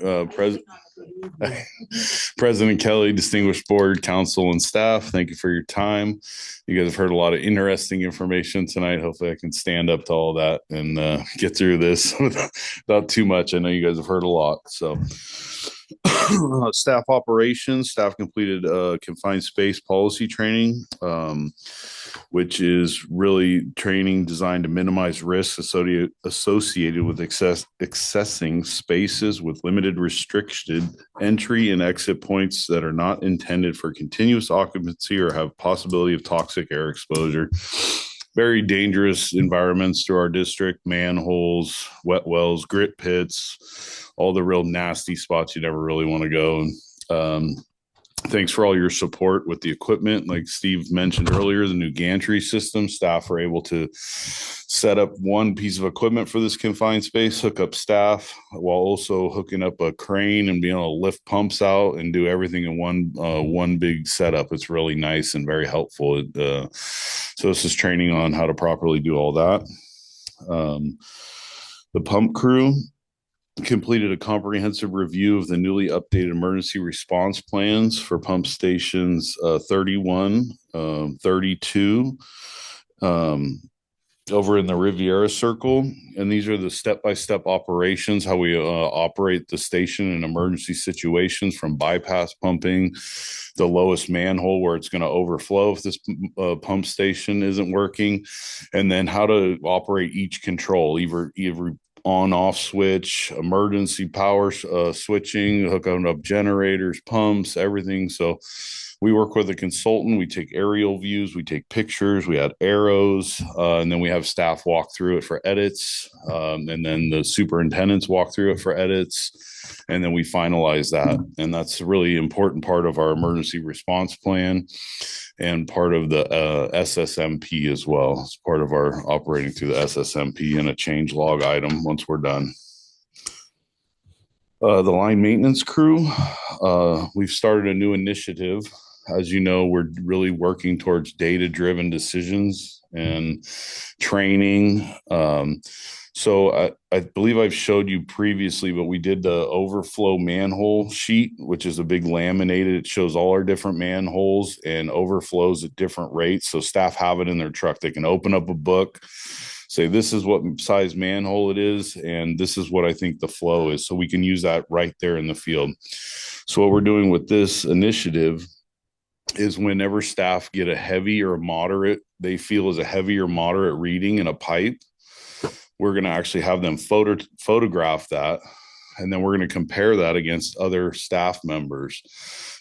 President Kelly, distinguished board, council, and staff, thank you for your time. You guys have heard a lot of interesting information tonight. Hopefully I can stand up to all that and get through this without too much. I know you guys have heard a lot. So staff operations, staff completed confined space policy training, which is really training designed to minimize risks associated with accessing spaces with limited restricted entry and exit points that are not intended for continuous occupancy or have possibility of toxic air exposure. Very dangerous environments through our district: manholes, wet wells, grit pits, all the real nasty spots you never really want to go. Thanks for all your support with the equipment. Like Steve mentioned earlier, the new gantry system, staff are able to set up one piece of equipment for this confined space, hook up staff while also hooking up a crane and being able to lift pumps out and do everything in one big setup. It's really nice and very helpful. So this is training on how to properly do all that. The pump crew completed a comprehensive review of the newly updated emergency response plans for pump stations 31, 32, over in the Riviera Circle. And these are the step-by-step operations, how we operate the station in emergency situations, from bypass pumping, the lowest manhole where it's going to overflow if this pump station isn't working, and then how to operate each control, either on-off switch, emergency power switching, hooking up generators, pumps, everything. So we work with a consultant. We take aerial views, we take pictures, we add arrows, and then we have staff walk through it for edits. And then the superintendents walk through it for edits. And then we finalize that. And that's a really important part of our emergency response plan and part of the SSMP as well. It's part of our operating through the SSMP and a change log item once we're done. The line maintenance crew, we've started a new initiative. As you know, we're really working towards data-driven decisions and training. So I believe I've showed you previously, but we did the overflow manhole sheet, which is a big laminated. It shows all our different manholes and overflows at different rates. So staff have it in their truck. They can open up a book, say, this is what size manhole it is, and this is what I think the flow is. So we can use that right there in the field. So what we're doing with this initiative is whenever staff get a heavy or moderate, they feel is a heavy or moderate reading in a pipe, we're going to actually have them photograph that. And then we're going to compare that against other staff members.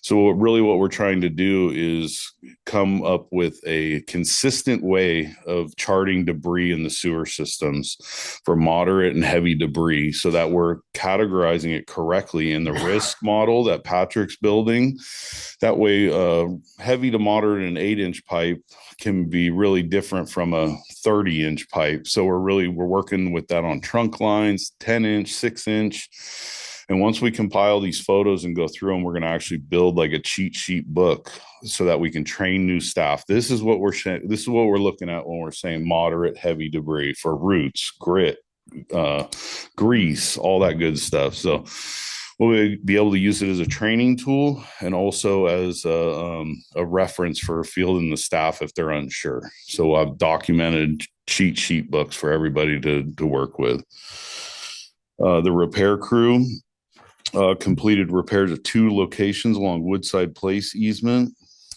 So what we're trying to do is come up with a consistent way of charting debris in the sewer systems for moderate and heavy debris, so that we're categorizing it correctly in the risk model that Patrick's building. That way, heavy to moderate and 8-inch pipe can be really different from a 30-inch pipe. So we're working with that on trunk lines, 10-inch, 6-inch. And once we compile these photos and go through them, we're going to actually build like a cheat sheet book so that we can train new staff. This is what we're looking at when we're saying moderate, heavy debris for roots, grit, grease, all that good stuff. So we'll be able to use it as a training tool and also as a reference for fielding the staff if they're unsure. So I've documented cheat sheet books for everybody to work with. The repair crew completed repairs at 2 locations along Woodside Place easement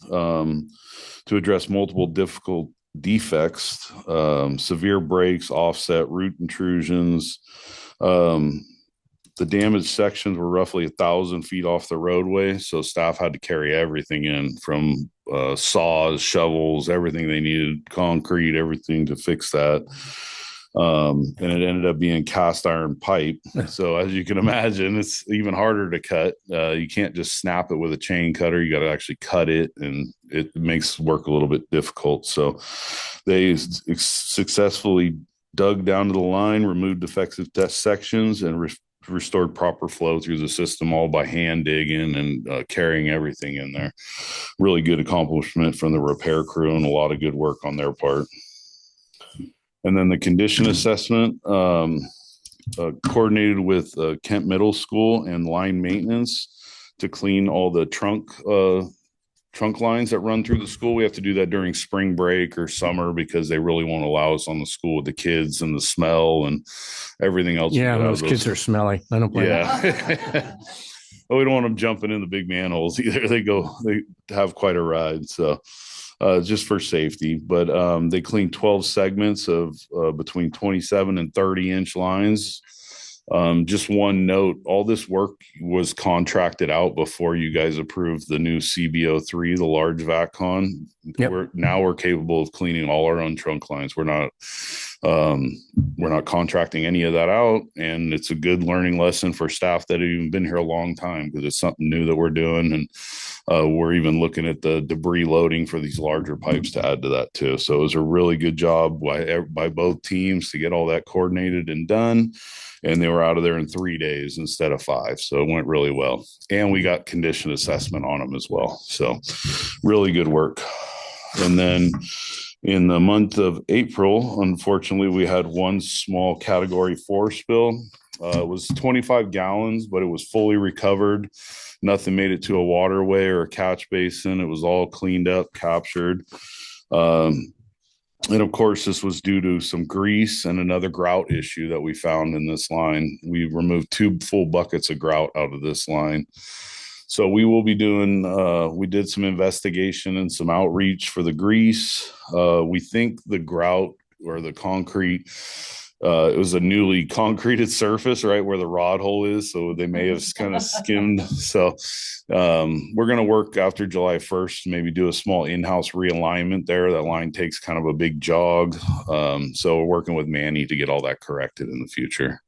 to address multiple difficult defects, severe breaks, offset, root intrusions. The damaged sections were roughly 1,000 feet off the roadway, so staff had to carry everything in from saws, shovels, everything they needed, concrete, everything to fix that. And it ended up being cast iron pipe. So as you can imagine, it's even harder to cut. You can't just snap it with a chain cutter. You got to actually cut it, and it makes work a little bit difficult. So they successfully dug down to the line, removed defective test sections, and restored proper flow through the system, all by hand digging and carrying everything in there. Really good accomplishment from the repair crew and a lot of good work on their part. And then the condition assessment, coordinated with Kent Middle School and line maintenance to clean all the trunk lines that run through the school. We have to do that during spring break or summer because they really won't allow us on the school with the kids and the smell and everything else.
Yeah, those kids are smelly. I don't blame them.
Yeah. But we don't want them jumping in the big manholes either. They have quite a ride. So just for safety, but they cleaned 12 segments of between 27 and 30-inch lines. Just one note, all this work was contracted out before you guys approved the new CB03, the large VACCON.
Yep.
We're capable of cleaning all our own trunk lines. We're not contracting any of that out, and it's a good learning lesson for staff that have even been here a long time because it's something new that we're doing. And We're even looking at the debris loading for these larger pipes to add to that too. So it was a really good job by both teams to get all that coordinated and done. And they were out of there in 3 days instead of 5. So it went really well. And we got condition assessment on them as well. So really good work. And then in the month of April, unfortunately, we had one small category 4 spill. It was 25 gallons, but it was fully recovered. Nothing made it to a waterway or a catch basin. It was all cleaned up, captured. And of course, this was due to some grease and another grout issue that we found in this line. We removed 2 full buckets of grout out of this line. So we will be doing, we did some investigation and some outreach for the grease. We think the grout or the concrete, it was a newly concreted surface, right where the rod hole is. So they may have kind of skimmed. So we're going to work after July 1st, maybe do a small in-house realignment there. That line takes kind of a big jog. So we're working with Manny to get all that corrected in the future.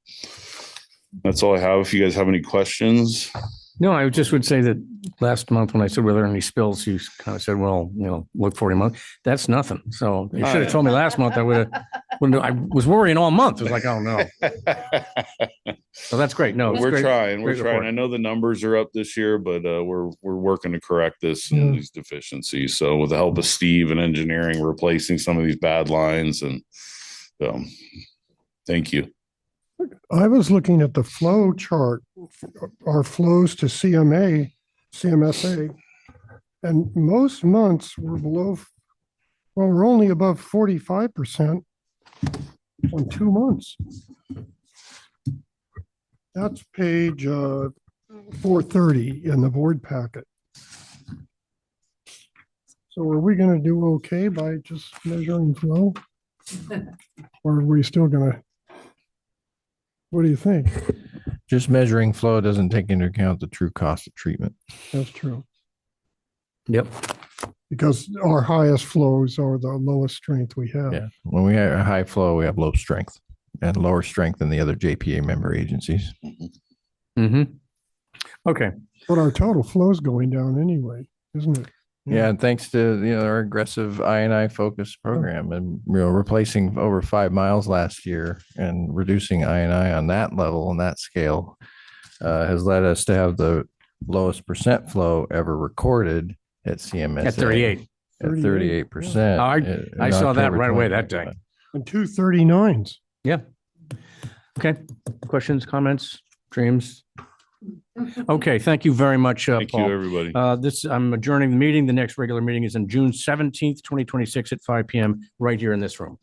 That's all I have. If you guys have any questions.
No, I just would say that last month when I said, were there any spills, you kind of said, well, look for him. That's nothing. So you should have told me last month. I was worrying all month. It was like, oh no. So that's great. No,
we're
great.
trying.
Great
We're trying.
report.
I know the numbers are up this year, but we're working to correct this and these deficiencies. So with the help of Steve and engineering, replacing some of these bad lines, and thank you.
I was looking at the flow chart, our flows to CMSA, and most months we're we're only above 45% on 2 months. That's page 430 in the board packet. So are we going to do okay by just measuring flow? Or are we still going to? What do you think?
Just measuring flow doesn't take into account the true cost of treatment.
That's true.
Yep.
Because our highest flows are the lowest strength we have.
Yeah. When we have a high flow, we have low strength and lower strength than the other JPA member agencies.
Mm-hmm. Okay.
But our total flow is going down anyway, isn't it?
Yeah, and thanks to our aggressive I&I focused program, and replacing over 5 miles last year and reducing I&I on that level and that scale has led us to have the lowest percent flow ever recorded at CMSA.
At 38.
At 38%.
I saw that right away that day.
And 239s.
Yeah. Okay. Questions, comments, James? Okay, thank you very much,
Thank
Paul.
you, everybody.
I'm adjourning the meeting. The next regular meeting is on June 17th, 2026 at 5 p.m. right here in this room.